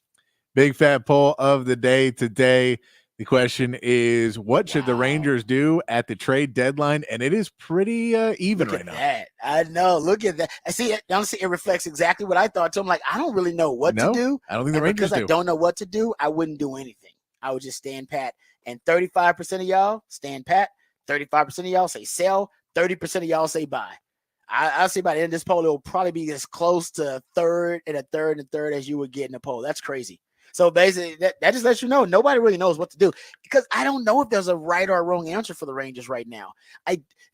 Big fat poll of the day today. The question is, what should the Rangers do at the trade deadline? And it is pretty even right now. That. I know. Look at that. I see it. Honestly, it reflects exactly what I thought. So I'm like, I don't really know what to do. I don't think the Rangers because I don't know what to do, I wouldn't do anything. I would just stand pat. And 35% of y'all stand pat. 35% of y'all say sell. 30% of y'all say buy. I'll say by the end of this poll, it'll probably be as close to a third and a third and a third as you would get in a poll. That's crazy. So basically, that just lets you know nobody really knows what to do, because I don't know if there's a right or wrong answer for the Rangers right now.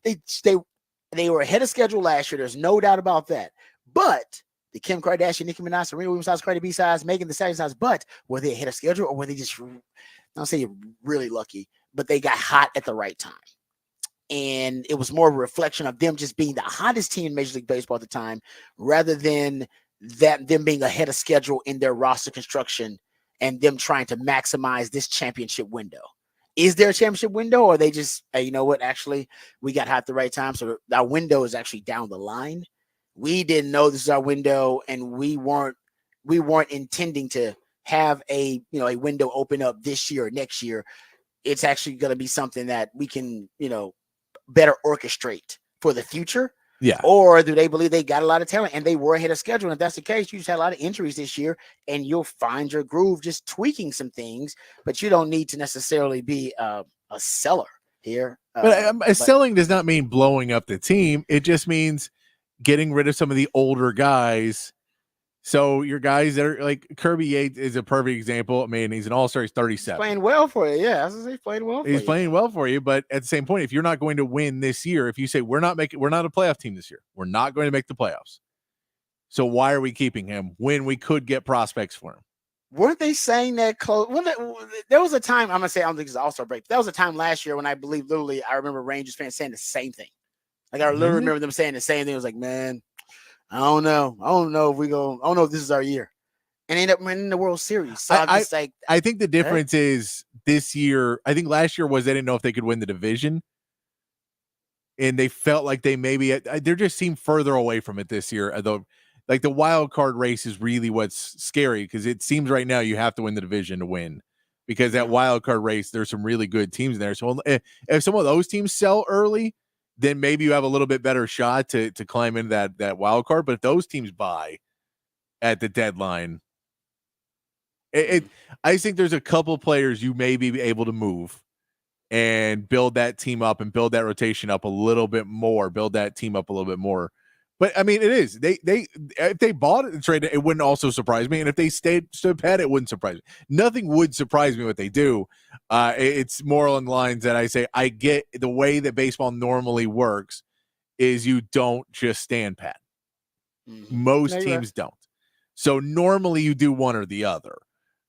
They were ahead of schedule last year. There's no doubt about that. But the Kim Kardashian, Nicki Minaj, Serena Williams size, Cardi B size, Megan Thee Stallion size, but were they ahead of schedule, or were they just, I'll say really lucky, but they got hot at the right time? And it was more of a reflection of them just being the hottest team in Major League Baseball at the time, rather than them being ahead of schedule in their roster construction and them trying to maximize this championship window. Is there a championship window, or are they just, hey, you know what, actually, we got hot at the right time, so our window is actually down the line. We didn't know this is our window, and we weren't intending to have a window open up this year or next year. It's actually going to be something that we can, better orchestrate for the future. Yeah. Or do they believe they got a lot of talent and they were ahead of schedule? And if that's the case, you just had a lot of injuries this year, and you'll find your groove just tweaking some things, but you don't need to necessarily be a seller here. But selling does not mean blowing up the team. It just means getting rid of some of the older guys. So your guys that are like Kirby Yates is a perfect example. I mean, he's an all-star. He's 37. He's playing well for you. Yeah, I was gonna say he's playing well for you. He's playing well for you, but at the same point, if you're not going to win this year, if you say we're not a playoff team this year, we're not going to make the playoffs. So why are we keeping him when we could get prospects for him? Weren't they saying that close? There was a time, I'm gonna say, I don't think it's an all-star break. There was a time last year when I believe I remember Rangers fans saying the same thing. Like I literally remember them saying the same thing. It was like, man, I don't know if this is our year, and end up winning the World Series. So I think the difference is this year. I think last year was they didn't know if they could win the division, and they felt like they just seemed further away from it this year. Although, like the wild card race is really what's scary, because it seems right now you have to win the division to win, because that wild card race, there's some really good teams in there. So if some of those teams sell early, then maybe you have a little bit better shot to climb into that wild card. But if those teams buy at the deadline, I think there's a couple players you may be able to move and build that team up and build that rotation up a little bit more, build that team up a little bit more. But I mean, it is if they bought it and traded it, it wouldn't also surprise me. And if they stood pat, it wouldn't surprise me. Nothing would surprise me what they do. It's more along the lines that I say, I get the way that baseball normally works is you don't just stand pat. Most teams don't. So normally you do one or the other.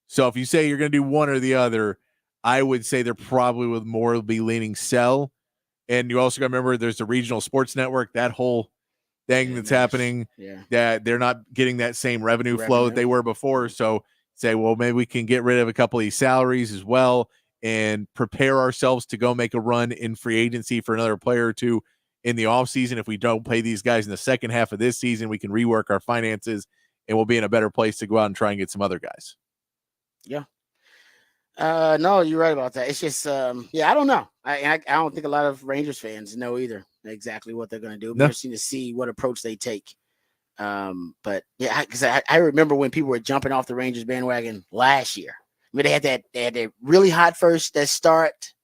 So if you say you're going to do one or the other, I would say they're probably will be leaning sell. And you also got to remember there's the regional sports network, that whole thing that's happening, that they're not getting that same revenue flow that they were before. So say, well, maybe we can get rid of a couple of these salaries as well and prepare ourselves to go make a run in free agency for another player or two in the offseason. If we don't pay these guys in the second half of this season, we can rework our finances and we'll be in a better place to go out and try and get some other guys. Yeah. No, you're right about that. It's just, I don't know. I don't think a lot of Rangers fans know either exactly what they're going to do. It'll be interesting to see what approach they take. But yeah, because I remember when people were jumping off the Rangers bandwagon last year. I mean, they had that really hot first start,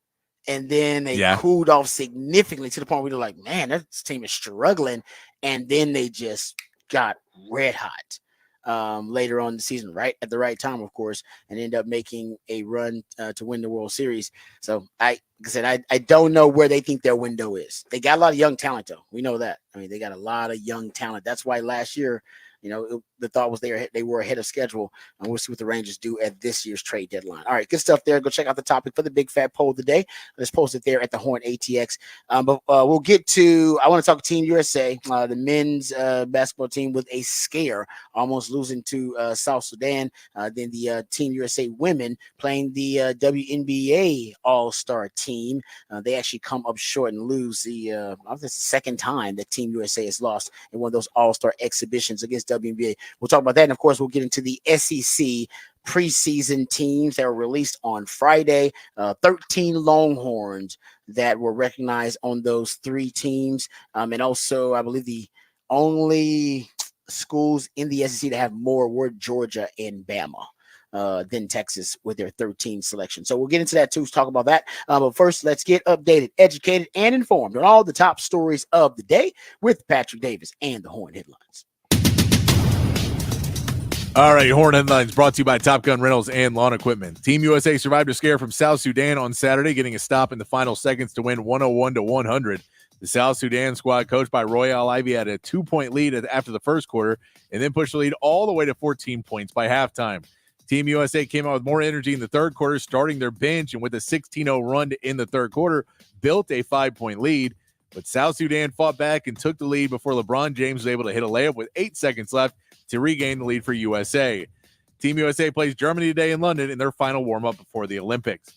and then they cooled off significantly to the point where they're like, man, that team is struggling, and then they just got red hot. Later on in the season, right at the right time, of course, and end up making a run to win the World Series. So I don't know where they think their window is. They got a lot of young talent, though. We know that. I mean, they got a lot of young talent. That's why last year, the thought was they were ahead of schedule, and we'll see what the Rangers do at this year's trade deadline. All right, good stuff there. Go check out the topic for the big fat poll of the day. Let's post it there at the Horn ATX. But we'll get to, I want to talk Team USA, the men's basketball team with a scare, almost losing to South Sudan. Then the Team USA women playing the WNBA All-Star team. They actually come up short and lose the second time that Team USA has lost in one of those All-Star exhibitions against WNBA. We'll talk about that, and of course, we'll get into the SEC preseason teams that were released on Friday. 13 Longhorns that were recognized on those 3 teams, and also, I believe the only schools in the SEC to have more were Georgia and Bama. than Texas with their 13 selection. So we'll get into that too, talk about that. But first, let's get updated, educated, and informed on all the top stories of the day with Patrick Davis and the Horn Headlines. All right, Horn Headlines brought to you by Top Gun Rentals and Lawn Equipment. Team USA survived a scare from South Sudan on Saturday, getting a stop in the final seconds to win 101-100. The South Sudan squad, coached by Royale Ivy, had a 2-point lead after the first quarter and then pushed the lead all the way to 14 points by halftime. Team USA came out with more energy in the third quarter, starting their bench, and with a 16-0 run in the third quarter, built a 5-point lead. But South Sudan fought back and took the lead before LeBron James was able to hit a layup with 8 seconds left to regain the lead for USA. Team USA plays Germany today in London in their final warm-up before the Olympics.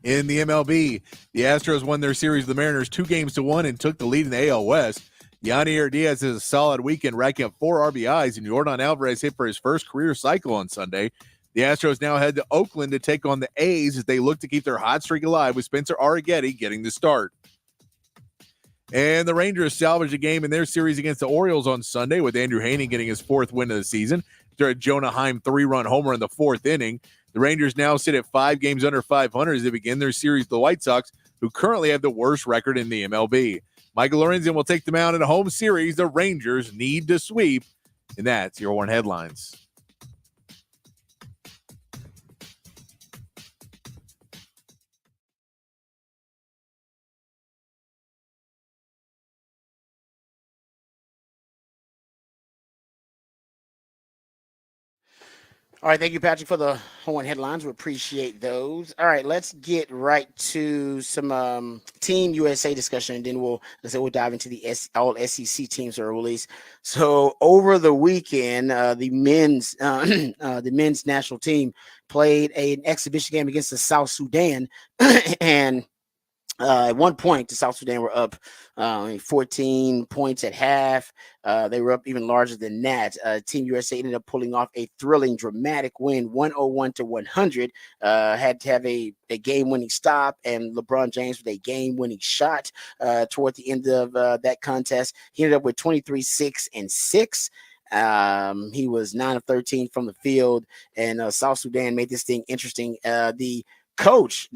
In the MLB, the Astros won their series with the Mariners 2-1 and took the lead in the AL West. Yadier Diaz has a solid weekend, racking up 4 RBIs, and Yordan Alvarez hit for his first career cycle on Sunday. The Astros now head to Oakland to take on the A's as they look to keep their hot streak alive, with Spencer Arrighetti getting the start. And the Rangers salvaged a game in their series against the Orioles on Sunday, with Andrew Heaney getting his 4th win of the season after a Jonah Heim 3-run homer in the 4th inning. The Rangers now sit at 5 games under 500 as they begin their series with the White Sox, who currently have the worst record in the MLB. Michael Lorenzen will take them out in a home series the Rangers need to sweep. And that's your Horn Headlines. All right, thank you, Patrick, for the Horn Headlines. We appreciate those. All right, let's get right to some Team USA discussion, and then we'll dive into the all SEC teams that are released. So over the weekend, the men's national team played an exhibition game against the South Sudan, and at one point, the South Sudan were up 14 points at half. They were up even larger than that. Team USA ended up pulling off a thrilling, dramatic win, 101-100. Had to have a game-winning stop, and LeBron James with a game-winning shot toward the end of that contest. He ended up with 23, 6, and 6. He was 9 of 13 from the field, and South Sudan made this thing interesting. The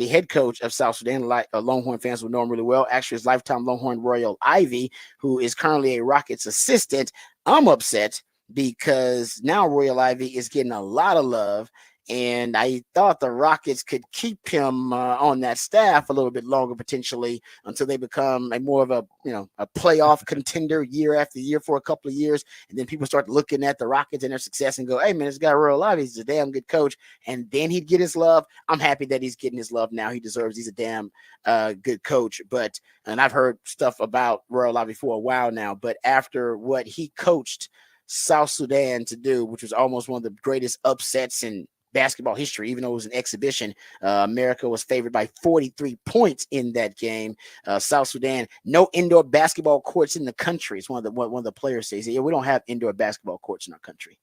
head coach of South Sudan, Longhorn fans will know him really well. Actually, his lifetime Longhorn Royal Ivy, who is currently a Rockets assistant. I'm upset because now Royal Ivy is getting a lot of love, and I thought the Rockets could keep him on that staff a little bit longer, potentially, until they become more of a playoff contender year after year for a couple of years. And then people start looking at the Rockets and their success and go, hey, man, this guy Royal Ivy, he's a damn good coach. And then he'd get his love. I'm happy that he's getting his love now. He deserves. He's a damn good coach. And I've heard stuff about Royal Ivy for a while now. But after what he coached South Sudan to do, which was almost one of the greatest upsets in basketball history, even though it was an exhibition, America was favored by 43 points in that game. South Sudan, no indoor basketball courts in the country. It's one of the players says, yeah, we don't have indoor basketball courts in our country.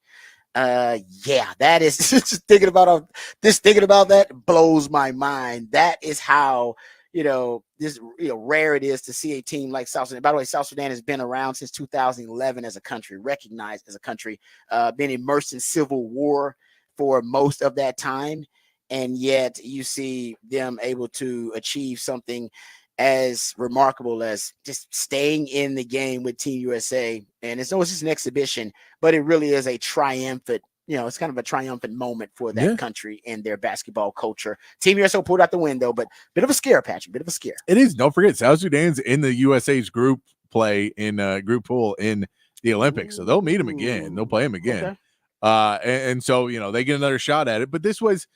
That is just thinking about that blows my mind. That is how rare it is to see a team like South Sudan. By the way, South Sudan has been around since 2011 as a country, recognized as a country, been immersed in civil war for most of that time, and yet you see them able to achieve something as remarkable as just staying in the game with Team USA. And it's just an exhibition, but it really is a triumphant, it's kind of a triumphant moment for that country and their basketball culture. Team USA pulled out the win, though, but bit of a scare, Patrick, bit of a scare. It is. Don't forget, South Sudan's in the USA's group play in group pool in the Olympics, so they'll meet them again. They'll play them again. Okay. And so, they get another shot at it, but this was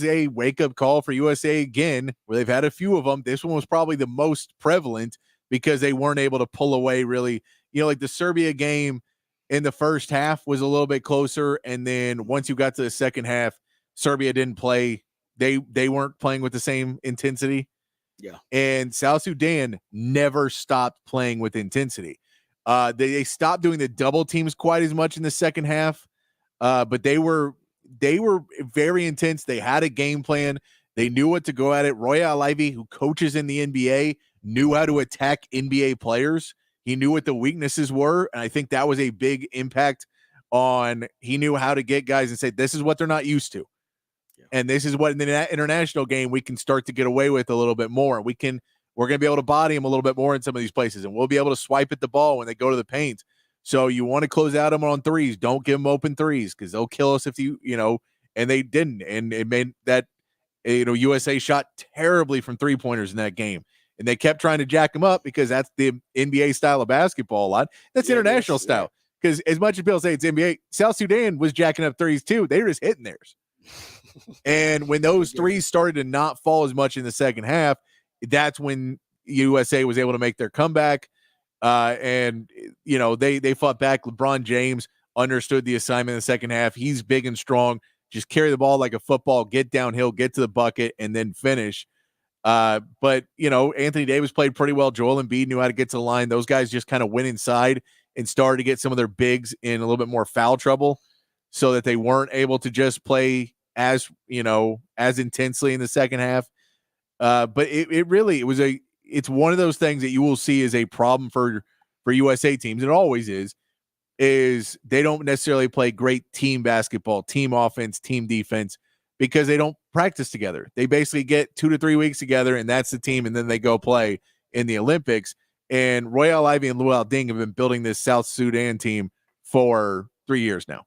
a wake-up call for USA again, where they've had a few of them. This one was probably the most prevalent because they weren't able to pull away really, like the Serbia game in the first half was a little bit closer. And then once you got to the second half, Serbia didn't play. They weren't playing with the same intensity. Yeah. And South Sudan never stopped playing with intensity. They stopped doing the double teams quite as much in the second half. But they were very intense. They had a game plan. They knew what to go at it. Royale Ivy, who coaches in the NBA, knew how to attack NBA players. He knew what the weaknesses were, and I think that was a big impact he knew how to get guys and say, this is what they're not used to. Yeah. And this is what in the international game we can start to get away with a little bit more. We're going to be able to body them a little bit more in some of these places, and we'll be able to swipe at the ball when they go to the paint. So you want to close out them on threes. Don't give them open threes because they'll kill us if and they didn't. And it made that, USA shot terribly from three-pointers in that game. And they kept trying to jack them up because that's the NBA style of basketball a lot. That's international style. Because as much as people say it's NBA, South Sudan was jacking up threes too. They were just hitting theirs. And when those threes started to not fall as much in the second half, that's when USA was able to make their comeback. And they fought back. LeBron James understood the assignment in the second half. He's big and strong. Just carry the ball like a football, get downhill, get to the bucket, and then finish. But Anthony Davis played pretty well. Joel Embiid knew how to get to the line. Those guys just kind of went inside and started to get some of their bigs in a little bit more foul trouble, so that they weren't able to just play as intensely in the second half. But it's one of those things that you will see as a problem for USA teams. It always is they don't necessarily play great team basketball, team offense, team defense, because they don't practice together. They basically get 2 to 3 weeks together, and that's the team, and then they go play in the Olympics. And Royale Ivy and Luol Deng have been building this South Sudan team for 3 years now.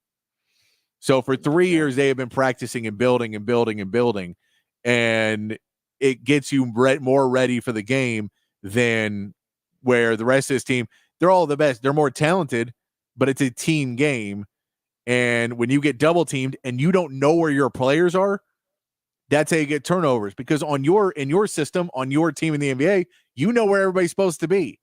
So for 3 years, they have been practicing and building and building and building, and it gets you more ready for the game than where the rest of this team, they're all the best. They're more talented, but it's a team game. And when you get double teamed and you don't know where your players are, that's how you get turnovers, because in your system, on your team in the NBA, you know where everybody's supposed to be.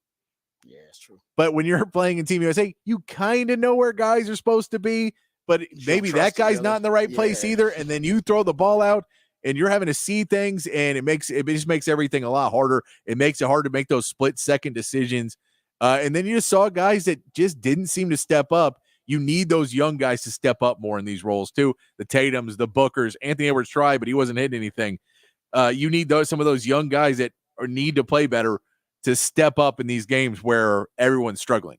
Yeah, it's true. But when you're playing in Team USA, you kind of know where guys are supposed to be, but maybe that guy's not in the right place either. And then you throw the ball out and you're having to see things, and it just makes everything a lot harder. It makes it hard to make those split-second decisions. And then you just saw guys that just didn't seem to step up. You need those young guys to step up more in these roles too. The Tatums, the Bookers. Anthony Edwards tried, but he wasn't hitting anything. You need some of those young guys that need to play better to step up in these games where everyone's struggling.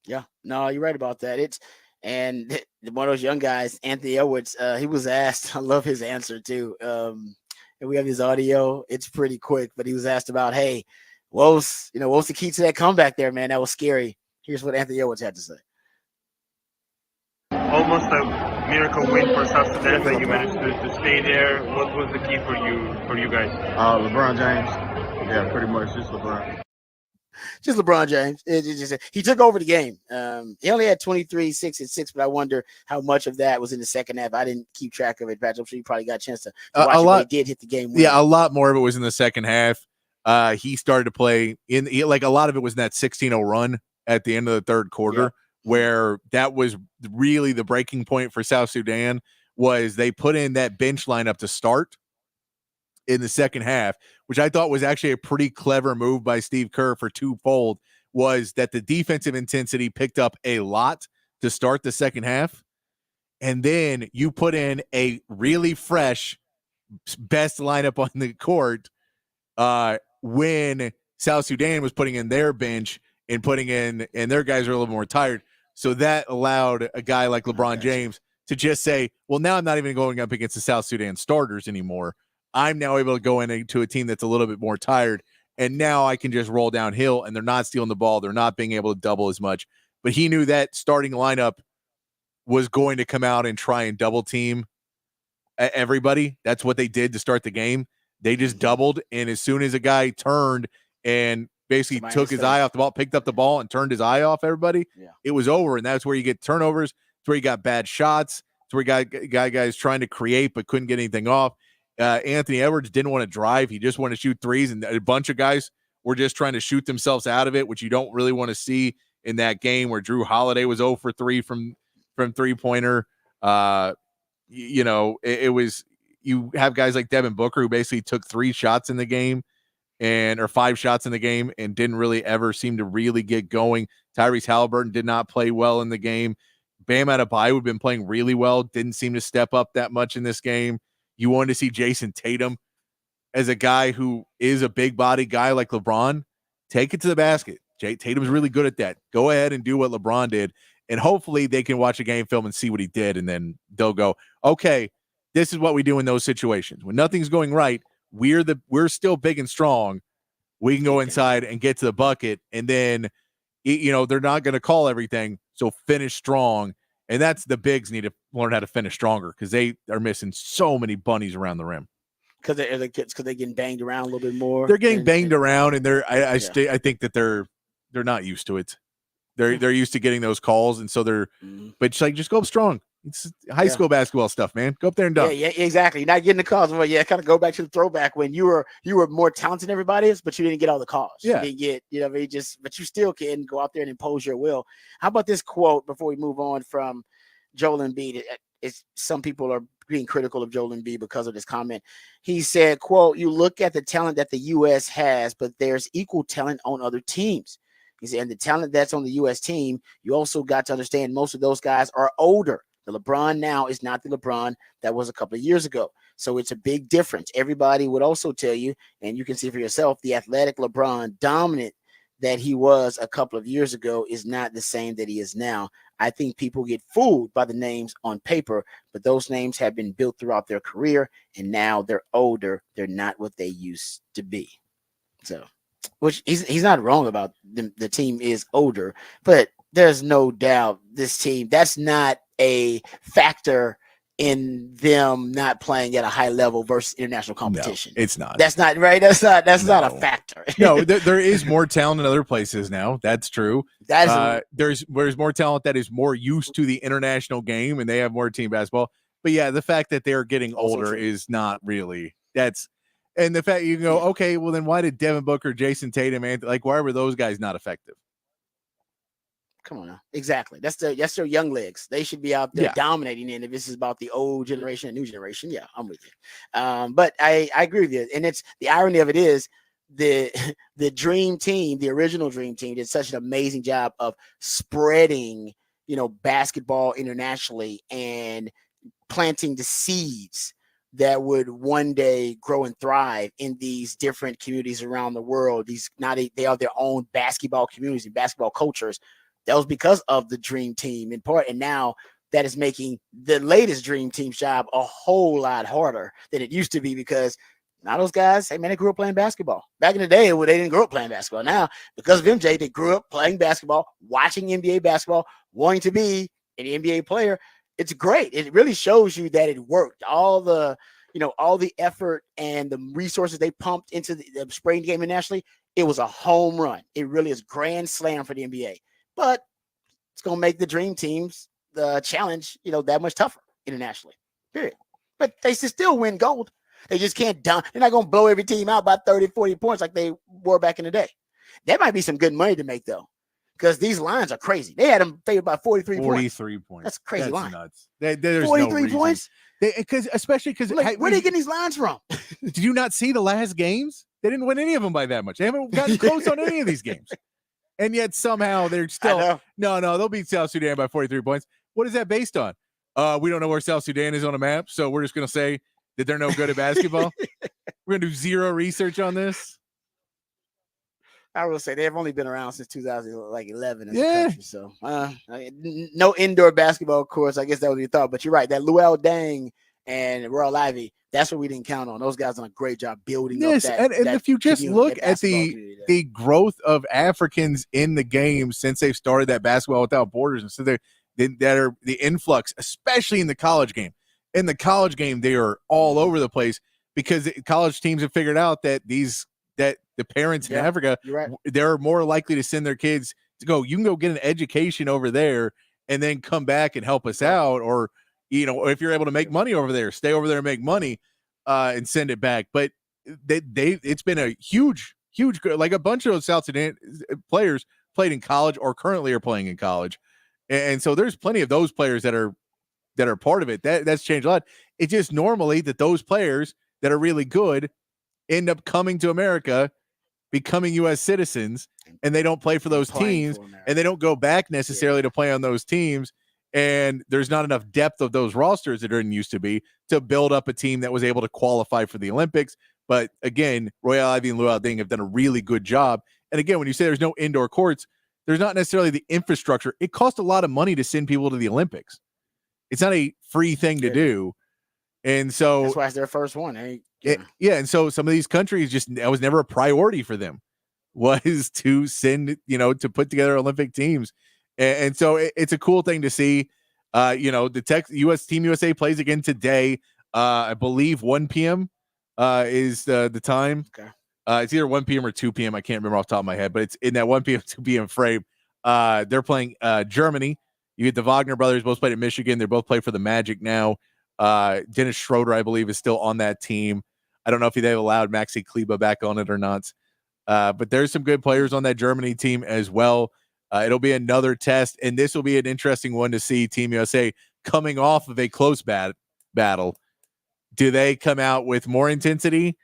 Yeah, no, you're right about that. And one of those young guys, Anthony Edwards, he was asked, I love his answer too. And we have his audio. It's pretty quick, but he was asked about, hey, what was the key to that comeback there, man? That was scary. Here's what Anthony Edwards had to say. Almost a miracle win for South Sudan that you managed to stay there. What was the key for you guys? LeBron James. Yeah, pretty much just LeBron. Just LeBron James. He took over the game. He only had 23, 6 and 6, but I wonder how much of that was in the second half. I didn't keep track of it, Patrick. I'm sure you probably got a chance to watch it, but he did hit the game winner. Yeah, a lot more of it was in the second half. He started to play a lot of it was in that 16-0 run at the end of the third quarter, where that was really the breaking point for South Sudan. Was they put in that bench lineup to start in the second half, which I thought was actually a pretty clever move by Steve Kerr for twofold. Was that the defensive intensity picked up a lot to start the second half, and then you put in a really fresh best lineup on the court when South Sudan was putting in their bench and and their guys are a little more tired. So that allowed a guy like LeBron James to just say, well, now I'm not even going up against the South Sudan starters anymore. I'm now able to go into a team that's a little bit more tired, and now I can just roll downhill, and they're not stealing the ball. They're not being able to double as much. But he knew that starting lineup was going to come out and try and double team everybody. That's what they did to start the game. They just doubled, and as soon as a guy turned and basically took his eye off the ball, picked up the ball and turned his eye off everybody, it was over. And that's where you get turnovers. It's where you got bad shots. It's where you got guys trying to create but couldn't get anything off. Anthony Edwards didn't want to drive. He just wanted to shoot threes, and a bunch of guys were just trying to shoot themselves out of it, which you don't really want to see in that game where Drew Holiday was 0 for 3 from three-pointer. It was – you have guys like Devin Booker who basically took 3 shots in the game or 5 shots in the game and didn't really ever seem to really get going. Tyrese Halliburton did not play well in the game. Bam Adebayo had been playing really well, didn't seem to step up that much in this game. You wanted to see Jason Tatum as a guy who is a big body guy like LeBron. Take it to the basket. Tatum's really good at that. Go ahead and do what LeBron did. And hopefully they can watch a game film and see what he did. And then they'll go, okay, this is what we do in those situations. When nothing's going right, we're still big and strong. We can go inside and get to the bucket. And then, they're not going to call everything. So finish strong. And that's the bigs need to learn how to finish stronger because they are missing so many bunnies around the rim. Because they're getting banged around a little bit more. They're getting banged around, and I think that they're not used to it. They're used to getting those calls, and so but just go up strong. It's high school basketball stuff, man. Go up there and dunk. Yeah, exactly. You're not getting the calls. Well, kind of go back to the throwback when you were more talented than everybody else, but you didn't get all the calls. Yeah. You didn't get, but you still can go out there and impose your will. How about this quote before we move on from Joel Embiid? Some people are being critical of Joel Embiid because of this comment. He said, quote, "You look at the talent that the U.S. has, but there's equal talent on other teams." He said, and the talent that's on the U.S. team, you also got to understand most of those guys are older. The LeBron now is not the LeBron that was a couple of years ago. So it's a big difference. Everybody would also tell you, and you can see for yourself, the athletic LeBron, dominant that he was a couple of years ago, is not the same that he is now. I think people get fooled by the names on paper, but those names have been built throughout their career, and now they're older. They're not what they used to be. So, which he's not wrong about the team is older, but there's no doubt this team, that's not a factor in them not playing at a high level versus international competition. No, it's not. That's not right. That's not a factor. No, there is more talent in other places now. That's true. There's more talent that is more used to the international game, and they have more team basketball. But yeah, the fact that they're getting older is not really and the fact you can go, okay, well then why did Devin Booker, Jason Tatum, why were those guys not effective? Come on now. Exactly. That's their young legs. They should be out there dominating. And if this is about the old generation and new generation, I'm with you. But I agree with you. And it's the irony of it is the dream team, the original dream team, did such an amazing job of spreading, basketball internationally and planting the seeds that would one day grow and thrive in these different communities around the world. They are their own basketball communities and basketball cultures. That was because of the dream team in part. And now that is making the latest dream team job a whole lot harder than it used to be because now those guys, hey man, they grew up playing basketball. Back in the day, they didn't grow up playing basketball. Now, because of MJ, they grew up playing basketball, watching NBA basketball, wanting to be an NBA player. It's great. It really shows you that it worked. All the effort and the resources they pumped into the spring game internationally, it was a home run. It really is grand slam for the NBA. But it's going to make the dream teams the challenge, that much tougher internationally, period. But they should still win gold. They just can't dunk. They're not going to blow every team out by 30, 40 points like they were back in the day. That might be some good money to make, though, because these lines are crazy. They had them favored by 43 points. 43 points. That's a crazy line. Nuts. There's 43 no points? Especially because where are they getting these lines from? Did you not see the last games? They didn't win any of them by that much. They haven't gotten close on any of these games. And yet somehow they're still no, they'll beat South Sudan by 43 points. What is that based on? We don't know where South Sudan is on a map, so we're just going to say that they're no good at basketball. We're going to do zero research on this. I will say they've only been around since 2011 in the country, so no indoor basketball course. I guess that was your thought, but you're right. That Luol Deng and Royal Ivy, that's what we didn't count on. Those guys done a great job building up that. And if you just look at the growth of Africans in the game since they've started that Basketball Without Borders, and so that are the influx, especially in the college game. In the college game, they are all over the place because college teams have figured out that the parents in Africa, they're more likely to send their kids to go. You can go get an education over there and then come back and help us out, or if you're able to make money over there, stay over there and make money and send it back. But it's been a huge, like a bunch of those South Sudan players played in college or currently are playing in college. And so there's plenty of those players that are part of it. That's changed a lot. It's just normally that those players that are really good end up coming to America, becoming U.S. citizens, and they don't play for those teams, and they don't go back necessarily to play on those teams. And there's not enough depth of those rosters that there used to be to build up a team that was able to qualify for the Olympics. But again, Royal Ivy and Luol Deng have done a really good job. And again, when you say there's no indoor courts, there's not necessarily the infrastructure. It costs a lot of money to send people to the Olympics. It's not a free thing to do. And so that's why it's their first one. And so some of these countries that was never a priority for them, was to send, to put together Olympic teams. And so it's a cool thing to see. The Team USA plays again today. I believe 1 p.m. Is the time. Okay. It's either 1 p.m. or 2 p.m. I can't remember off the top of my head, but it's in that 1 p.m. 2 p.m. frame. They're playing Germany. You get the Wagner brothers, both played at Michigan. They both play for the Magic now. Dennis Schroeder, I believe, is still on that team. I don't know if they've allowed Maxi Kleba back on it or not. But there's some good players on that Germany team as well. It'll be another test, and this will be an interesting one to see Team USA coming off of a close battle. Do they come out with more intensity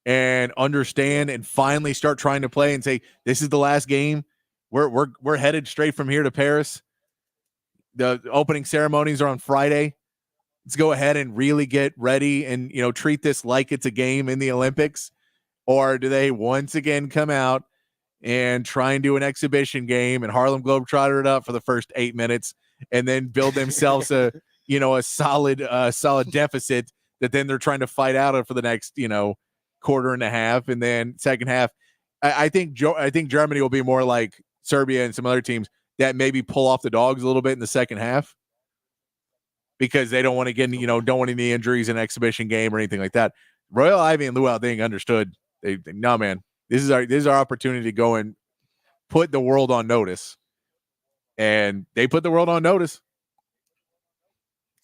and understand and finally start trying to play and say, this is the last game? We're headed straight from here to Paris. The opening ceremonies are on Friday. Let's go ahead and really get ready and, treat this like it's a game in the Olympics. Or do they once again come out and try and do an exhibition game and Harlem Globetrotter it up for the first 8 minutes and then build themselves a solid deficit that then they're trying to fight out of for the next, quarter and a half, and then second half. I think Germany will be more like Serbia and some other teams that maybe pull off the dogs a little bit in the second half because they don't want to get, don't want any injuries in an exhibition game or anything like that. Royal Ivy and Luau Ding understood. No, man, this is our opportunity to go and put the world on notice. And they put the world on notice.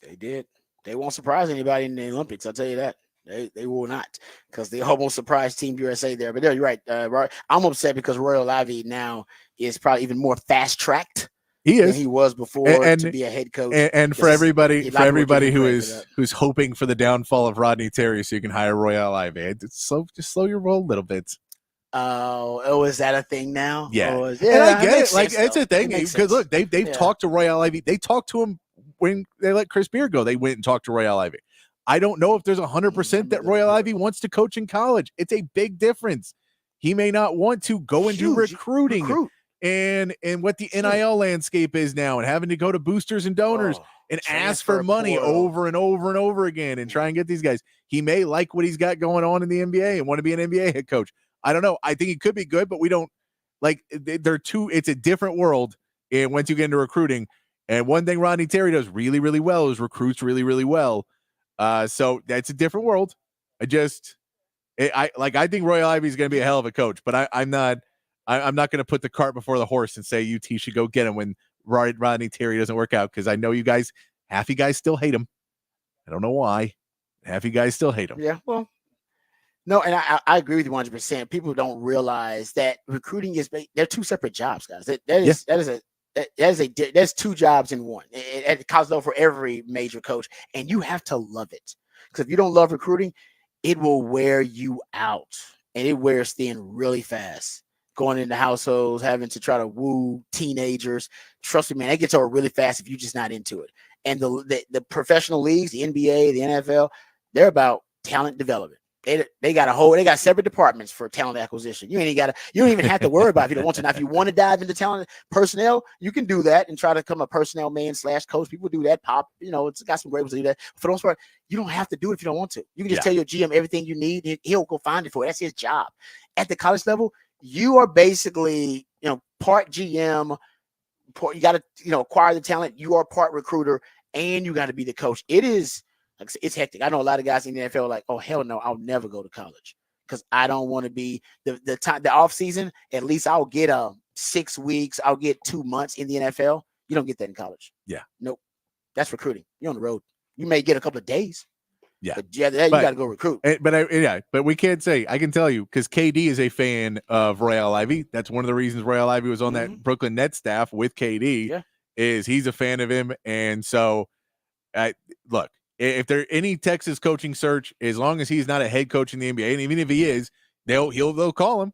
They did. They won't surprise anybody in the Olympics. I'll tell you that. They will not, because they almost surprised Team USA there. But you're right. I'm upset because Royal Ivy now is probably even more fast tracked. Than he was before to be a head coach. And for everybody who's hoping for the downfall of Rodney Terry so you can hire Royal Ivy, just slow your roll a little bit. Oh, is that a thing now? Yeah, and I get it. Like, it's a thing because look, they've talked to Royal Ivy. They talked to him when they let Chris Beard go. They went and talked to Royal Ivy. I don't know if there's 100% that Royal Ivy wants to coach in college. It's a big difference. He may not want to go and do recruiting and what the NIL landscape is now, and having to go to boosters and donors and ask for money over and over and over again and try and get these guys. He may like what he's got going on in the NBA and want to be an NBA head coach. I don't know. I think he could be good, but we don't it's a different world. And once you get into recruiting, and one thing Rodney Terry does really, really well is recruits really, really well. So that's a different world. I think Royal Ivy is going to be a hell of a coach, but I'm not going to put the cart before the horse and say UT should go get him when Rodney Terry doesn't work out, because I know half you guys still hate him. I don't know why. Half you guys still hate him. Yeah, well, no, and I agree with you 100%. People don't realize that recruiting they're two separate jobs, guys. That's two jobs in one at college level for every major coach, and you have to love it, because if you don't love recruiting, it will wear you out, and it wears thin really fast. Going into households, having to try to woo teenagers. Trust me, man, that gets over really fast if you're just not into it. And the professional leagues, the NBA, the NFL, they're about talent development. They got separate departments for talent acquisition. You don't even have to worry about it if you don't want to. Now, if you want to dive into talent personnel, you can do that and try to become a personnel man / coach. People do that. It's got some great ones to do that. For the most part, you don't have to do it if you don't want to. You can just tell your GM everything you need, and he'll go find it for you. That's his job. At the college level, you are basically, part GM. You got to, acquire the talent. You are part recruiter, and you got to be the coach. It is. It's hectic. I know a lot of guys in the NFL are like, oh, hell no, I'll never go to college because I don't want to be the off season. At least I'll get 6 weeks. I'll get 2 months in the NFL. You don't get that in college. Yeah. Nope. That's recruiting. You're on the road. You may get a couple of days. Yeah. But you got to go recruit. But we can't say, I can tell you, because KD is a fan of Royal Ivy. That's one of the reasons Royal Ivy was on that Brooklyn Nets staff with KD, is he's a fan of him. And so, look, if there's any Texas coaching search, as long as he's not a head coach in the NBA, and even if he is, they'll call him.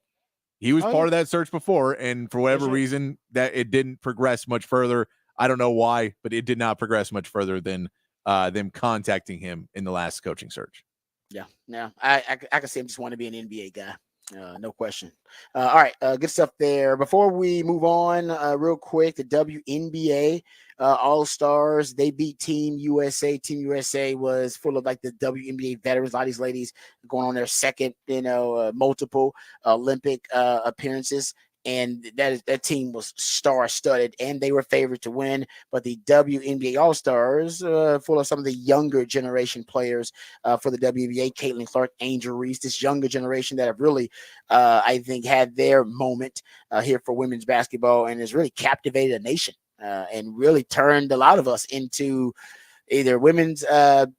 He was part of that search before, and for whatever reason, that it didn't progress much further. I don't know why, but it did not progress much further than them contacting him in the last coaching search. Yeah, no, I can see him just want to be an NBA guy. No question. All right, good stuff there. Before we move on, real quick, the WNBA All Stars, they beat Team USA. Team USA was full of like the WNBA veterans. A lot of these ladies going on their second, multiple Olympic appearances. And that team was star-studded, and they were favored to win. But the WNBA All Stars, full of some of the younger generation players for the WNBA, Caitlin Clark, Angel Reese, this younger generation that have really I think had their moment here for women's basketball and has really captivated a nation and really turned a lot of us into either women's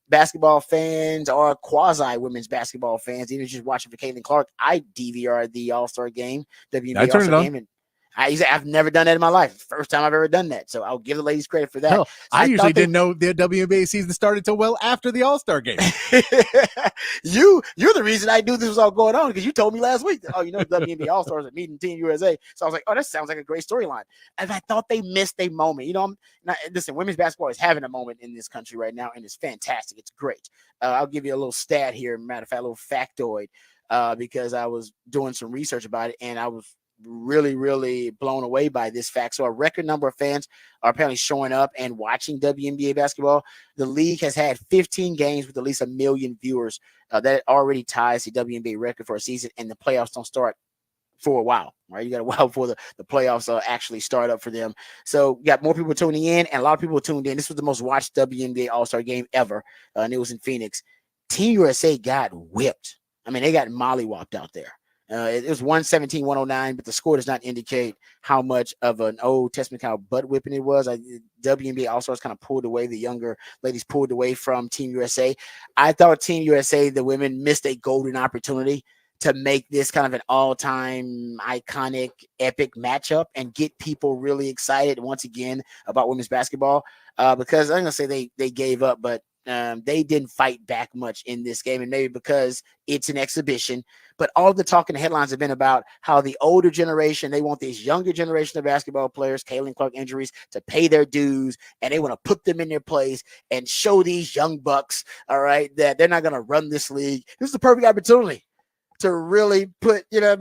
basketball fans or quasi women's basketball fans. Even just watching for Caitlin Clark, I DVR'd the All Star game, I WNBA All turned it Star on. game, and I've never done that in my life. First time I've ever done that, so I'll give the ladies credit for that. Hell, So I usually thought they- didn't know the WNBA season started until well after the All Star game. you're the reason I knew this was all going on because you told me last week that, WNBA All Stars are meeting Team USA. So I was like, oh, that sounds like a great storyline. And I thought they missed a moment. Listen, women's basketball is having a moment in this country right now, and it's fantastic. It's great. I'll give you a little stat here, matter of fact, a little factoid, because I was doing some research about it, and I was really, really blown away by this fact. So a record number of fans are apparently showing up and watching WNBA basketball. The league has had 15 games with at least 1 million viewers. That already ties the WNBA record for a season, and the playoffs don't start for a while, right? You got a while before the playoffs actually start up for them. So you got more people tuning in, and a lot of people tuned in. This was the most watched WNBA All-Star game ever, and it was in Phoenix. Team USA got whipped. I mean, they got mollywopped out there. It was 117-109, but the score does not indicate how much of an Old Testament kind of butt whipping it was. WNBA All-Stars kind of pulled away. The younger ladies pulled away from Team USA. I thought Team USA, the women, missed a golden opportunity to make this kind of an all-time iconic, epic matchup and get people really excited once again about women's basketball. Because I'm gonna say they gave up, but they didn't fight back much in this game, and maybe because it's an exhibition. But all the talking headlines have been about how the older generation, they want this younger generation of basketball players, Caitlin Clark injuries, to pay their dues, and they want to put them in their place and show these young bucks, all right, that they're not going to run this league. This is the perfect opportunity to really put, your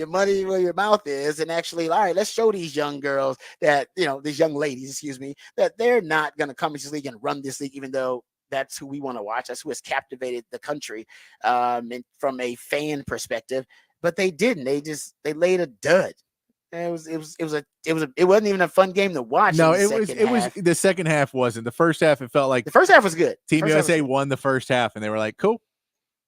money where your mouth is and actually, all right, let's show these young girls that, these young ladies, excuse me, that they're not going to come into this league and run this league, even though that's who we want to watch. That's who has captivated the country and from a fan perspective. But they didn't. They laid a dud. It wasn't even a fun game to watch. No, in the it was the second half wasn't. The first half, it felt like the first half was good. Team USA won the first half, and they were like, cool,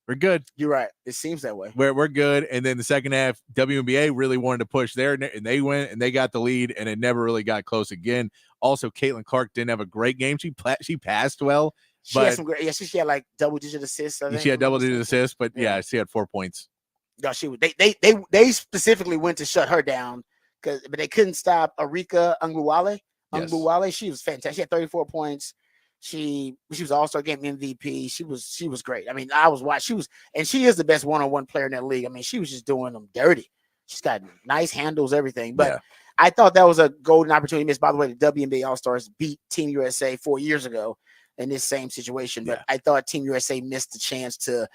we're good. You're right. It seems that way. We're good. And then the second half, WNBA really wanted to push there, and they went and they got the lead, and it never really got close again. Also, Caitlin Clark didn't have a great game. She passed well. She had some great. Yeah, she had like double-digit assists. I think. She had double-digit assists, but yeah, she had 4 points. No, she was. They specifically went to shut her down but they couldn't stop Arika Unguwale. Yes. She was fantastic. She had 34 points. She was All-Star Game MVP. She was great. I mean, I was watching. She is the best one-on-one player in that league. I mean, she was just doing them dirty. She's got nice handles, everything. But yeah. I thought that was a golden opportunity missed. By the way, the WNBA All-Stars beat Team USA 4 years ago in this same situation. But I thought Team USA missed the chance to,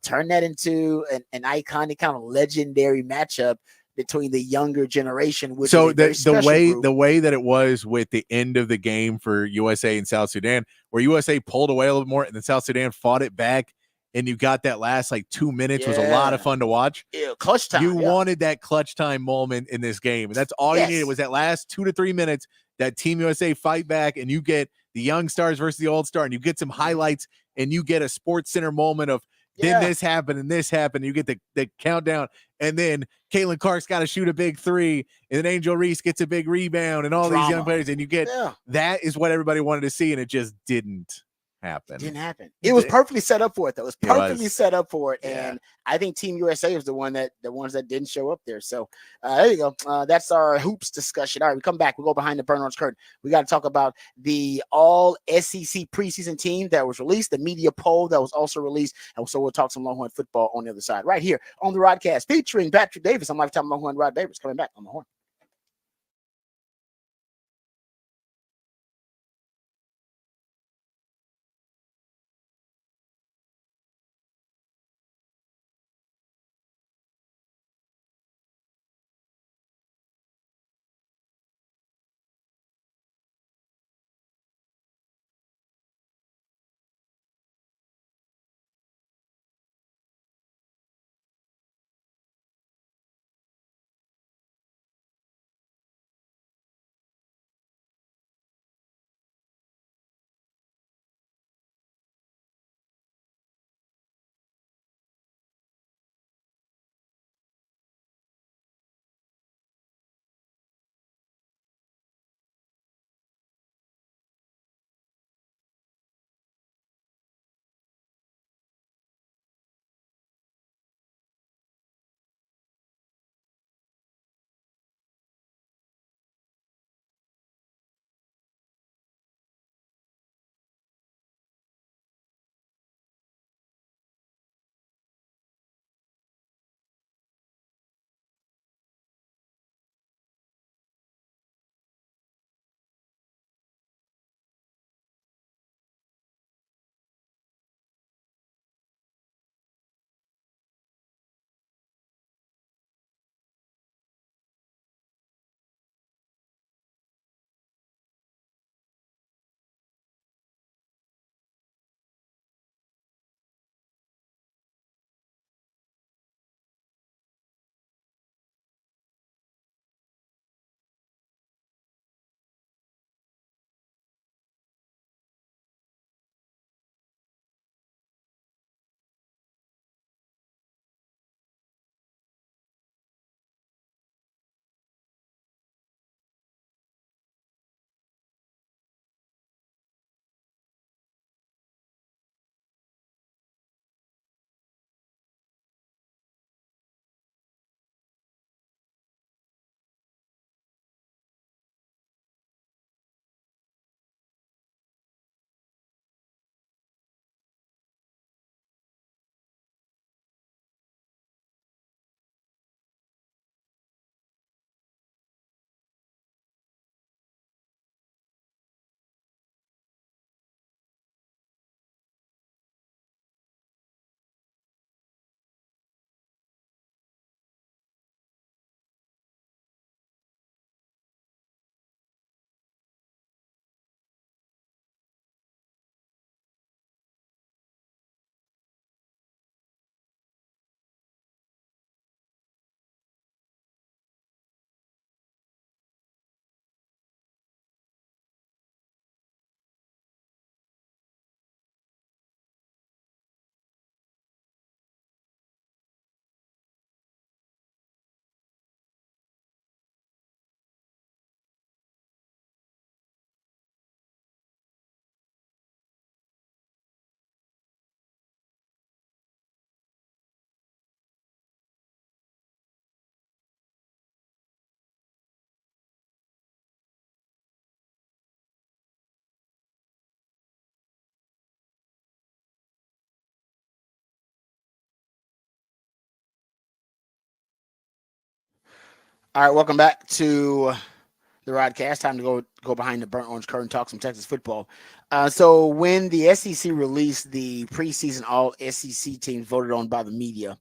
turn that into an iconic kind of legendary matchup between the younger generation. Which so the way that it was with the end of the game for USA and South Sudan, where USA pulled away a little more and then South Sudan fought it back, and you got that last 2 minutes was a lot of fun to watch. Yeah, clutch time. You wanted that clutch time moment in this game, and that's all you needed was that last 2 to 3 minutes. That Team USA fight back, and you get the young stars versus the old star, and you get some highlights, and you get a Sports Center moment of then this happened and this happened. You get the countdown, and then Caitlin Clark's got to shoot a big three, and then Angel Reese gets a big rebound, and all these young players, and you get that is what everybody wanted to see, and it just didn't happen. It didn't happen. It was perfectly set up for it, though. It was perfectly set up for it, and I think Team USA was the ones that didn't show up there. So there you go. That's our hoops discussion. All right, we come back. We go behind the burn orange curtain. We got to talk about the All SEC preseason team that was released, the media poll that was also released, and so we'll talk some Longhorn football on the other side, right here on the Rodcast, featuring Patrick Davis. I'm Lifetime Longhorn Rod Davis coming back on the Horn. All right, welcome back to the Rodcast. Time to go behind the burnt orange curtain, talk some Texas football. So when the SEC released the preseason All SEC teams voted on by the media,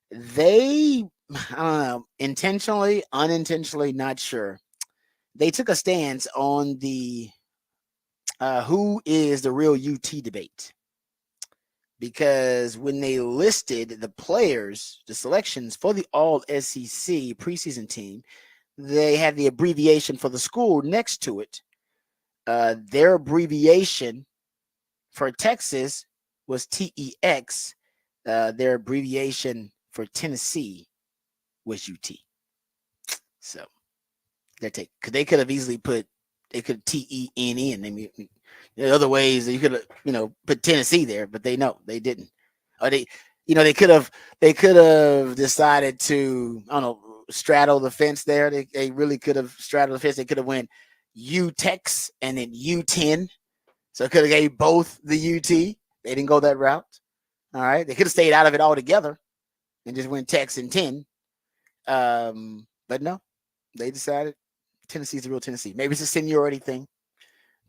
they, I don't know, intentionally, unintentionally, not sure, they took a stance on the who is the real UT debate. Because when they listed the players, the selections for the All SEC preseason team, they had the abbreviation for the school next to it. Their abbreviation for Texas was TEX. Their abbreviation for Tennessee was UT. So they could have easily put TENE, and there are other ways that you could have put Tennessee there, but they didn't. Or they could have decided to, I don't know, straddle the fence there. They really could have straddled the fence. They could have went UTEX and then U10. So it could have gave both the UT. They didn't go that route. All right. They could have stayed out of it altogether and just went Tex and 10. But no, they decided Tennessee's the real Tennessee. Maybe it's a seniority thing,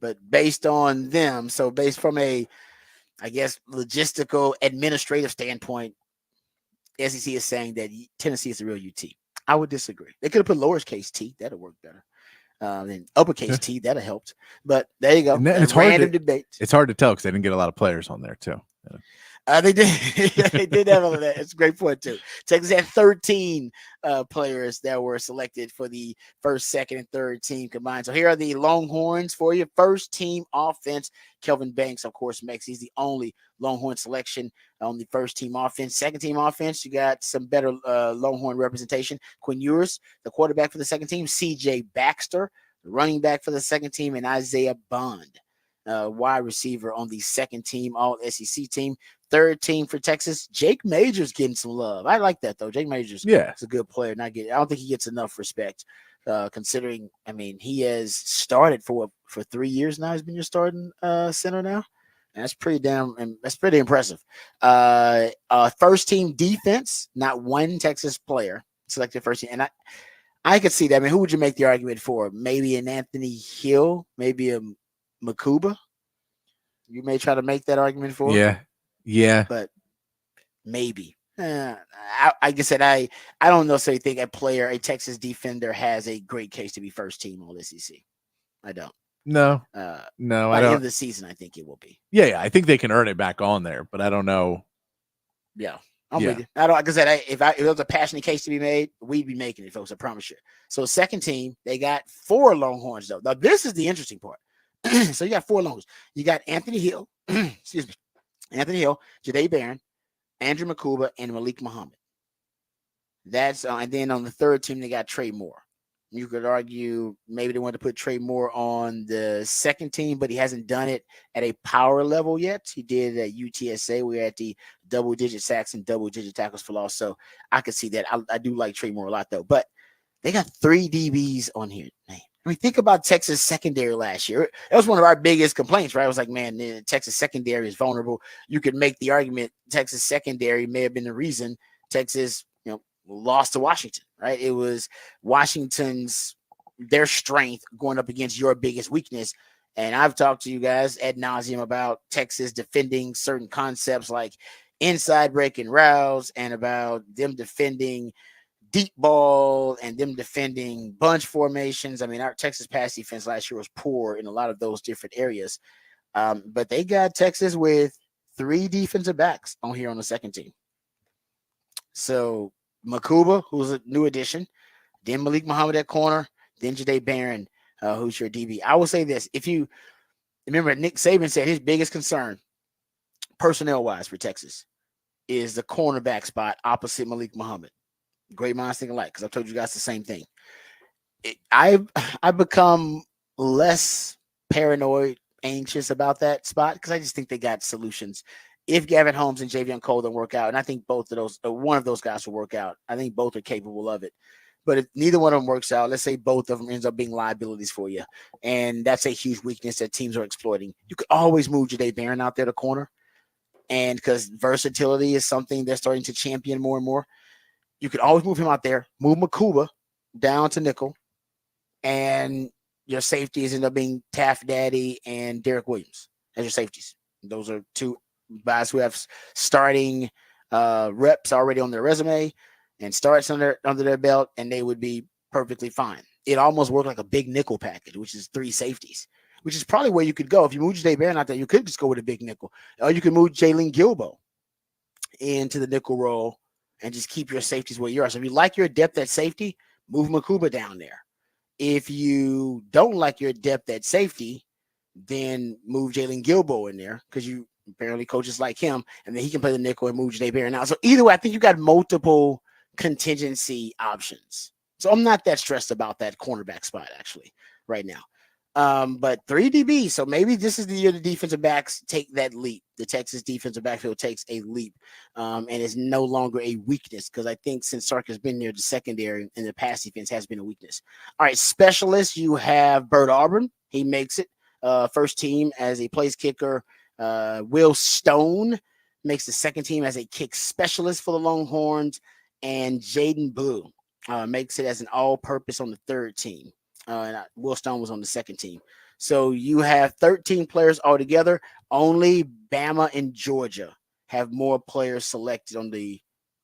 but based on them, so based from a, I guess, logistical, administrative standpoint, SEC is saying that Tennessee is the real UT. I would disagree. They could have put lowercase t. That would work better. Than uppercase T. That would have helped. But there you go. And it's random debate. It's hard to tell because they didn't get a lot of players on there too. They did. They did have all of that. It's a great point too. Texas had 13 players that were selected for the first, second, and third team combined. So here are the Longhorns for you. First team offense, Kelvin Banks, of course, he's the only Longhorn selection on the first team offense. Second team offense, you got some better Longhorn representation. Quinn Ewers, the quarterback for the second team. C.J. Baxter, the running back for the second team, and Isaiah Bond, wide receiver on the second team All SEC team. Third team for Texas, Jake Majors getting some love. I like that though. Jake Majors, is a good player. I don't think he gets enough respect, considering. I mean, he has started for 3 years now. He's been your starting center now, and that's pretty impressive. First team defense, not one Texas player selected first team, and I could see that. I mean, who would you make the argument for? Maybe an Anthony Hill, maybe a Makuba. You may try to make that argument for. Yeah, but maybe. Like I said, I don't necessarily think a Texas defender has a great case to be first team All SEC. I don't. No, I don't. By the end of the season, I think it will be. Yeah, I think they can earn it back on there, but I don't know. Yeah, I'm with you. I don't. Like I said, if it was a passionate case to be made, we'd be making it, folks. I promise you. So second team, they got 4 Longhorns though. Now this is the interesting part. So you got 4 Longhorns. You got Anthony Hill. Excuse me. Anthony Hill, Jadae Barron, Andrew Makuba, and Malik Muhammad. That's and then on the third team they got Trey Moore. You could argue maybe they want to put Trey Moore on the second team, but he hasn't done it at a power level yet. He did at UTSA. We're at the double-digit sacks and double-digit tackles for loss. So I could see that. I do like Trey Moore a lot though. But they got 3 DBs on here. Man. I mean, think about Texas secondary last year. That was one of our biggest complaints, right? It was like, man, the Texas secondary is vulnerable. You could make the argument Texas secondary may have been the reason Texas, lost to Washington, right? It was their strength going up against your biggest weakness. And I've talked to you guys ad nauseum about Texas defending certain concepts like inside breaking routes and about them defending deep ball and them defending bunch formations. I mean, our Texas pass defense last year was poor in a lot of those different areas. But they got Texas with 3 defensive backs on here on the second team. So Makuba, who's a new addition, then Malik Muhammad at corner, then Jadae Barron, who's your DB. I will say this. If you remember, Nick Saban said his biggest concern, personnel-wise for Texas, is the cornerback spot opposite Malik Muhammad. Great minds think alike, because I've told you guys the same thing. I've become less paranoid, anxious about that spot because I just think they got solutions. If Gavin Holmes and Javion Cole don't work out, and I think both of those, one of those guys will work out. I think both are capable of it. But if neither one of them works out, let's say both of them ends up being liabilities for you, and that's a huge weakness that teams are exploiting. You could always move Jadae Barron out there to corner, and because versatility is something they're starting to champion more and more. You could always move him out there, move Makuba down to nickel, and your safeties end up being Taft Daddy and Derek Williams as your safeties. Those are two guys who have starting reps already on their resume and starts under their belt, and they would be perfectly fine. It almost worked like a big nickel package, which is 3 safeties, which is probably where you could go. If you move Jay Barron out there, you could just go with a big nickel. Or you could move Jalen Gilbo into the nickel role and just keep your safeties where you are. So if you like your depth at safety, move Makuba down there. If you don't like your depth at safety, then move Jalen Gilbo in there because you apparently coaches like him, and then he can play the nickel and move Jay Barron out. So either way, I think you got multiple contingency options. So I'm not that stressed about that cornerback spot actually right now. But 3 DB, so maybe this is the year the defensive backs take that leap. The Texas defensive backfield takes a leap, and is no longer a weakness because I think since Sark has been there, the secondary and the pass defense has been a weakness. All right, specialists, you have Bert Auburn. He makes it first team as a place kicker. Will Stone makes the second team as a kick specialist for the Longhorns, and Jaden Blue makes it as an all-purpose on the third team. And Will Stone was on the second team. So you have 13 players altogether. Only Bama and Georgia have more players selected on the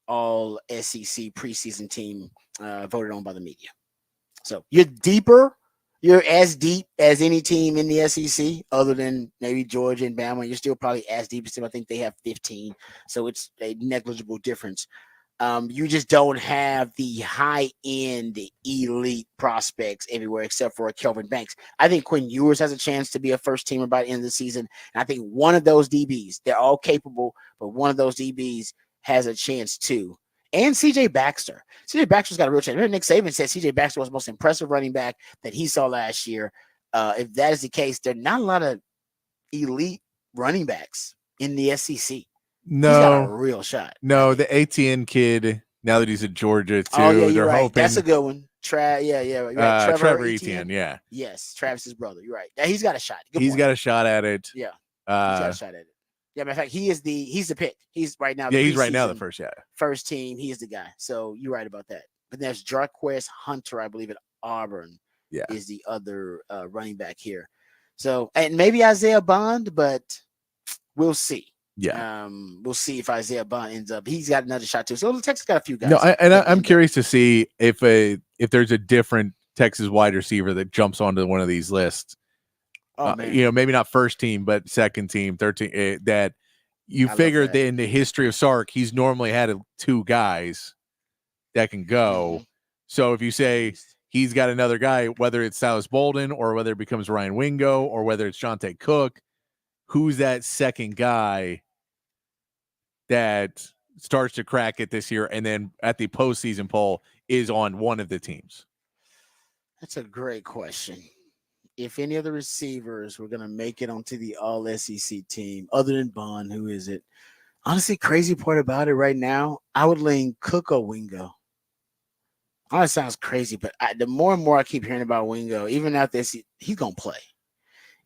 all SEC preseason team voted on by the media. So you're deeper. You're as deep as any team in the SEC other than maybe Georgia and Bama. You're still probably as deep as them. I think they have 15. So it's a negligible difference. You just don't have the high-end elite prospects everywhere except for Kelvin Banks. I think Quinn Ewers has a chance to be a first-teamer by the end of the season. And I think one of those DBs, they're all capable, but one of those DBs has a chance too. And C.J. Baxter. C.J. Baxter's got a real chance. Remember Nick Saban said C.J. Baxter was the most impressive running back that he saw last year. If that is the case, there are not a lot of elite running backs in the SEC. No, he's got a real shot. No, the ATN kid, now that he's at Georgia too, oh, yeah, they're right. hoping. That's a good one. Trevor Etienne, yeah. Yes, Travis's brother. You're right. He's got a shot. He's got a shot at it. Yeah. He's got a shot at it. Yeah, matter of fact, he's the pick. He's right now. He's right now the first. Yeah, first team. He is the guy. So you're right about that. But there's Jarquez Hunter, I believe, at Auburn. Yeah, is the other running back here. So and maybe Isaiah Bond, but we'll see. Yeah, we'll see if Isaiah Bond ends up. He's got another shot too. So Texas got a few guys. No, I'm curious to see if there's a different Texas wide receiver that jumps onto one of these lists. Oh, man. Maybe not first team, but second team, third team. That you figure that in the history of Sark, he's normally had 2 guys that can go. Mm-hmm. So if you say he's got another guy, whether it's Silas Bolden or whether it becomes Ryan Wingo or whether it's Jonte Cook, who's that second guy that starts to crack it this year and then at the postseason poll is on one of the teams? That's a great question. If any of the receivers were going to make it onto the all SEC team, other than Bond, who is it? Honestly, crazy part about it right now, I would lean Cook or Wingo. I know it sounds crazy, but the more and more I keep hearing about Wingo, even after this, he's going to play.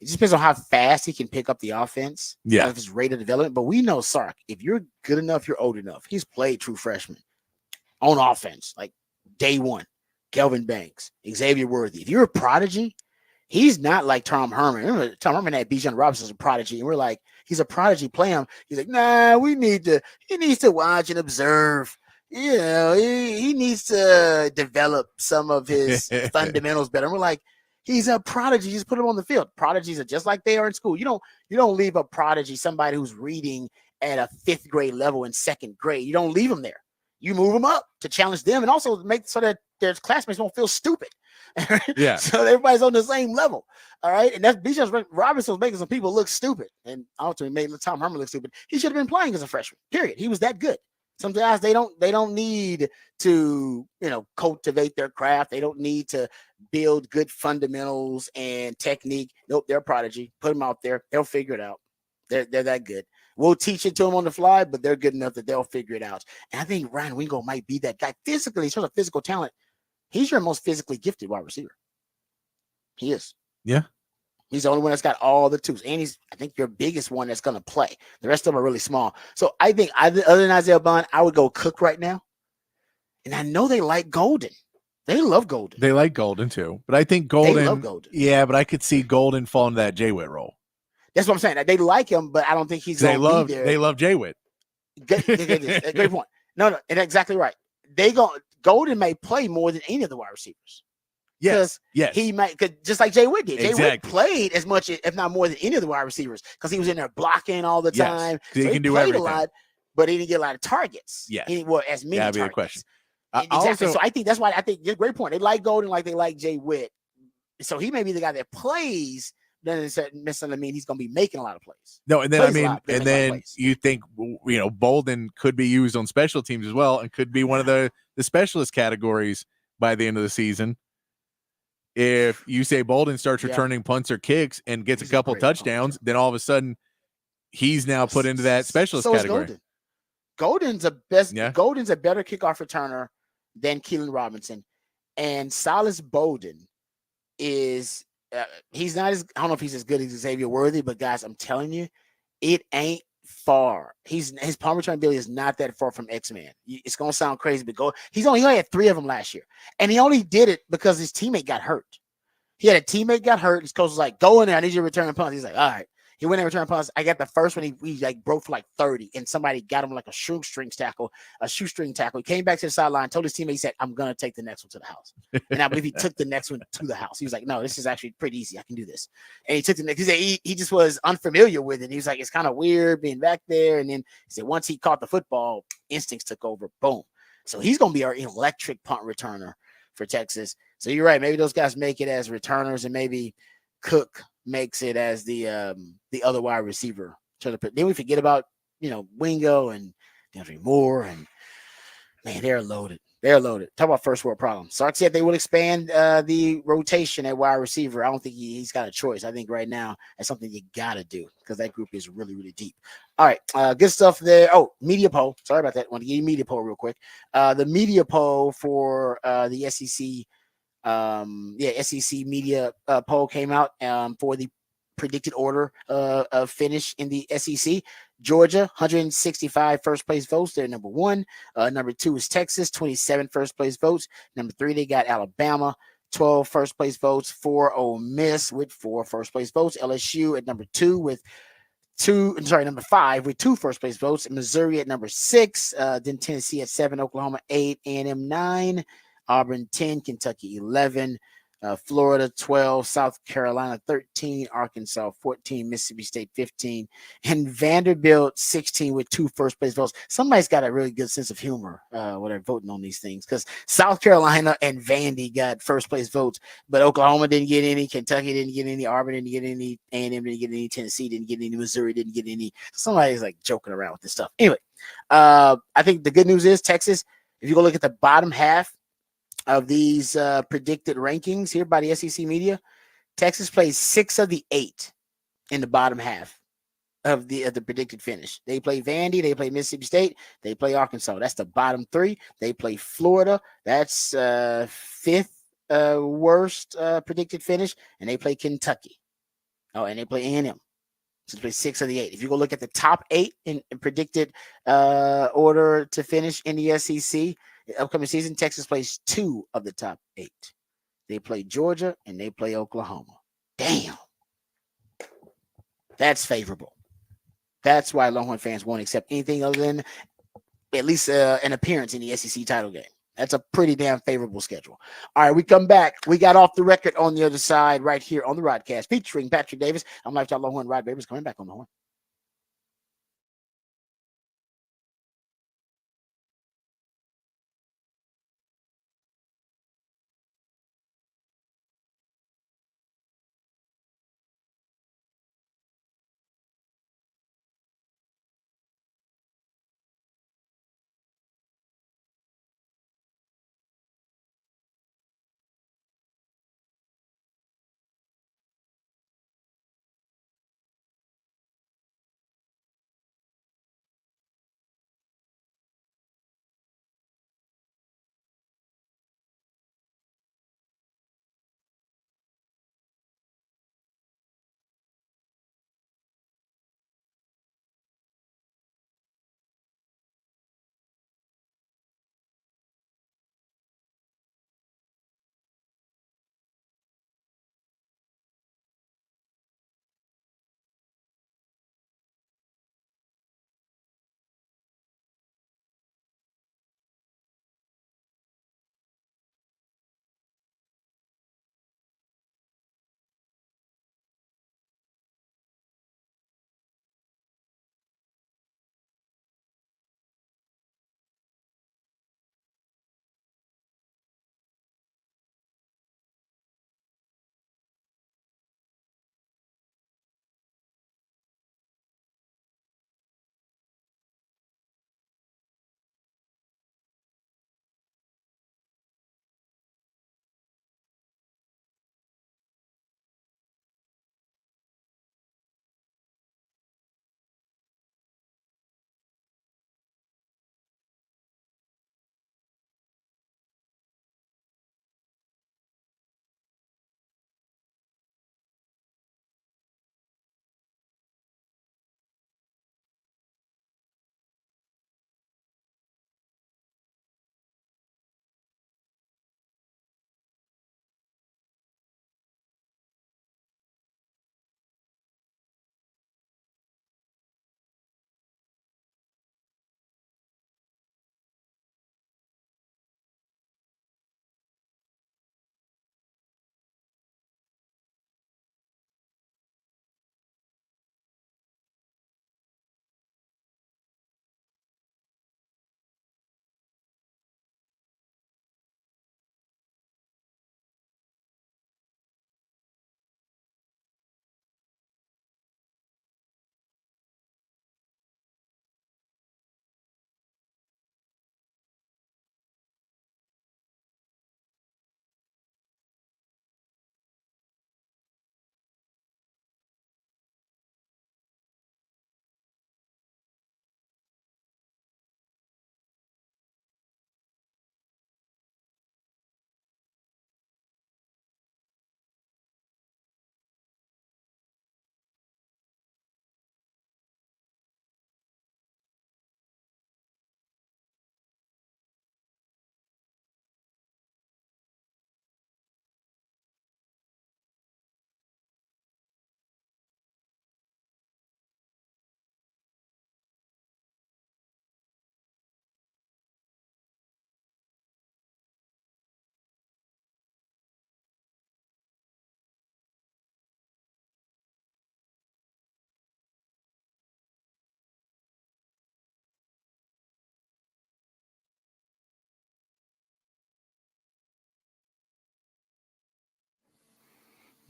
It just depends on how fast he can pick up the offense. Yeah. If his rate of development. But we know Sark, if you're good enough, you're old enough. He's played true freshman on offense, like day one. Kelvin Banks, Xavier Worthy. If you're a prodigy, he's not like Tom Herman. Remember, Tom Herman had Bijan Robinson as a prodigy, and we're like, he's a prodigy, play him. He's like, nah, he needs to watch and observe. You know, he needs to develop some of his fundamentals better. And we're like, he's a prodigy. Just put him on the field. Prodigies are just like they are in school. You don't leave a prodigy, somebody who's reading at a 5th grade level in 2nd grade. You don't leave them there. You move them up to challenge them and also make so that their classmates won't feel stupid. Yeah. So everybody's on the same level. All right. And that's Bijan Robinson was making some people look stupid and ultimately made Tom Herman look stupid. He should have been playing as a freshman, period. He was that good. Some guys, they don't need to, cultivate their craft. They don't need to build good fundamentals and technique. Nope, they're a prodigy. Put them out there. They'll figure it out. They're that good. We'll teach it to them on the fly, but they're good enough that they'll figure it out. And I think Ryan Wingo might be that guy. Physically, in terms of physical talent, he's your most physically gifted wide receiver. He is. Yeah. He's the only one that's got all the tools. And he's, I think, your biggest one that's going to play. The rest of them are really small. So I think other than Isaiah Bond, I would go Cook right now. And I know they like Golden. They love Golden. They like Golden too, but I think They Golden. love Golden. Yeah, but I could see Golden fall into that Jay Witt role. That's what I'm saying. They like him, but I don't think he's going to be there. They love Jay Witt. Great point. No, and exactly right. Golden may play more than any of the wide receivers. Yes. He might, just like Jay Witt did. Exactly. Jay Witt played as much, if not more than any of the wide receivers, because he was in there blocking all the time. Yes, so he can do played everything. a lot, but he didn't get a lot of targets. Yes. As many That'd be targets. the question. Exactly. So I think that's why great point. They like Golden like they like Jay Witt. So he may be the guy that plays. Doesn't necessarily mean he's going to be making a lot of plays. No, and then you think Bolden could be used on special teams as well, and could be one of the specialist categories by the end of the season. If you say Bolden starts returning punts or kicks and gets a couple touchdowns, then all of a sudden he's now put into that specialist category. Golden's a Golden's a better kickoff returner than Keelan Robinson, and Silas Bolden is. He's not as, I don't know if he's as good as Xavier Worthy, but guys, I'm telling you, it ain't far. His punt return ability is not that far from X-Man. It's gonna sound crazy, but he only had 3 of them last year, and he only did it because his teammate got hurt. He had a teammate got hurt. His coach was like, "Go in there. I need you to return punts." He's like, "All right." He went and returned punts. I got the first one. He like broke for like 30, and somebody got him like a shoestring tackle. He came back to the sideline, told his teammate, he said, "I'm gonna take the next one to the house." And I believe he took the next one to the house. He was like, "No, this is actually pretty easy. I can do this." And he took the next. He just was unfamiliar with it. He was like, "It's kind of weird being back there." And then he said, once he caught the football, instincts took over. Boom. So he's gonna be our electric punt returner for Texas. So you're right. Maybe those guys make it as returners, and maybe Cook makes it as the other wide receiver. Then we forget about Wingo and DeAndre Moore, and man, they're loaded. Talk about first world problems. Sark said they will expand the rotation at wide receiver. I don't think he's got a choice. I think right now that's something you gotta do because that group is really, really deep. All right, good stuff there. Oh, media poll. Sorry about that. I want to give you a media poll real quick. The media poll for the SEC. SEC media poll came out for the predicted order of finish in the SEC. Georgia, 165 first place votes. They're number 1. Number 2 is Texas, 27 first place votes. Number 3, they got Alabama, 12 first place votes. 4, Ole Miss with 4 first place votes. LSU at number 2 with number 5 with 2 first place votes. Missouri at number 6. Then Tennessee at 7. Oklahoma 8. A&M 9. Auburn 10, Kentucky 11, Florida 12, South Carolina 13, Arkansas 14, Mississippi State 15, and Vanderbilt 16 with 2 first place votes. Somebody's got a really good sense of humor when they're voting on these things, because South Carolina and Vandy got first place votes, but Oklahoma didn't get any, Kentucky didn't get any, Auburn didn't get any, A&M didn't get any, Tennessee didn't get any, Missouri didn't get any. Somebody's like joking around with this stuff. Anyway, I think the good news is Texas, if you go look at the bottom half of these predicted rankings here by the SEC media, Texas plays 6 of the 8 in the bottom half of the predicted finish. They play Vandy, they play Mississippi State, they play Arkansas. That's the bottom 3. They play Florida. That's 5th worst predicted finish, and they play Kentucky. Oh, and they play A&M. So they play 6 of the 8. If you go look at the top 8 in predicted order to finish in the SEC upcoming season, Texas plays 2 of the top 8. They play Georgia and they play Oklahoma. Damn. That's favorable. That's why Longhorn fans won't accept anything other than at least an appearance in the SEC title game. That's a pretty damn favorable schedule. All right, we come back. We got off the record on the other side right here on the Rodcast featuring Patrick Davis. I'm Lifetime Longhorn. Rod Babers coming back on the horn.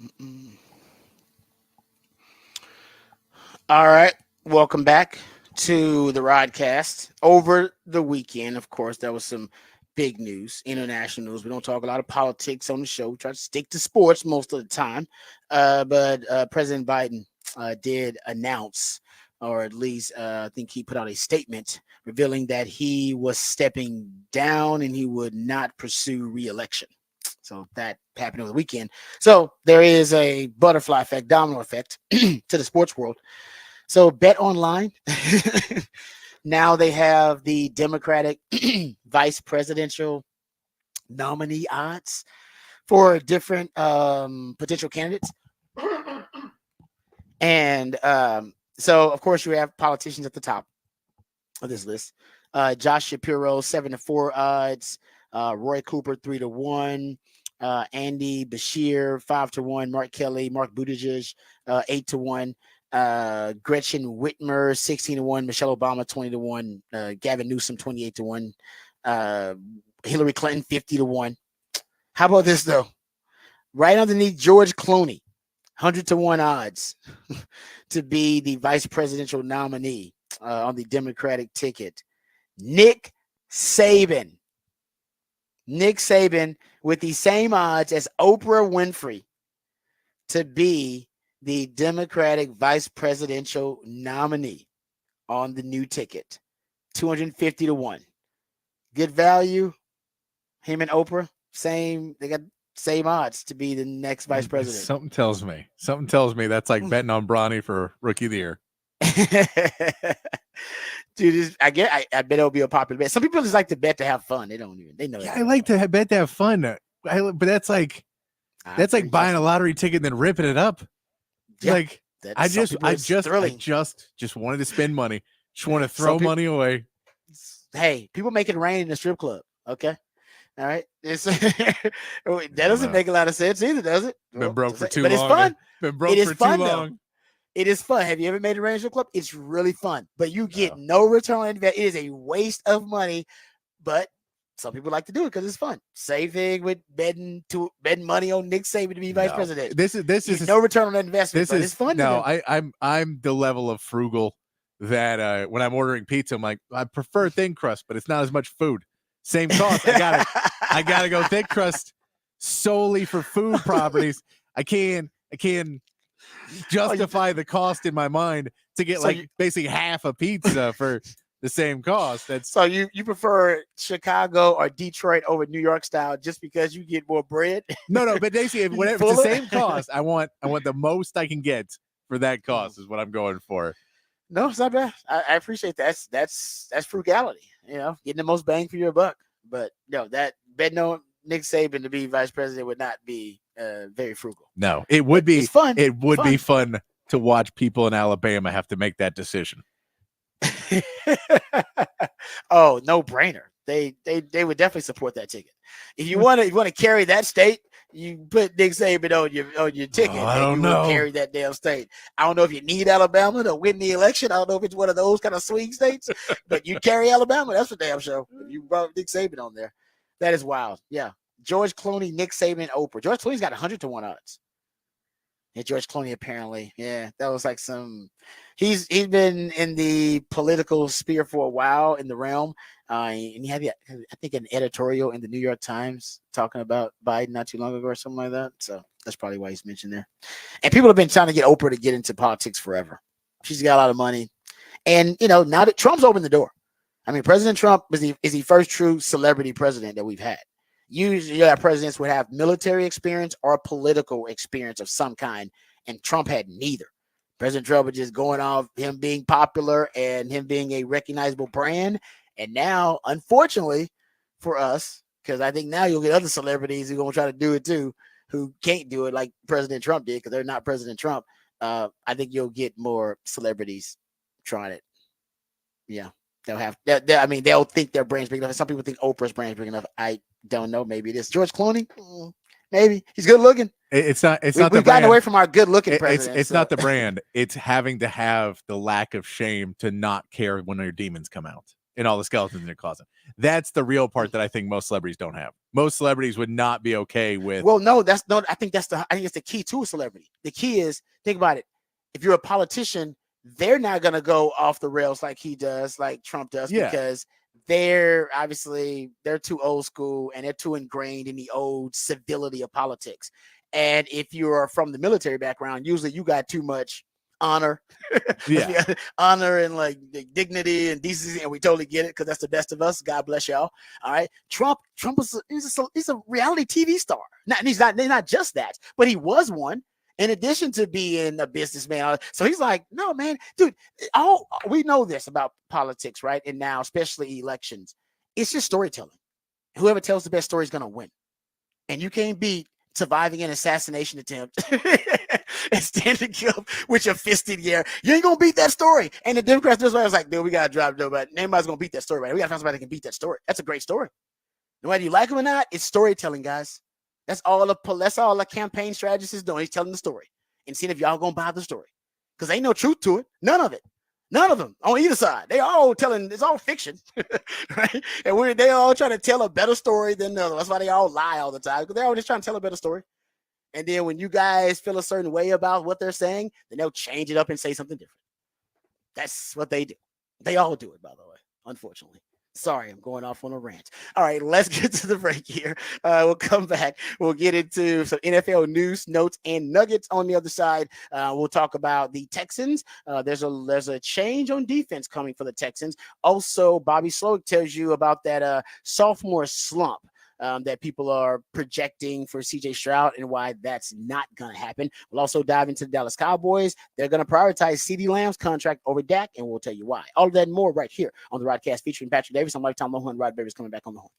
Mm-mm. All right. Welcome back to the Rodcast. Over the weekend, of course, there was some big news, international news. We don't talk a lot of politics on the show. We try to stick to sports most of the time. But President Biden did announce, or at least I think he put out a statement revealing that he was stepping down and he would not pursue re-election. So that happened over the weekend. So there is a butterfly effect, domino effect to the sports world. So Bet Online, now they have the Democratic vice presidential nominee odds for different potential candidates. And so, of course, you have politicians at the top of this list. Josh Shapiro, 7-4 odds. Roy Cooper, 3-1. Andy Bashir, 5-1. Mark Kelly, Mark Buttigieg, 8-1. Gretchen Whitmer, 16-1. Michelle Obama, 20-1. Gavin Newsom, 28-1. Hillary Clinton, 50-1. How about this though? Right underneath George Clooney, 100-1 odds to be the vice presidential nominee on the Democratic ticket. Nick Saban. Nick Saban with the same odds as Oprah Winfrey to be the Democratic vice presidential nominee on the new ticket. 250-1. Good value. Him and Oprah, they got same odds to be the next vice president. Something tells me that's like betting on Bronny for rookie of the year. Dude, I bet it'll be a popular bet. Some people just like to bet to have fun. They know. Yeah, I like to bet to have fun, but that's like buying a lottery ticket and then ripping it up. Yeah, like I just wanted to spend money. Just want to throw money away. Hey, people make it rain in the strip club. Okay. All right. That doesn't make a lot of sense either, does it? Been broke for too long. But it's fun. Been broke for too long. Though. It is fun. Have you ever made a rain in the strip club? It's really fun, but you get no return on investment. It is a waste of money, but some people like to do it because it's fun. Same thing with betting money on Nick Saban to be vice president. This is no return on investment. But it's fun. No, I'm the level of frugal that when I'm ordering pizza, I'm like, I prefer thin crust, but it's not as much food. Same cost. I gotta go thick crust solely for food properties. I can justify the cost in my mind to get basically half a pizza for the same cost. That's so you prefer Chicago or Detroit over New York style just because you get more bread? No, but basically if it's the same cost, I want the most I can get for that cost is what I'm going for. No, it's not bad. I appreciate that. That's frugality, getting the most bang for your buck. But that betting on Nick Saban to be vice president would not be very frugal. No, it would be. It's fun. It would be fun to watch people in Alabama have to make that decision. Oh, no brainer. They would definitely support that ticket. If you want to carry that state, you put Nick Saban on your ticket. I don't know. Carry that damn state. I don't know if you need Alabama to win the election. I don't know if it's one of those kind of swing states, but you carry Alabama. That's for damn sure. If you brought Nick Saban on there, that is wild. Yeah, George Clooney, Nick Saban, Oprah. George Clooney's got 100-1 odds. Yeah, George Clooney apparently. Yeah, that was like some. He's been in the political sphere for a while in the realm, and he had I think an editorial in the New York Times talking about Biden not too long ago or something like that. So that's probably why he's mentioned there. And people have been trying to get Oprah to get into politics forever. She's got a lot of money, and now that Trump's opened the door. I mean, President Trump is the first true celebrity president that we've had. Usually, presidents would have military experience or political experience of some kind, and Trump had neither. President Trump was just going off him being popular and him being a recognizable brand. And now, unfortunately for us, because I think now you'll get other celebrities who are going to try to do it too, who can't do it like President Trump did because they're not President Trump. I think you'll get more celebrities trying it. Yeah, they'll think their brain's big enough. Some people think Oprah's brain's big enough. I don't know. Maybe it is. George Clooney, maybe he's good looking. It's not. We've gotten away from our good looking president. It's not the brand. It's having to have the lack of shame to not care when your demons come out. and all the skeletons in your closet. That's the real part that I think most celebrities don't have. Most celebrities would not be okay with. Well, no, that's no. I think it's the key to a celebrity. The key is, think about it. If you're a politician, they're not gonna go off the rails like he does, like Trump does, Yeah. because they're too old school and they're too ingrained in the old civility of politics. And if you're from the military background, usually you got too much honor, Yeah. honor and like dignity and decency, and we totally get it because that's the best of us. God bless y'all. All right, Trump he's a reality TV star. He's not just that, but he was one. In addition to being a businessman, so he's like, no, man, dude. All we know this about politics, right? And now, especially elections, it's just storytelling. Whoever tells the best story is gonna win, and you can't beat surviving an assassination attempt and standing up with your fist in the air. You ain't gonna beat that story. And the Democrats just was like, dude, we gotta drop nobody. Nobody's gonna beat that story, right? We gotta find somebody that can beat that story. That's a great story. No matter you like him or not, it's storytelling, guys. That's all a campaign strategist is doing. He's telling the story and seeing if y'all gonna buy the story. Because ain't no truth to it. None of it. None of them on either side. They all telling, it's all fiction, right? And they all trying to tell a better story than the other. That's why they all lie all the time, because they're all just trying to tell a better story. And then when you guys feel a certain way about what they're saying, then they'll change it up and say something different. That's what they do. They all do it, by the way, unfortunately. Sorry, I'm going off on a rant. All right, let's get to the break here. We'll come back. We'll get into some NFL news, notes, and nuggets on the other side. We'll talk about the Texans. There's a change on defense coming for the Texans. Also, Bobby Slowick tells you about that sophomore slump that people are projecting for CJ Stroud and why that's not going to happen. We'll also dive into the Dallas Cowboys. They're going to prioritize CeeDee Lamb's contract over Dak, and we'll tell you why. All of that and more right here on the Rodcast featuring Patrick Davis. I'm Lifetime Low, and Rod Bever's coming back on the horn.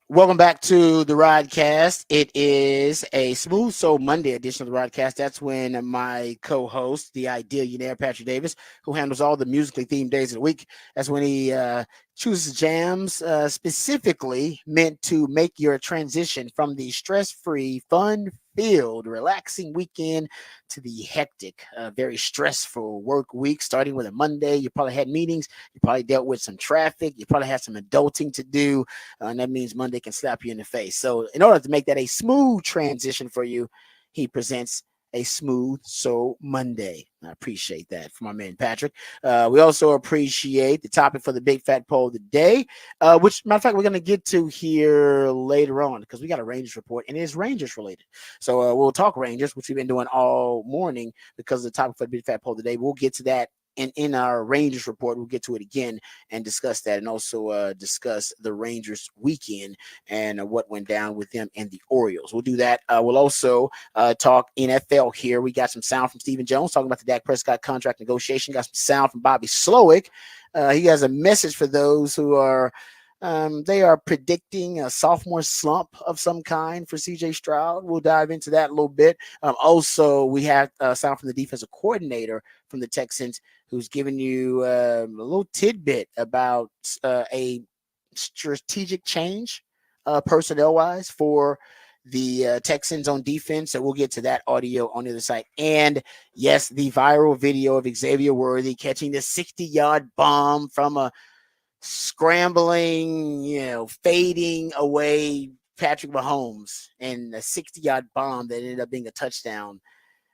Welcome back to the Rodcast. It is a Smooth Soul Monday edition of the Rodcast. That's when my co-host, the ideal Patrick Davis, who handles all the musically themed days of the week, that's when he chooses jams specifically meant to make your transition from the stress-free, fun-filled, relaxing weekend to the hectic, very stressful work week, starting with a Monday. You probably had meetings. You probably dealt with some traffic. You probably had some adulting to do. And that means Monday can slap you in the face. So in order to make that a smooth transition for you, he presents a Smooth Soul Monday. I appreciate that from my man Patrick. We also appreciate the topic for the big fat poll of the day, which, matter of fact, we're going to get to here later on because we got a Rangers report and it is Rangers related. So we'll talk Rangers, which we've been doing all morning because of the topic for the big fat poll of the day. We'll get to that. And in our Rangers report, we'll get to it again and discuss that, and also discuss the Rangers weekend and what went down with them and the Orioles. We'll do that. We'll also talk NFL here. We got some sound from Stephen Jones talking about the Dak Prescott contract negotiation. Got some sound from Bobby Slowick. He has a message for those who are they are predicting a sophomore slump of some kind for CJ Stroud. We'll dive into that a little bit. Also, we have sound from the defensive coordinator from the Texans, who's giving you a little tidbit about a strategic change personnel-wise for the Texans on defense. So we'll get to that audio on the other side. And yes, the viral video of Xavier Worthy catching the 60-yard bomb from a scrambling, fading away Patrick Mahomes and a 60-yard bomb that ended up being a touchdown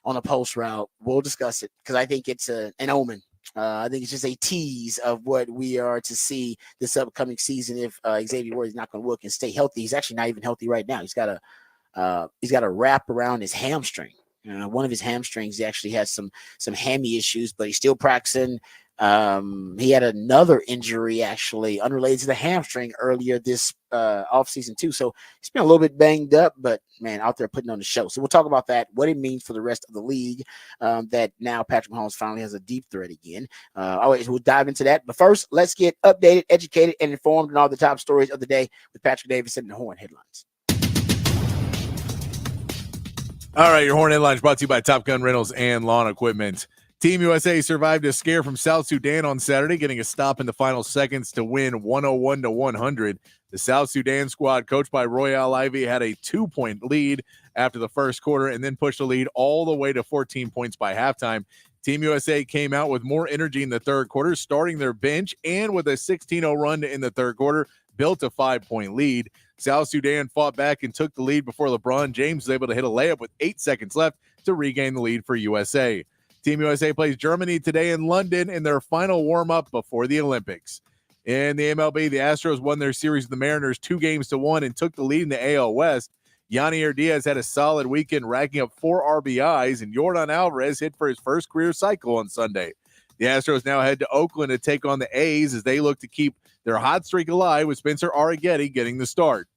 on a post route. We'll discuss it because I think it's an omen. I think it's just a tease of what we are to see this upcoming season if Xavier Worthy is not going to work and stay healthy. He's actually not even healthy right now. He's got a wrap around his hamstring. One of his hamstrings, he actually has some hammy issues, but he's still practicing. He had another injury actually unrelated to the hamstring earlier this offseason too. So he's been a little bit banged up, but man, out there putting on the show. So we'll talk about that, what it means for the rest of the league, that now Patrick Mahomes finally has a deep threat again. Always we'll dive into that. But first, let's get updated, educated, and informed on all the top stories of the day with Patrick Davis and the Horn Headlines. All right, your Horn Headlines brought to you by Top Gun Rentals and Lawn Equipment. Team USA survived a scare from South Sudan on Saturday, getting a stop in the final seconds to win 101-100. The South Sudan squad, coached by Royale Ivy, had a 2-point lead after the first quarter and then pushed the lead all the way to 14 points by halftime. Team USA came out with more energy in the third quarter, starting their bench, and with a 16-0 run in the third quarter, built a 5-point lead. South Sudan fought back and took the lead before LeBron James was able to hit a layup with 8 seconds left to regain the lead for USA. Team USA plays Germany today in London in their final warm-up before the Olympics. In the MLB, the Astros won their series with the Mariners 2-1 and took the lead in the AL West. Yannier Diaz had a solid weekend, racking up 4 RBIs, and Yordan Alvarez hit for his first career cycle on Sunday. The Astros now head to Oakland to take on the A's as they look to keep their hot streak alive with Spencer Arrighetti getting the start.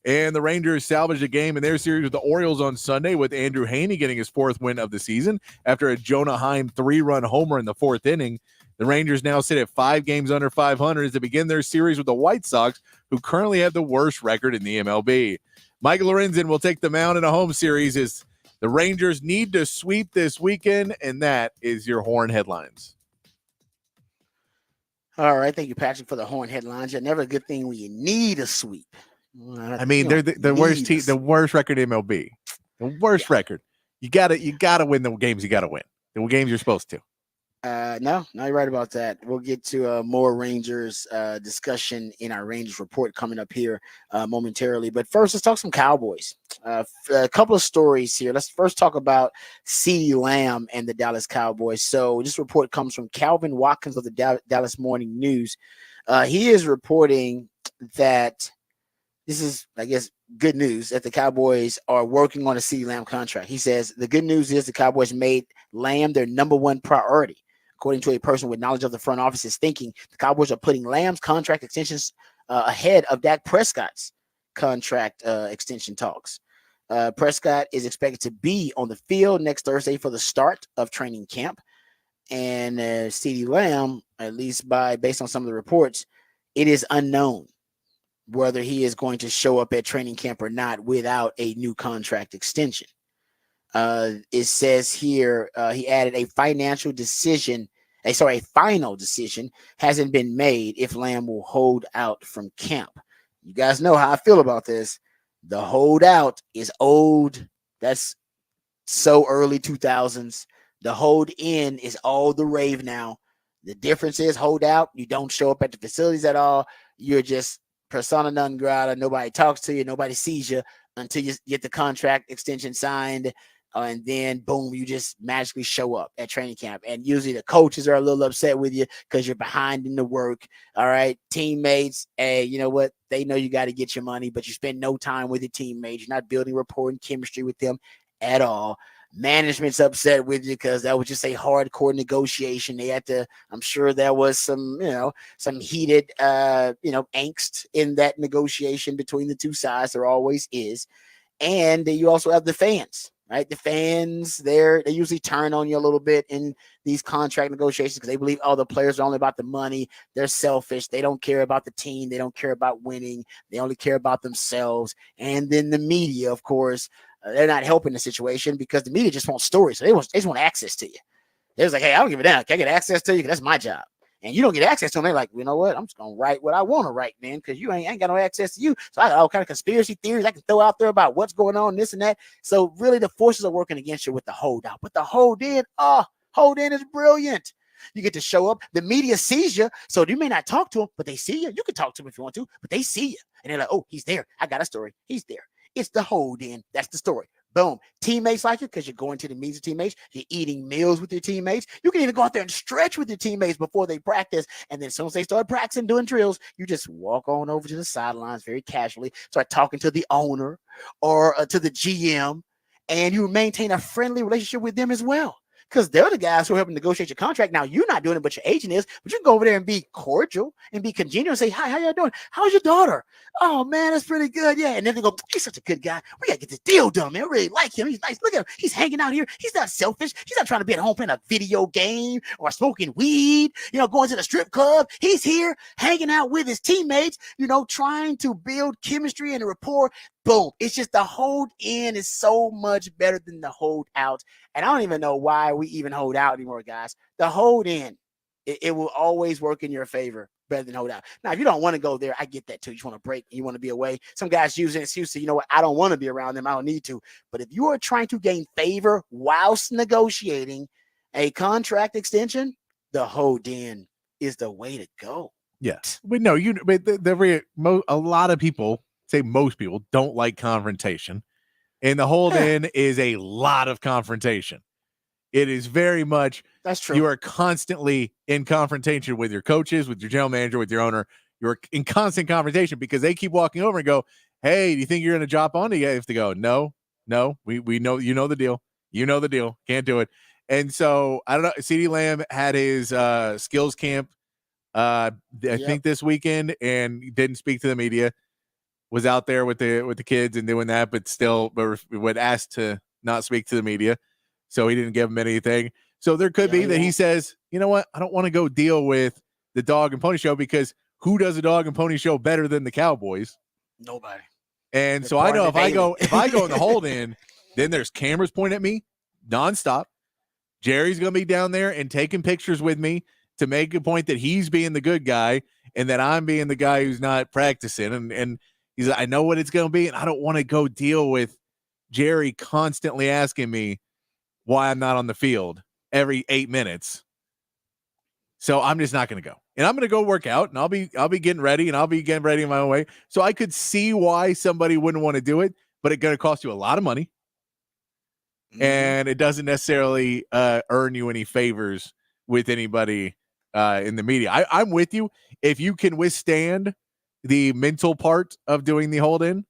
And the Rangers salvaged a game in their series with the Orioles on Sunday, with Andrew Heaney getting his 4th win of the season after a Jonah Heim 3-run homer in the 4th inning. The Rangers now sit at 5 games under 500 as they begin their series with the White Sox, who currently have the worst record in the MLB. Michael Lorenzen will take the mound in a home series as the Rangers need to sweep this weekend, and that is your Horn Headlines. All right, thank you, Patrick, for the Horn Headlines. Never a good thing when you need a sweep. I mean, they're the worst team, the worst record in MLB, the worst record. You gotta win the games. You gotta win the games you're supposed to. No, you're right about that. We'll get to more Rangers discussion in our Rangers report coming up here momentarily. But first, let's talk some Cowboys. A couple of stories here. Let's first talk about CeeDee Lamb and the Dallas Cowboys. So this report comes from Calvin Watkins of the Dallas Morning News. He is reporting that this is, I guess, good news that the Cowboys are working on a CeeDee Lamb contract. He says the good news is the Cowboys made Lamb their number one priority. According to a person with knowledge of the front office's thinking, the Cowboys are putting Lamb's contract extensions ahead of Dak Prescott's contract extension talks. Prescott is expected to be on the field next Thursday for the start of training camp. and CeeDee Lamb, at least based on some of the reports, it is unknown whether he is going to show up at training camp or not without a new contract extension. It says here he added a final decision hasn't been made if Lamb will hold out from camp. You guys know how I feel about this. The holdout is old. That's so early 2000s. The hold in is all the rave now. The difference is hold out. You don't show up at the facilities at all. You're just persona non grata. Nobody talks to you. Nobody sees you until you get the contract extension signed. And then boom, you just magically show up at training camp. And usually the coaches are a little upset with you because you're behind in the work. All right. Teammates, hey, you know what? They know you got to get your money, but you spend no time with your teammates. You're not building rapport and chemistry with them at all. Management's upset with you because that was just a hardcore negotiation. They had to, I'm sure there was some heated, angst in that negotiation between the two sides. There always is. And you also have the fans, right? The fans, they usually turn on you a little bit in these contract negotiations because they believe, the players are only about the money. They're selfish. They don't care about the team. They don't care about winning. They only care about themselves. And then the media, of course, they're not helping the situation because the media just want stories. So they just want access to you. They're just like, hey, I don't give a damn. Can I get access to you? Because that's my job. And you don't get access to them. They're like, you know what? I'm just going to write what I want to write, man, because you ain't got no access to you. So I got all kind of conspiracy theories I can throw out there about what's going on, this and that. So really the forces are working against you with the holdout. But the hold in is brilliant. You get to show up. The media sees you. So you may not talk to them, but they see you. You can talk to them if you want to, but they see you. And they're like, oh, he's there. I got a story. He's there. It's the hold in. That's the story. Boom. Teammates like you because you're going to the meets with teammates. You're eating meals with your teammates. You can even go out there and stretch with your teammates before they practice. And then as soon as they start practicing, doing drills, you just walk on over to the sidelines very casually, start talking to the owner or to the GM, and you maintain a friendly relationship with them as well. Because they're the guys who are helping negotiate your contract. Now, you're not doing it, but your agent is. But you can go over there and be cordial and be congenial and say, hi, how y'all doing? How's your daughter? Oh, man, that's pretty good. Yeah. And then they go, he's such a good guy. We got to get this deal done, man. I really like him. He's nice. Look at him. He's hanging out here. He's not selfish. He's not trying to be at home playing a video game or smoking weed, going to the strip club. He's here hanging out with his teammates, trying to build chemistry and a rapport. Boom. It's just the hold in is so much better than the hold out. And I don't even know why we even hold out anymore, guys. The hold in, it will always work in your favor better than hold out. Now, if you don't want to go there, I get that too. You just want to break. You want to be away. Some guys use an excuse to, you know what, I don't want to be around them. I don't need to. But if you are trying to gain favor whilst negotiating a contract extension, the hold in is the way to go. Yes. But no, a lot of people, say most people, don't like confrontation. And the hold in is a lot of confrontation. It is very much, that's true. You are constantly in confrontation with your coaches, with your general manager, with your owner. You're in constant confrontation because they keep walking over and go, hey, do you think you're going to drop on? You have to go, no, we know, the deal. You know the deal. Can't do it. And so, I don't know, CeeDee Lamb had his skills camp, I think this weekend, and didn't speak to the media. Was out there with the kids and doing that, but would ask to not speak to the media. So he didn't give them anything. So there could be that he says, you know what? I don't want to go deal with the dog and pony show because who does a dog and pony show better than the Cowboys? Nobody. And so I know if I go in the hold in, then there's cameras pointing at me nonstop. Jerry's going to be down there and taking pictures with me to make a point that he's being the good guy and that I'm being the guy who's not practicing. And he's like, I know what it's going to be, and I don't want to go deal with Jerry constantly asking me why I'm not on the field every 8 minutes. So I'm just not going to go. And I'm going to go work out, and I'll be getting ready, and I'll be getting ready in my own way. So I could see why somebody wouldn't want to do it, but it's going to cost you a lot of money. Mm-hmm. And it doesn't necessarily earn you any favors with anybody in the media. I'm with you. If you can withstand the mental part of doing the hold in,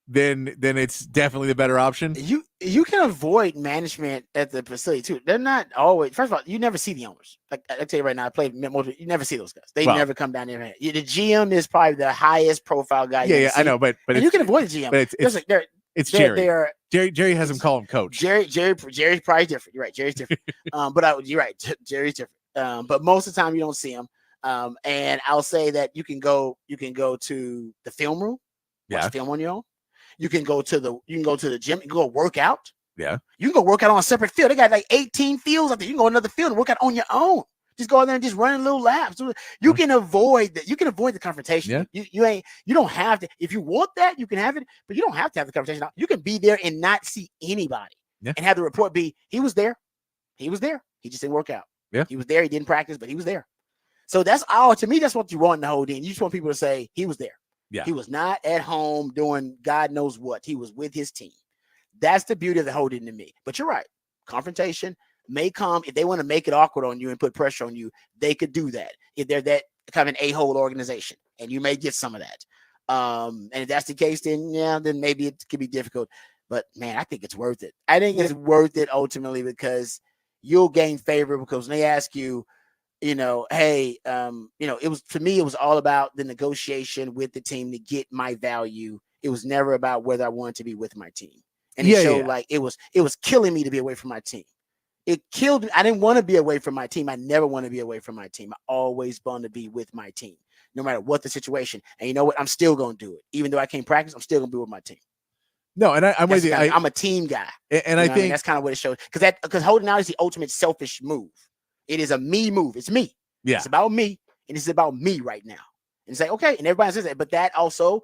then it's definitely the better option. You can avoid management at the facility too. They're not always. First of all, you never see the owners. Like I tell you right now, I played multiple. You never see those guys. They never come down there. The GM is probably the highest profile guy. Yeah, I know, but you can avoid the GM. But it's Jerry. They're Jerry has him call him coach. Jerry's probably different. You're right. Jerry's different. You're right. Jerry's different. But most of the time you don't see him. And I'll say that you can go to the film room, watch film on your own. You can go to the gym. You can go work out. Yeah. You can go work out on a separate field. They got like 18 fields out there. You can go another field and work out on your own. Just go out there and just run little laps. You can avoid that. You can avoid the confrontation. Yeah. You don't have to. If you want that, you can have it, but you don't have to have the confrontation. You can be there and not see anybody and have the report be, he was there. He was there. He just didn't work out. Yeah. He was there. He didn't practice, but he was there. So that's all. To me, that's what you want in the whole thing. You just want people to say he was there. Yeah. He was not at home doing God knows what. He was with his team. That's the beauty of the whole thing to me. But you're right. Confrontation may come. If they want to make it awkward on you and put pressure on you, they could do that. If they're that kind of an a-hole organization, and you may get some of that. And if that's the case, then maybe it could be difficult. But man, I think it's worth it. I think it's worth it ultimately because you'll gain favor because when they ask you, hey, it was, for me, it was all about the negotiation with the team to get my value. It was never about whether I wanted to be with my team. And it showed like it was killing me to be away from my team. It killed me. I didn't want to be away from my team. I never want to be away from my team. I always want to be with my team, no matter what the situation. And you know what? I'm still going to do it. Even though I can't practice, I'm still going to be with my team. No, and I'm with you. I'm a team guy. And I think that's kind of what it shows. Because holding out is the ultimate selfish move. It is a me move. It's me. Yeah. It's about me. And it's about me right now. And it's like, okay. And everybody says that. But that also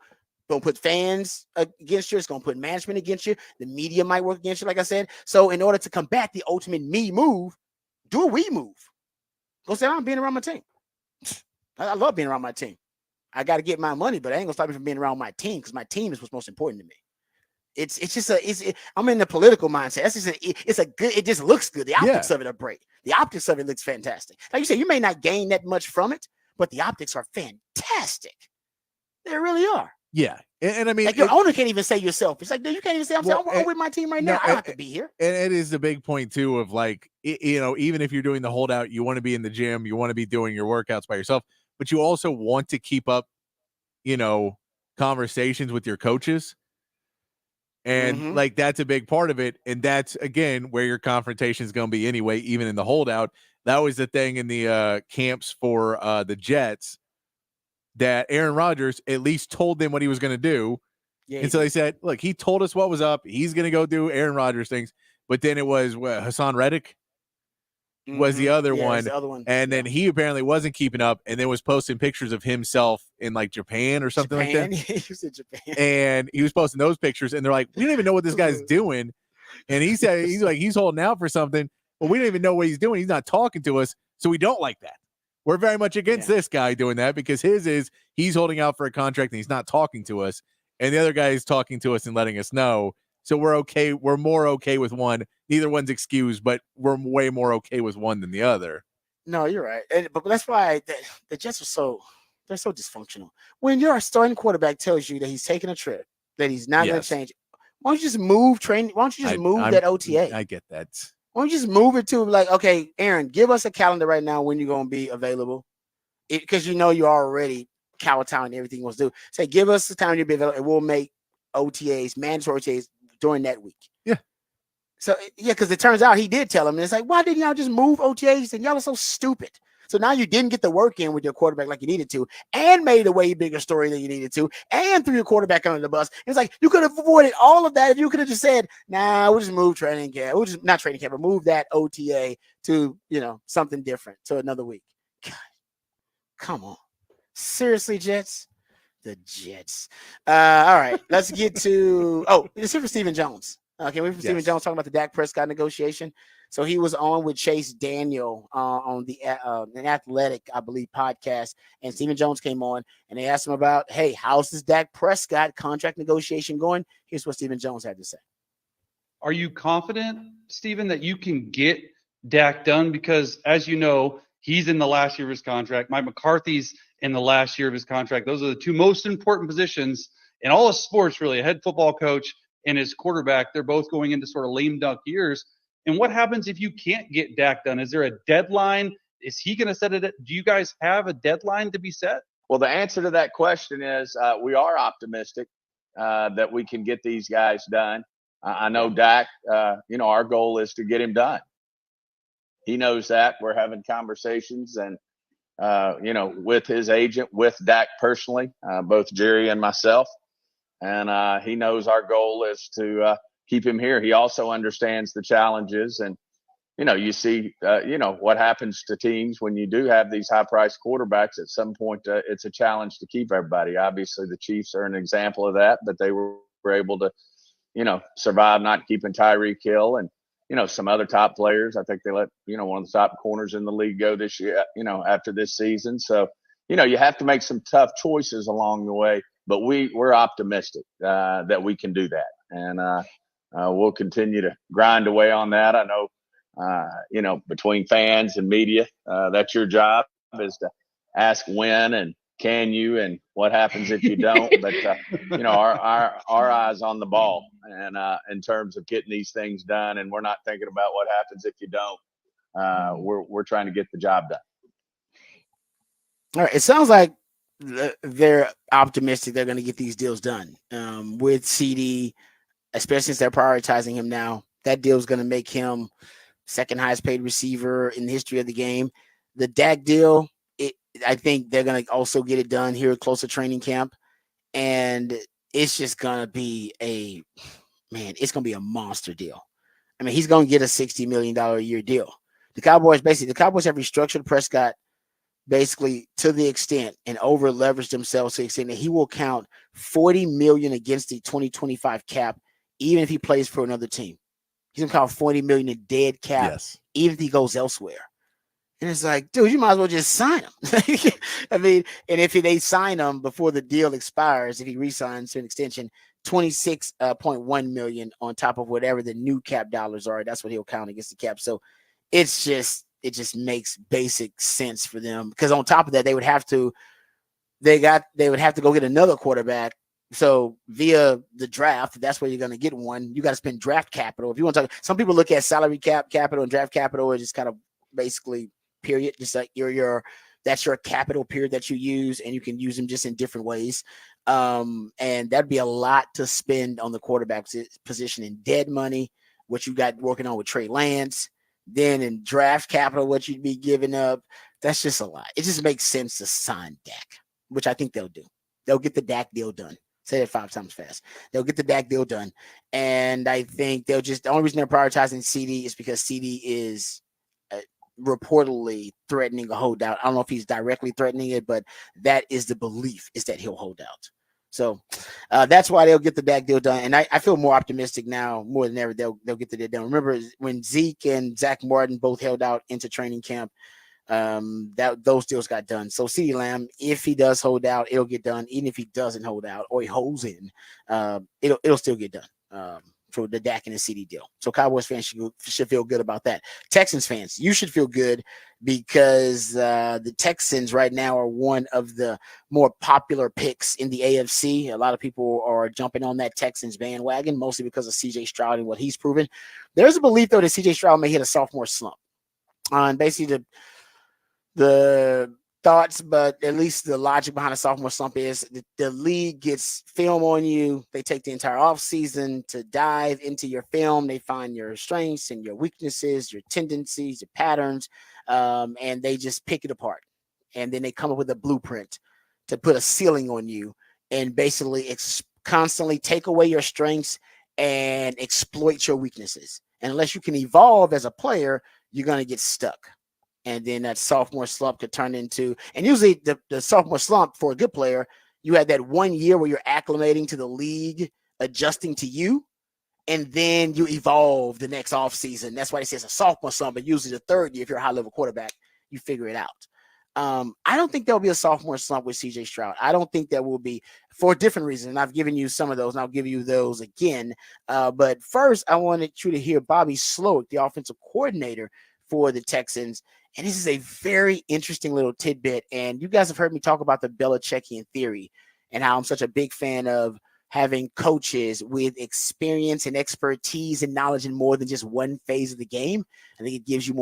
going to put fans against you. It's going to put management against you. The media might work against you, like I said. So in order to combat the ultimate me move, do a we move. Go sit down being around my team. I love being around my team. I got to get my money, but I ain't going to stop me from being around my team because my team is what's most important to me. I'm in the political mindset. It just looks good. The optics of it are great. The optics of it looks fantastic. Like you said, you may not gain that much from it, but the optics are fantastic. They really are. Yeah. And I mean, like your owner can't even say yourself. It's like, you can't even say, I'm with my team right now. I don't have to be here. And it is the big point too of like, even if you're doing the holdout, you want to be in the gym, you want to be doing your workouts by yourself, but you also want to keep up, conversations with your coaches. And like, that's a big part of it. And that's, again, where your confrontation is going to be anyway, even in the holdout. That was the thing in the camps for the Jets, that Aaron Rodgers at least told them what he was going to do. Yeah, and so they said, look, he told us what was up. He's going to go do Aaron Rodgers things. But then it was Hassan Reddick was the other one. The other one. And then he apparently wasn't keeping up and then was posting pictures of himself in like Japan or something like that. He was in Japan. And he was posting those pictures and they're like, we don't even know what this guy's doing. And he said, he's holding out for something, but we don't even know what he's doing. He's not talking to us. So we don't like that. We're very much against this guy doing that because he's holding out for a contract and he's not talking to us. And the other guy is talking to us and letting us know. So we're okay. We're more okay with one. Neither one's excused, but we're way more okay with one than the other. No, you're right. But that's why the Jets are they're so dysfunctional. When your starting quarterback tells you that he's taking a trip, that he's not going to change it, why don't you just move training? Why don't you just move that OTA? I get that. Why don't you just move it to like, okay, Aaron, give us a calendar right now when you're going to be available. Because you're already kowtowing everything he wants to do. Say, give us the time you'll be available and we'll make OTAs, mandatory OTAs during that week. Yeah. So, because it turns out he did tell him. And it's like, why didn't y'all just move OTAs? And y'all are so stupid. So now you didn't get the work in with your quarterback like you needed to and made a way bigger story than you needed to and threw your quarterback under the bus. It's like you could have avoided all of that if you could have just said, nah, we'll just move training camp. We'll just not training camp, but move that OTA to, something different, to another week. God, come on. Seriously, Jets? The Jets. All right, let's get to let's hear from Stephen Jones. Okay, we from Stephen Jones talking about the Dak Prescott negotiation. So he was on with Chase Daniel on the an Athletic, I believe, podcast, and Stephen Jones came on and they asked him about, hey, how's this Dak Prescott contract negotiation going? Here's what Stephen Jones had to say. Are you confident, Stephen, that you can get Dak done? Because as you know, he's in the last year of his contract. Mike McCarthy's in the last year of his contract. Those are the two most important positions in all of sports, really, a head football coach and his quarterback. They're both going into sort of lame duck years. And what happens if you can't get Dak done? Is there a deadline? Is he going to set it? Do you guys have a deadline to be set? Well, the answer to that question is we are optimistic that we can get these guys done. I know Dak, our goal is to get him done. He knows that. We're having conversations and, with his agent, with Dak personally, both Jerry and myself. And he knows our goal is to keep him here. He also understands the challenges. And, you see, what happens to teams when you do have these high-priced quarterbacks. At some point, it's a challenge to keep everybody. Obviously, the Chiefs are an example of that, but they were able to, survive not keeping Tyreek Hill and, some other top players. I think they let, one of the top corners in the league go this year, after this season. So, you have to make some tough choices along the way, but we're optimistic that we can do that. And we'll continue to grind away on that. I know, between fans and media, that's your job, is to ask when and can you and what happens if you don't. But our eyes on the ball, and in terms of getting these things done, and we're not thinking about what happens if you don't. We're trying to get the job done. All right. It sounds like they're optimistic they're going to get these deals done with CD, especially since they're prioritizing him now. That deal is going to make him second highest paid receiver in the history of the game. The Dak deal, I think they're going to also get it done here close to training camp. And it's just going to be it's going to be a monster deal. I mean, he's going to get a $60 million a year deal. The Cowboys have restructured Prescott basically to the extent and over leveraged themselves to the extent that he will count $40 million against the 2025 cap, even if he plays for another team. He's gonna count $40 million in dead cap, even if he goes elsewhere. And it's like, dude, you might as well just sign him. I mean, and if they sign him before the deal expires, if he resigns to an extension, $26.1 million on top of whatever the new cap dollars are, that's what he'll count against the cap. So it just makes basic sense for them, because on top of that, they would have to go get another quarterback. So via the draft, that's where you're going to get one. You got to spend draft capital. If you want to talk, some people look at salary capital and draft capital as just kind of basically period, just like that's your capital period that you use, and you can use them just in different ways. And that'd be a lot to spend on the quarterback position in dead money, what you got working on with Trey Lance. Then in draft capital, what you'd be giving up, that's just a lot. It just makes sense to sign Dak, which I think they'll do. They'll get the Dak deal done. Say it 5 times fast. They'll get the Dak deal done. And I think the only reason they're prioritizing CD is because CD is reportedly threatening a holdout. I don't know if he's directly threatening it, but that is the belief, is that he'll hold out. So that's why they'll get the Dak deal done. And I feel more optimistic now, more than ever, they'll get the deal done. Remember when Zeke and Zach Martin both held out into training camp, those deals got done. So CeeDee Lamb, if he does hold out, it'll get done. Even if he doesn't hold out or he holds in, it'll still get done for the Dak and the CD deal. So Cowboys fans should feel good about that. Texans fans, you should feel good, because the Texans right now are one of the more popular picks in the AFC. A lot of people are jumping on that Texans bandwagon, mostly because of CJ Stroud and what he's proven. There's a belief, though, that CJ Stroud may hit a sophomore slump. And basically the thoughts, but at least the logic behind a sophomore slump is the league gets film on you. They take the entire offseason to dive into your film. They find your strengths and your weaknesses, your tendencies, your patterns, and they just pick it apart. And then they come up with a blueprint to put a ceiling on you and basically constantly take away your strengths and exploit your weaknesses. And unless you can evolve as a player, you're going to get stuck. And then that sophomore slump could turn into, and usually the sophomore slump for a good player, you had that 1 year where you're acclimating to the league, adjusting to you, and then you evolve the next offseason. That's why they say it's a sophomore slump, but usually the third year, if you're a high-level quarterback, you figure it out. I don't think there'll be a sophomore slump with CJ Stroud. I don't think there will be, for different reasons. And I've given you some of those, and I'll give you those again. But first, I wanted you to hear Bobby Slowick, the offensive coordinator for the Texans. And this is a very interesting little tidbit. And you guys have heard me talk about the Belichickian theory and how I'm such a big fan of having coaches with experience and expertise and knowledge in more than just one phase of the game. I think it gives you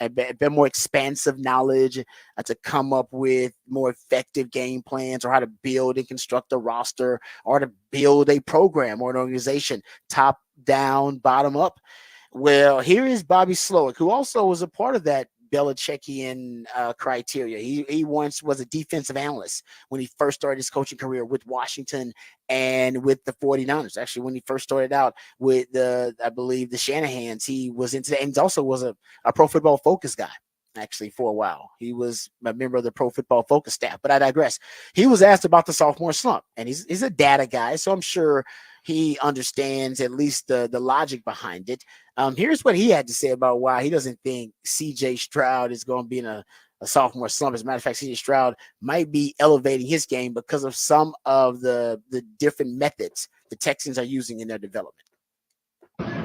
a bit more expansive knowledge to come up with more effective game plans, or how to build and construct a roster, or to build a program or an organization, top down, bottom up. Well, here is Bobby Slowick, who also was a part of that Belichickian criteria. He once was a defensive analyst when he first started his coaching career with Washington and with the 49ers. Actually, when he first started out with I believe the Shanahans, he was into that, and he also was a Pro Football Focus guy. Actually, for a while, he was a member of the Pro Football Focus staff. But I digress. He was asked about the sophomore slump, and he's a data guy, so I'm sure he understands at least the logic behind it. Here's what he had to say about why he doesn't think CJ Stroud is going to be in a sophomore slump. As a matter of fact, CJ Stroud might be elevating his game because of some of the different methods the Texans are using in their development.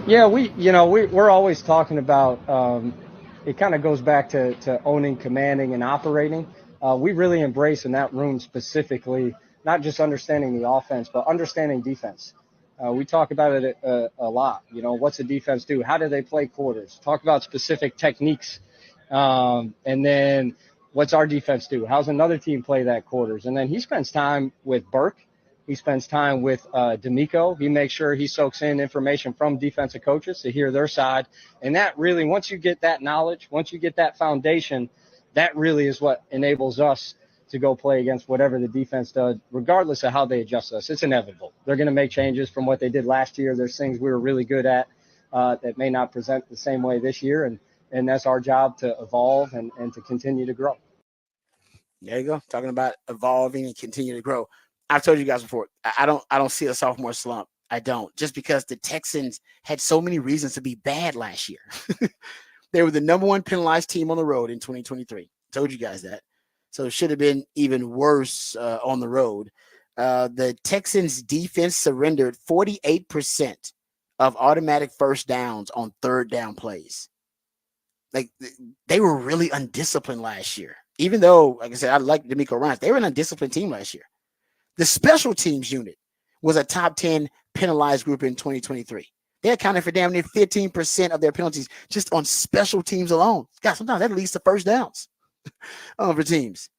Yeah, we're always talking about. It kind of goes back to owning, commanding, and operating. We really embrace in that room specifically not just understanding the offense, but understanding defense. We talk about it a lot. What's the defense do? How do they play quarters? Talk about specific techniques. And then what's our defense do? How's another team play that quarters? And then he spends time with Burke. He spends time with D'Amico. He makes sure he soaks in information from defensive coaches to hear their side. And that really, once you get that knowledge, once you get that foundation, that really is what enables us to go play against whatever the defense does, regardless of how they adjust us. It's inevitable. They're going to make changes from what they did last year. There's things we were really good at that may not present the same way this year. And that's our job, to evolve and to continue to grow. There you go. Talking about evolving and continue to grow. I've told you guys before, I don't see a sophomore slump. I don't, just because the Texans had so many reasons to be bad last year. They were the number one penalized team on the road in 2023. Told you guys that. So it should have been even worse on the road. The Texans defense surrendered 48% of automatic first downs on third down plays. Like, they were really undisciplined last year. Even though, like I said, I like D'Amico Ryans, they were an undisciplined team last year. The special teams unit was a top 10 penalized group in 2023. They accounted for damn near 15% of their penalties just on special teams alone. God, sometimes that leads to first downs for teams.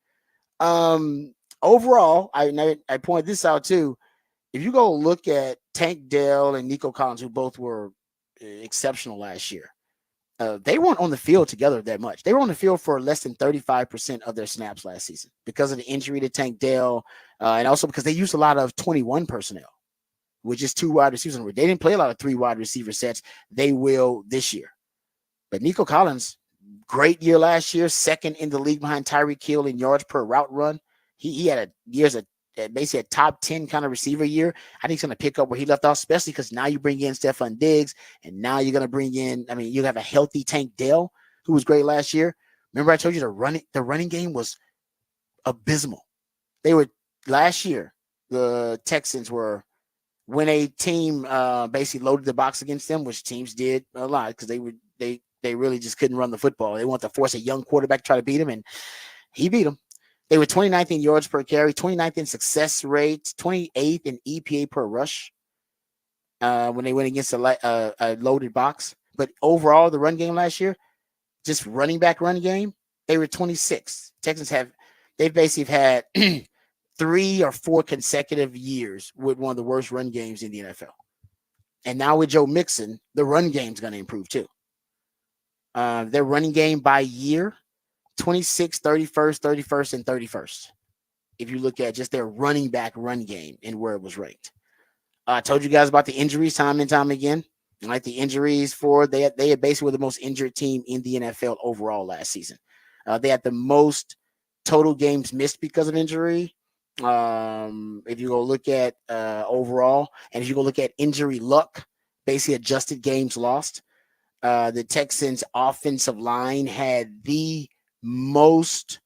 Overall, I pointed this out too. If you go look at Tank Dell and Nico Collins, who both were exceptional last year, they weren't on the field together that much. They were on the field for less than 35% of their snaps last season because of the injury to Tank Dell, and also because they used a lot of 21 personnel, which is 2 wide receivers. They didn't play a lot of 3 wide receiver sets. They will this year. But Nico Collins, great year last year, second in the league behind Tyreek Hill in yards per route run. He had basically a top 10 kind of receiver year. I think he's going to pick up where he left off, especially because now you bring in Stephon Diggs, and now you're going to bring in, you have a healthy Tank Dell, who was great last year. Remember I told you the running game was abysmal. They were, last year, the Texans were, when a team basically loaded the box against them, which teams did a lot because they really just couldn't run the football. They wanted to force a young quarterback to try to beat him, and he beat them. They were 29th in yards per carry, 29th in success rate, 28th in EPA per rush when they went against a loaded box. But overall, the run game last year, just running back run game, they were 26th. Texans they've basically had 3 or 4 consecutive years with one of the worst run games in the NFL. And now with Joe Mixon, the run game's going to improve too. Their running game by year, 26th, 31st, 31st, and 31st. If you look at just their running back run game and where it was ranked. I told you guys about the injuries time and time again. Like the injuries they had basically were the most injured team in the NFL overall last season. They had the most total games missed because of injury. If you go look at overall, and if you go look at injury luck, basically adjusted games lost, the Texans offensive line had the most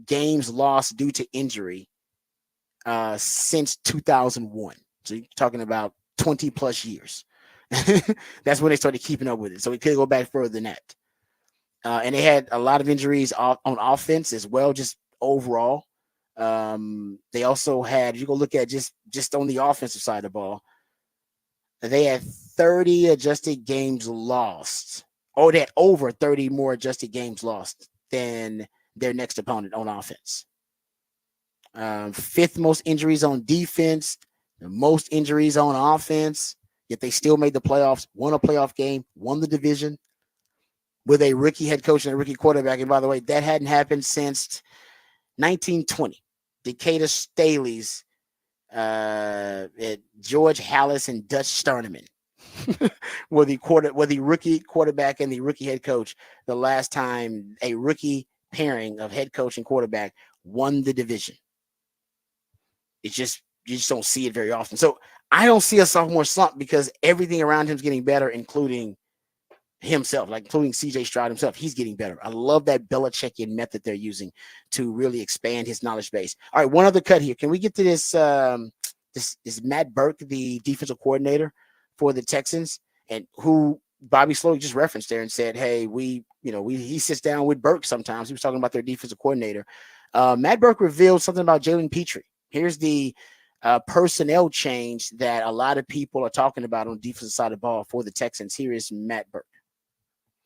games lost due to injury since 2001. So you're talking about 20 plus years. That's when they started keeping up with it. So we could go back further than that. And they had a lot of injuries on offense as well, just overall. They also had, you go look at just on the offensive side of the ball, they had 30 adjusted games lost. Oh, they had over 30 more adjusted games lost than their next opponent on offense. Fifth most injuries on defense, the most injuries on offense, yet they still made the playoffs, won a playoff game, won the division with a rookie head coach and a rookie quarterback. And by the way, that hadn't happened since 1920. Decatur Staley's George Hallis and Dutch Sterneman were the rookie quarterback and the rookie head coach the last time a rookie pairing of head coach and quarterback won the division. It's just, you just don't see it very often. So I don't see a sophomore slump because everything around him is getting better, including himself, like including CJ Stroud himself. He's getting better. I love that Belichickian method they're using to really expand his knowledge base. All right, one other cut here. Can we get to this? This is Matt Burke, the defensive coordinator for the Texans, and who Bobby Slowick just referenced there and said, "Hey, he sits down with Burke sometimes." He was talking about their defensive coordinator. Matt Burke revealed something about Jalen Petrie. Here's the personnel change that a lot of people are talking about on the defensive side of the ball for the Texans. Here is Matt Burke.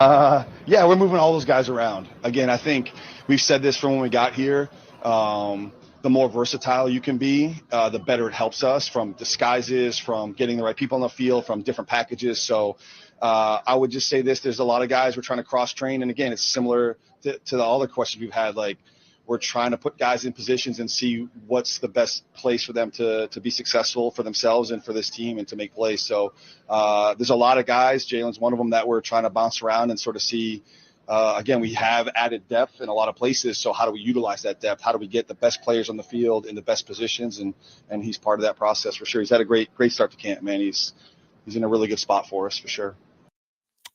Yeah, we're moving all those guys around. Again, I think we've said this from when we got here. The more versatile you can be, the better it helps us, from disguises, from getting the right people on the field, from different packages. So I would just say this: there's a lot of guys we're trying to cross train, and again, it's similar to the other questions we've had. Like, we're trying to put guys in positions and see what's the best place for them to be successful for themselves and for this team and to make plays. So there's a lot of guys, Jalen's one of them, that we're trying to bounce around and sort of see. Again, we have added depth in a lot of places. So how do we utilize that depth? How do we get the best players on the field in the best positions? And he's part of that process for sure. He's had a great start to camp, man. He's in a really good spot for us for sure.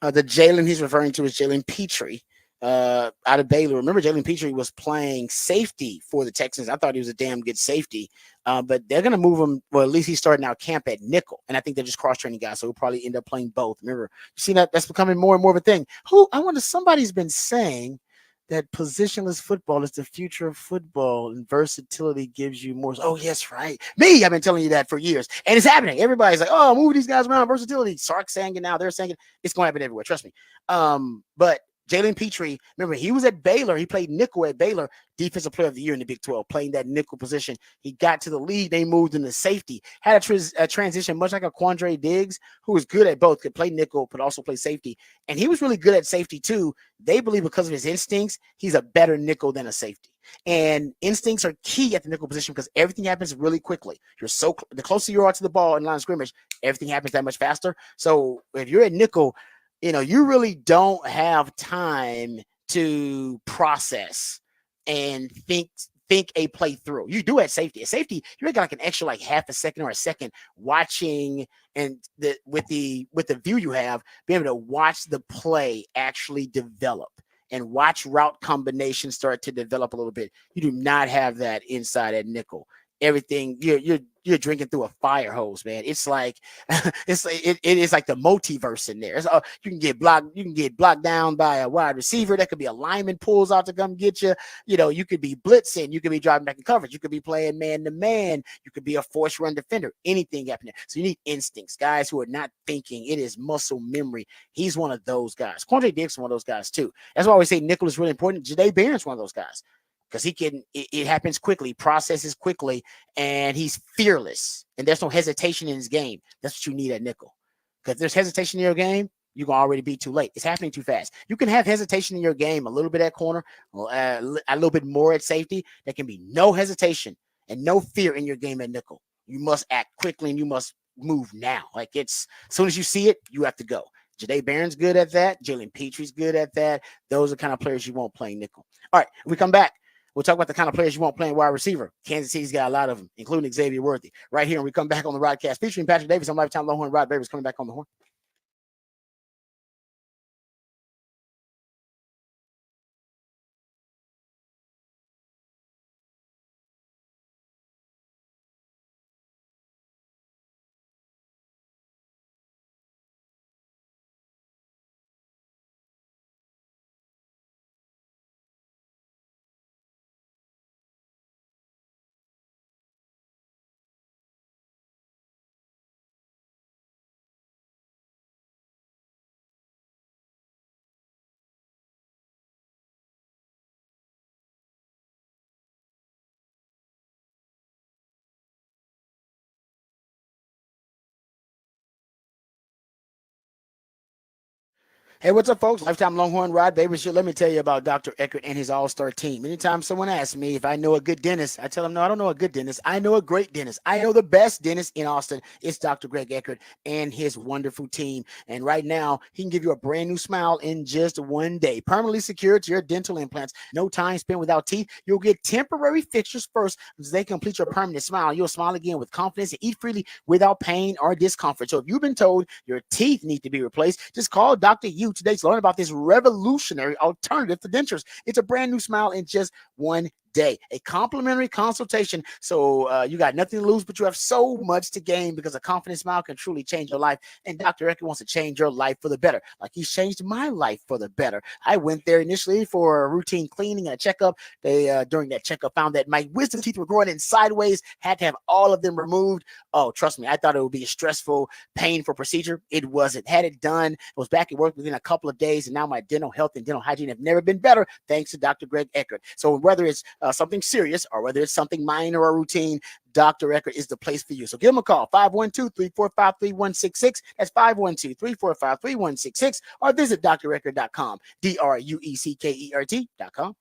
The Jalen he's referring to is Jalen Petrie. Out of Baylor. Remember, Jalen Petrie was playing safety for the Texans. I thought he was a damn good safety, but they're going to move him. Well, at least he's starting out camp at nickel, and I think they're just cross-training guys, so he'll probably end up playing both. Remember, you see that's becoming more and more of a thing. I wonder, somebody's been saying that positionless football is the future of football, and versatility gives you more. Oh, yes, right. Me, I've been telling you that for years, and it's happening. Everybody's like, oh, move these guys around, versatility. Sark's saying it now. They're saying it. It's going to happen everywhere. Trust me. But Jalen Petrie, remember, he was at Baylor. He played nickel at Baylor, defensive player of the year in the Big 12, playing that nickel position. He got to the league. They moved into safety. Had a transition, much like a Quandre Diggs, who was good at both, could play nickel, but also play safety. And he was really good at safety, too. They believe because of his instincts, he's a better nickel than a safety. And instincts are key at the nickel position because everything happens really quickly. The closer you are to the ball in line of scrimmage, everything happens that much faster. So if you're at nickel, you really don't have time to process and think a play through. You do at safety. At safety, you got like an extra half a second or a second watching, and with the view you have, being able to watch the play actually develop and watch route combinations start to develop a little bit. You do not have that inside at nickel. Everything you're drinking through a fire hose, man. It's like it is like the multiverse in there. You can get blocked down by a wide receiver. That could be a lineman pulls out to come get you. You could be blitzing. You could be driving back in coverage. You could be playing man to man. You could be a force run defender. Anything happening. So you need instincts, guys who are not thinking. It is muscle memory. He's one of those guys. Quandre Diggs is one of those guys too. That's why I always say nickel is really important. Jadae Barron's one of those guys. Because it happens quickly, processes quickly, and he's fearless. And there's no hesitation in his game. That's what you need at nickel. Because if there's hesitation in your game, you're going to already be too late. It's happening too fast. You can have hesitation in your game a little bit at corner, a little bit more at safety. There can be no hesitation and no fear in your game at nickel. You must act quickly and you must move now. As soon as you see it, you have to go. Jadae Barron's good at that. Jalen Petrie's good at that. Those are the kind of players you won't play nickel. All right, when we come back, we'll talk about the kind of players you won't play in wide receiver. Kansas City's got a lot of them, including Xavier Worthy. Right here, when we come back on the Rodcast, featuring Patrick Davis on Lifetime Longhorn. Rod Davis coming back on the horn. Hey, what's up, folks? Lifetime Longhorn Rod Baby Show. Let me tell you about Dr. Eckert and his all-star team. Anytime someone asks me if I know a good dentist, I tell them, no, I don't know a good dentist. I know a great dentist. I know the best dentist in Austin. It's Dr. Greg Eckert and his wonderful team. And right now, he can give you a brand new smile in just one day. Permanently secured to your dental implants. No time spent without teeth. You'll get temporary fixtures first so they complete your permanent smile. You'll smile again with confidence and eat freely without pain or discomfort. So if you've been told your teeth need to be replaced, just call Dr. U today to learn about this revolutionary alternative to dentures. It's a brand new smile in just one day, a complimentary consultation. So you got nothing to lose, but you have so much to gain, because a confident smile can truly change your life. And Dr. Eckert wants to change your life for the better, like he's changed my life for the better. I went there initially for a routine cleaning and a checkup. They during that checkup found that my wisdom teeth were growing in sideways, had to have all of them removed. Oh, trust me, I thought it would be a stressful, painful procedure. It wasn't. Had it done, I was back at work within a couple of days, and now my dental health and dental hygiene have never been better thanks to Dr. Greg Eckert. So whether it's something serious or whether it's something minor or routine, Dr. Eckert is the place for you. So give him a call, 512-345-3166. That's 512-345-3166, or visit dreckert.com, DRUECKERT.com.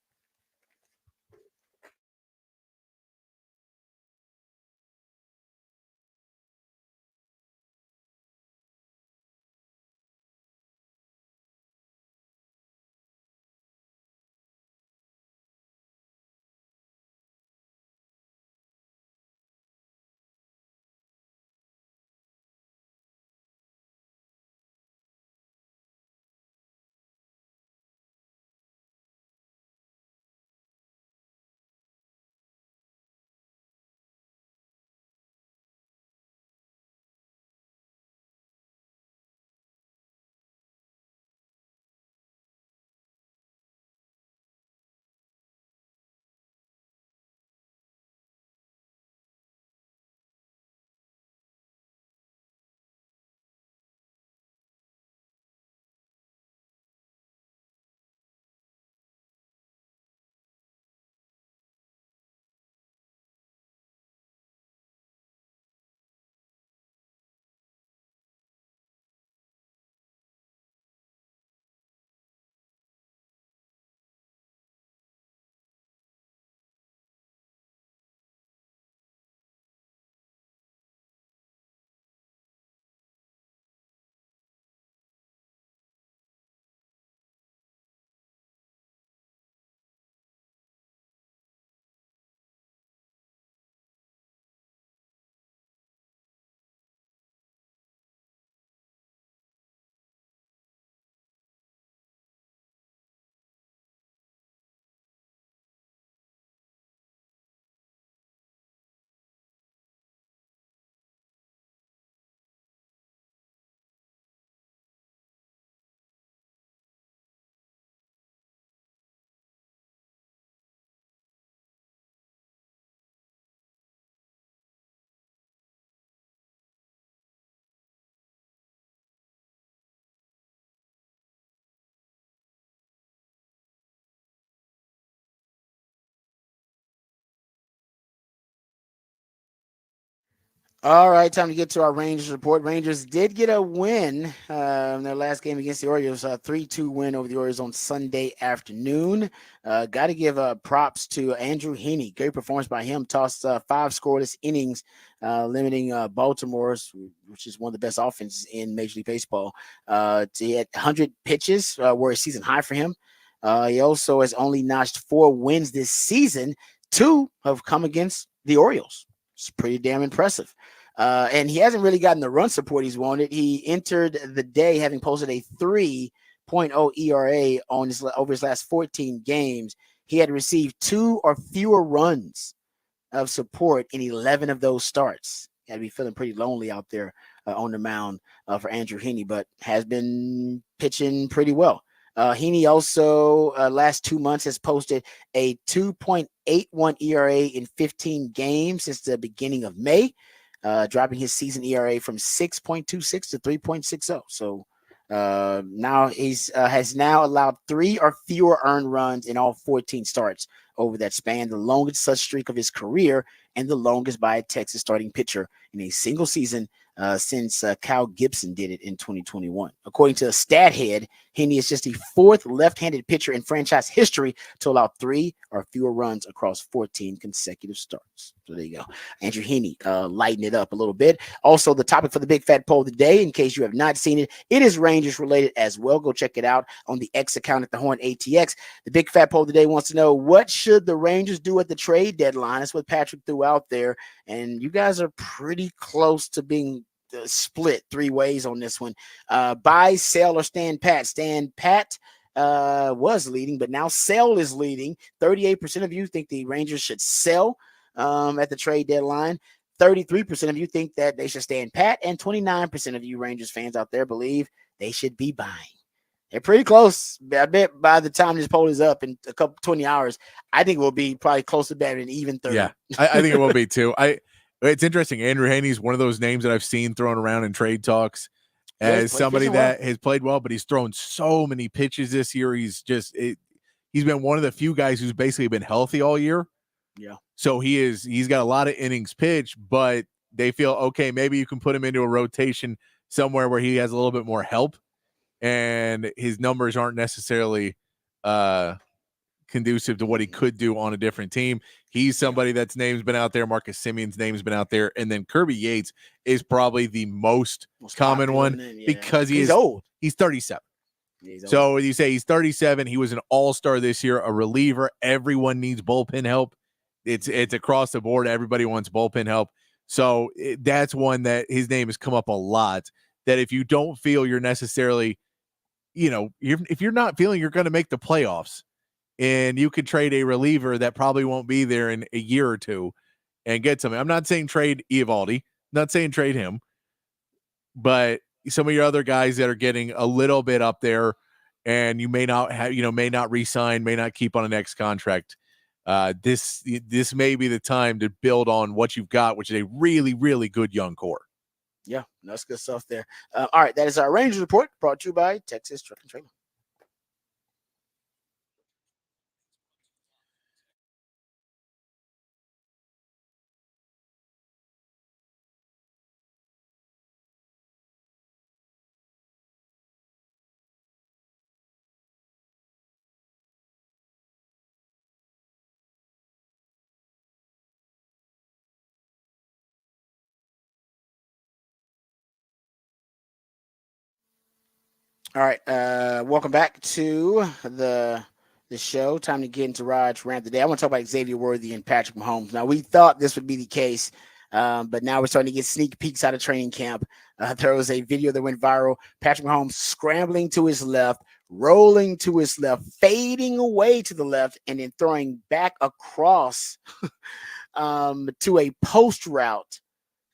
All right, time to get to our Rangers report. Rangers did get a win in their last game against the Orioles, a 3-2 win over the Orioles on Sunday afternoon. Got to give props to Andrew Heaney. Great performance by him. Tossed 5 scoreless innings, limiting Baltimore's, which is one of the best offenses in Major League Baseball. He had 100 pitches, were a season high for him. He also has only notched 4 wins this season. 2 have come against the Orioles. It's pretty damn impressive. And he hasn't really gotten the run support he's wanted. He entered the day having posted a 3.0 ERA over his last 14 games. He had received 2 or fewer runs of support in 11 of those starts. Got to be feeling pretty lonely out there on the mound for Andrew Heaney, but has been pitching pretty well. Heaney also last 2 months has posted a 2.81 ERA in 15 games since the beginning of May, dropping his season ERA from 6.26 to 3.60. So now he's has now allowed 3 or fewer earned runs in all 14 starts over that span, the longest such streak of his career and the longest by a Texas starting pitcher in a single season since Kyle Gibson did it in 2021. According to StatHead, Heaney is just the fourth left-handed pitcher in franchise history to allow 3 or fewer runs across 14 consecutive starts. So there you go. Andrew Heaney lighten it up a little bit. Also, the topic for the Big Fat Poll today, in case you have not seen it, it is Rangers related as well. Go check it out on the X account at the Horn ATX. The Big Fat Poll today wants to know, what should the Rangers do at the trade deadline? That's what Patrick threw out there. And you guys are pretty close to being split 3 ways on this one. Buy, sell, or stand pat. Stand pat was leading, but now sell is leading. 38% of you think the Rangers should sell at the trade deadline. 33% of you think that they should stand pat, and 29% of you Rangers fans out there believe they should be buying. They're pretty close. I bet by the time this poll is up in a couple 20 hours, I think it will be probably close to better than even 30. Yeah, I think it will be too. It's interesting. Andrew Haney's one of those names that I've seen thrown around in trade talks as somebody that has played well, but he's thrown so many pitches this year. He's been one of the few guys who's basically been healthy all year. Yeah. So he's got a lot of innings pitched, but they feel, okay, maybe you can put him into a rotation somewhere where he has a little bit more help and his numbers aren't necessarily conducive to what he could do on a different team. He's somebody that's name's been out there. Marcus Simeon's name's been out there. And then Kirby Yates is probably the most common one because he's old. He's 37. So you say he's 37. He was an all-star this year, a reliever. Everyone needs bullpen help. It's across the board. Everybody wants bullpen help. So that's one that his name has come up a lot, that if you don't feel you're necessarily, if you're not feeling you're going to make the playoffs, and you could trade a reliever that probably won't be there in a year or two and get something. I'm not saying trade Eovaldi, not saying trade him, but some of your other guys that are getting a little bit up there and you may not have, may not re-sign, may not keep on an next contract. This may be the time to build on what you've got, which is a really, really good young core. Yeah, that's good stuff there. All right, that is our Rangers report brought to you by Texas Truck and Trailer. All right, welcome back to the show. Time to get into Rod's rant today. I want to talk about Xavier Worthy and Patrick Mahomes. Now, we thought this would be the case, but now we're starting to get sneak peeks out of training camp. There was a video that went viral. Patrick Mahomes scrambling to his left, rolling to his left, fading away to the left, and then throwing back across to a post route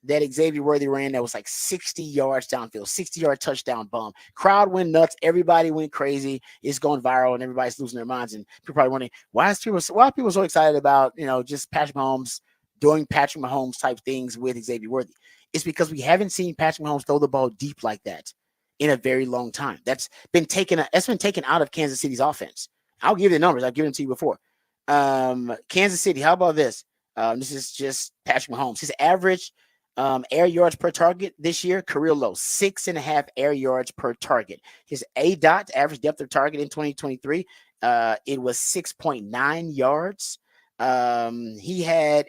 that Xavier Worthy ran that was like 60 yards downfield, 60-yard touchdown bomb. Crowd went nuts. Everybody went crazy. It's going viral, and everybody's losing their minds. And people probably wondering, why are people so excited about, just Patrick Mahomes doing Patrick Mahomes type things with Xavier Worthy? It's because we haven't seen Patrick Mahomes throw the ball deep like that in a very long time. That's been taken out of Kansas City's offense. I'll give you the numbers. I've given them to you before. Kansas City, how about this? This is just Patrick Mahomes. His average air yards per target this year, career low, 6.5 air yards per target. His ADOT, average depth of target in 2023, it was 6.9 yards. He had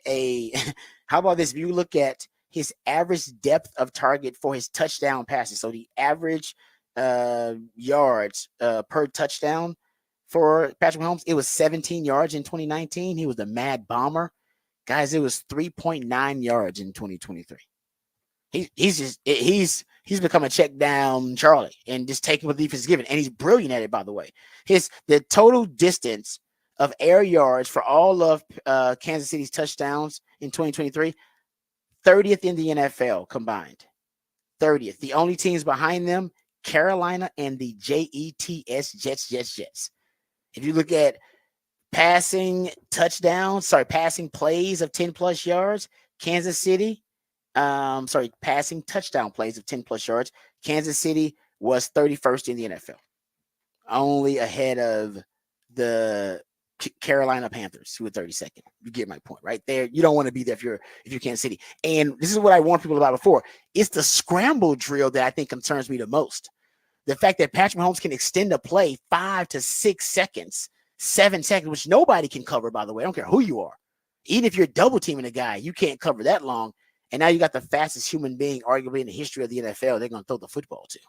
how about this? If you look at his average depth of target for his touchdown passes, so the average yards per touchdown for Patrick Mahomes, it was 17 yards in 2019. He was a mad bomber. Guys, it was 3.9 yards in 2023. He's become a check down Charlie and just taking what the defense is given. And he's brilliant at it, by the way. The total distance of air yards for all of Kansas City's touchdowns in 2023, 30th in the NFL combined. 30th. The only teams behind them, Carolina and the Jets. If you look at passing plays of 10 plus yards, Kansas City, passing touchdown plays of 10 plus yards, Kansas City was 31st in the NFL, only ahead of the Carolina Panthers, who were 32nd. You get my point right there. You don't want to be there if you're Kansas City. And this is what I warned people about before. It's the scramble drill that I think concerns me the most. the fact that Patrick Mahomes can extend a play 5 to 6 seconds, 7 seconds, which nobody can cover, by the way. I don't care who you are. Even if you're double teaming a guy, you can't cover that long. And now you got the fastest human being, arguably in the history of the NFL, they're going to throw the football to.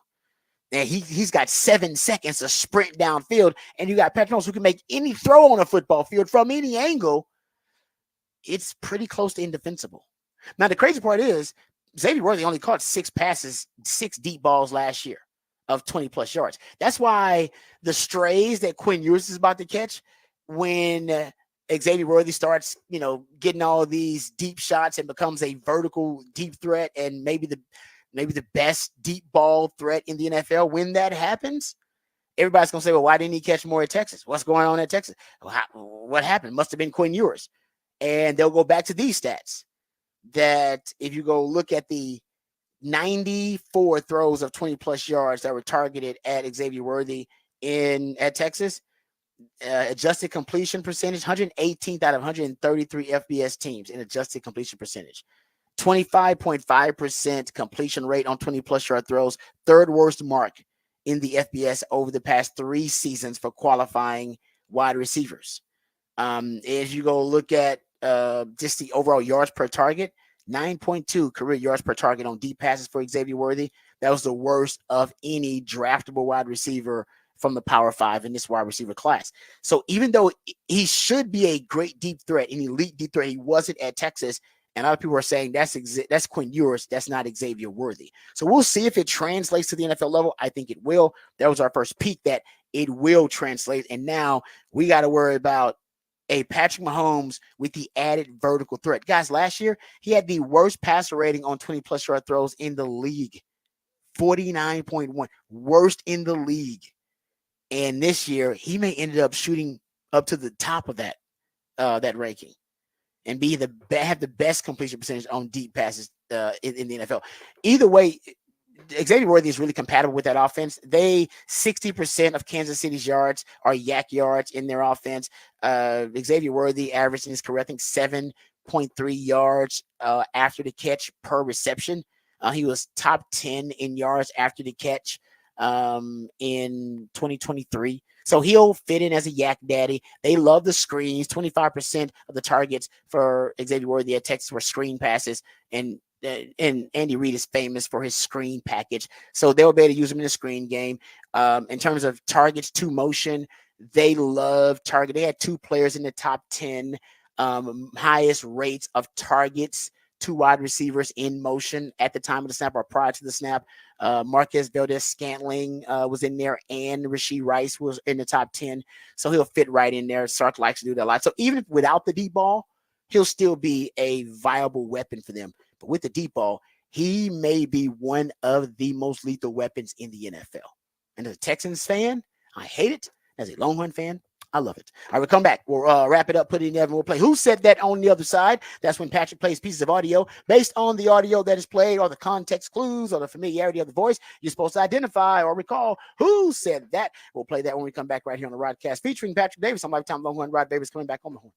And he's got 7 seconds to sprint downfield, and you got Patrick Mahomes who can make any throw on a football field from any angle. It's pretty close to indefensible. Now, the crazy part is Xavier Worthy only caught 6 passes, 6 deep balls last year of 20-plus yards. That's why the strays that Quinn Ewers is about to catch when Xavier Worthy starts, getting all these deep shots and becomes a vertical deep threat and maybe the best deep ball threat in the NFL. When that happens, everybody's going to say, well, why didn't he catch more at Texas? What's going on at Texas? What happened? Must have been Quinn Ewers. And they'll go back to these stats that if you go look at the 94 throws of 20-plus yards that were targeted at Xavier Worthy at Texas, adjusted completion percentage, 118th out of 133 FBS teams in adjusted completion percentage. 25.5% completion rate on 20-plus yard throws, third worst mark in the FBS over the past 3 seasons for qualifying wide receivers. As you go look at just the overall yards per target, 9.2 career yards per target on deep passes for Xavier Worthy. That was the worst of any draftable wide receiver from the Power 5 in this wide receiver class. So even though he should be a great deep threat, an elite deep threat, he wasn't at Texas. And a lot of people are saying that's Quinn Ewers. That's not Xavier Worthy. So we'll see if it translates to the NFL level. I think it will. That was our first peek that it will translate. And now we got to worry about a Patrick Mahomes with the added vertical threat. Guys, last year, he had the worst passer rating on 20-plus yard throws in the league. 49.1. Worst in the league. And this year, he may end up shooting up to the top of that ranking and have the best completion percentage on deep passes in the NFL. Either way, Xavier Worthy is really compatible with that offense. 60% of Kansas City's yards are yak yards in their offense. Xavier Worthy averaging his career, I think 7.3 yards after the catch per reception. He was top 10 in yards after the catch in 2023. So he'll fit in as a yak daddy. They love the screens. 25% of the targets for Xavier Worthy at Texas were screen passes, and Andy Reid is famous for his screen package. So they'll be able to use him in the screen game. In terms of targets to motion, they love target. They had 2 players in the top 10 highest rates of targets to wide receivers in motion at the time of the snap or prior to the snap. Marquez Valdez-Scantling was in there, and Rashee Rice was in the top 10. So he'll fit right in there. Sark likes to do that a lot. So even without the deep ball, he'll still be a viable weapon for them. But with the deep ball, he may be one of the most lethal weapons in the NFL. And as a Texans fan, I hate it. As a Longhorn fan, I love it. All right, we'll come back. We'll wrap it up, put it in there, and we'll play Who Said That on the other side. That's when Patrick plays pieces of audio. Based on the audio that is played or the context clues or the familiarity of the voice, you're supposed to identify or recall who said that. We'll play that when we come back right here on the Rodcast featuring Patrick Davis. I'm Lifetime Longhorn Rod Davis coming back on the horn.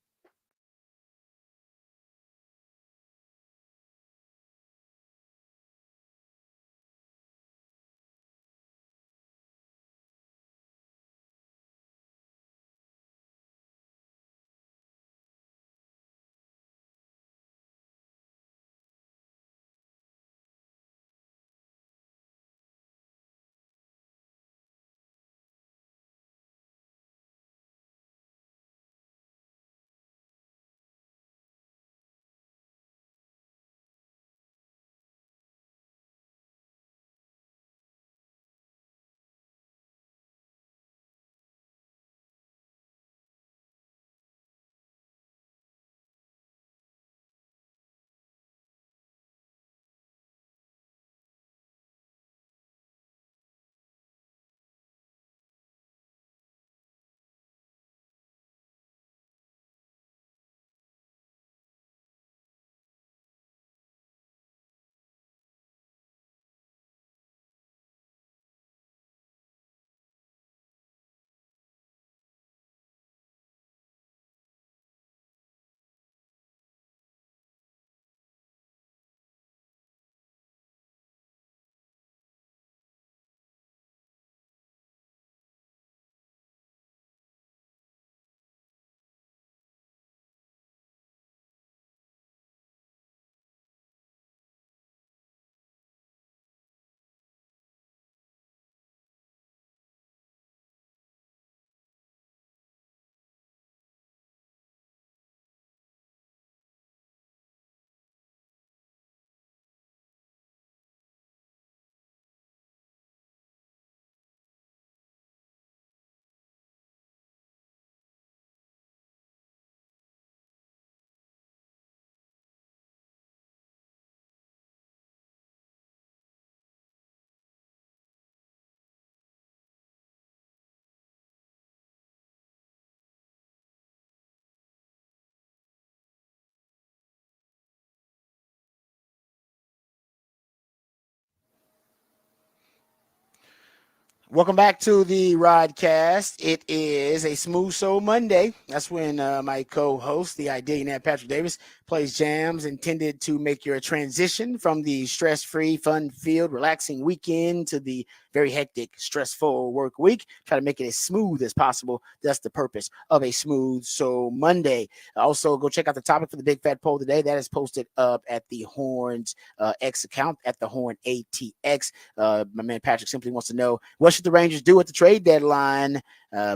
Welcome back to the Rodcast. It is a Smooth Soul Monday. That's when my co-host, the Ideal Patrick Davis, plays jams intended to make your transition from the stress-free, fun-filled, relaxing weekend to the very hectic, stressful work week. Try to make it as smooth as possible. That's the purpose of a Smooth Soul Monday. Also, go check out the topic for the Big Fat Poll today. That is posted up at the Horns X account, at the Horn ATX. My man Patrick simply wants to know, what should the Rangers do at the trade deadline?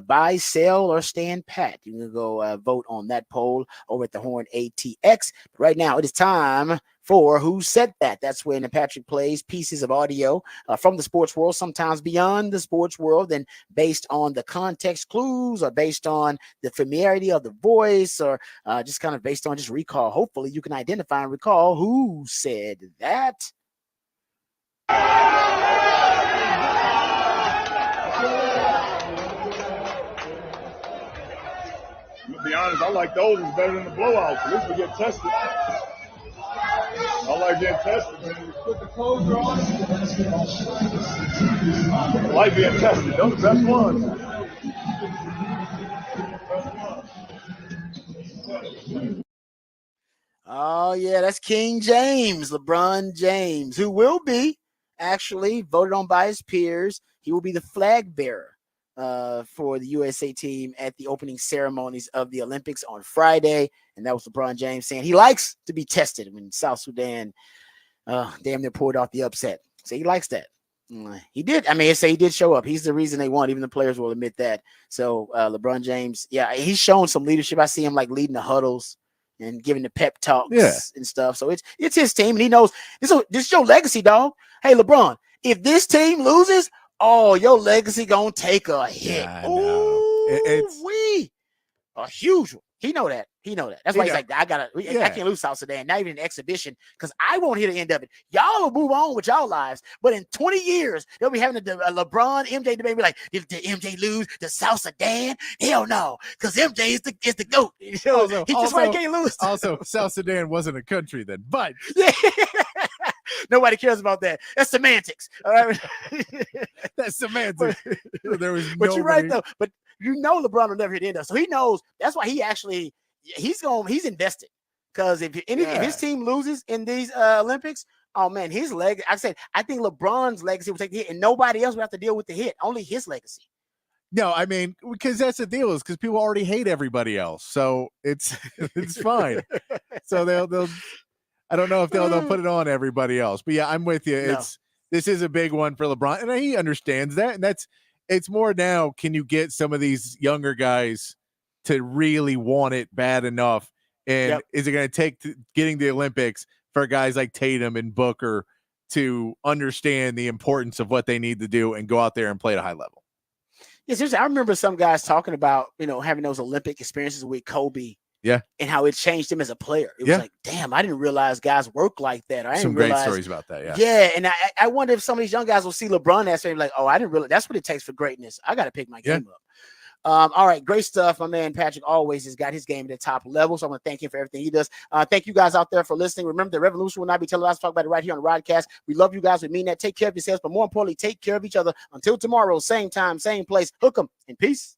Buy, sell, or stand pat? You can go vote on that poll over at the Horn ATX. But right now, it is time for Who Said That? That's when Patrick plays pieces of audio from the sports world, sometimes beyond the sports world, and based on the context clues or based on the familiarity of the voice or just kind of based on just recall. Hopefully, you can identify and recall who said that. To be honest, I like those is better than the blowouts. At least we get tested. I like getting tested, man. Put the clothes on. I like being tested. Those are the best ones. Oh, yeah, that's King James, LeBron James, who will be actually voted on by his peers. He will be the flag bearer for the USA team at the opening ceremonies of the Olympics on Friday. And that was LeBron James saying he likes to be tested when South Sudan damn near pulled off the upset. So he likes that. He did. I mean, say he did show up. He's the reason they won. Even the players will admit that. So LeBron James, yeah, he's shown some leadership. I see him like leading the huddles and giving the pep talks and stuff. So it's his team, and he knows this is your legacy, dog. Hey, LeBron, if this team loses, your legacy gonna take a hit. Yeah, It's a huge one. He know that. That's why he's like, I can't lose South Sudan, not even an exhibition, because I won't hear the end of it. Y'all will move on with y'all lives, but in 20 years, they'll be having a LeBron MJ debate. Be like, did MJ lose to South Sudan? Hell no, because MJ is the GOAT. He's just why he can't lose. Also, South Sudan wasn't a country then, but yeah. Nobody cares about that. That's semantics. All right. That's semantics. There was but you're right though. But LeBron will never hit the end of it. So he knows that's why he's invested. Because if his team loses in these Olympics, oh man, his leg. I think LeBron's legacy will take the hit, and nobody else will have to deal with the hit. Only his legacy. No, I mean, because that's the deal, is because people already hate everybody else. So it's fine. So they'll I don't know if they'll put it on everybody else. But yeah, I'm with you. No. This is a big one for LeBron, and he understands that. And it's more now, can you get some of these younger guys to really want it bad enough? And is it going to take getting the Olympics for guys like Tatum and Booker to understand the importance of what they need to do and go out there and play at a high level? Yeah, seriously, I remember some guys talking about, having those Olympic experiences with Kobe. Yeah. And how it changed him as a player. It was like, damn, I didn't realize guys work like that. Some great stories about that. Yeah. Yeah. And I wonder if some of these young guys will see LeBron as like, oh, I didn't realize that's what it takes for greatness. I got to pick my game up. All right. Great stuff. My man Patrick always has got his game at the top level. So I'm going to thank him for everything he does. Thank you guys out there for listening. Remember, the revolution will not be televised. Talk about it right here on the Rodcast. We love you guys. We mean that. Take care of yourselves, but more importantly, take care of each other. Until tomorrow, same time, same place. Hook 'em and peace.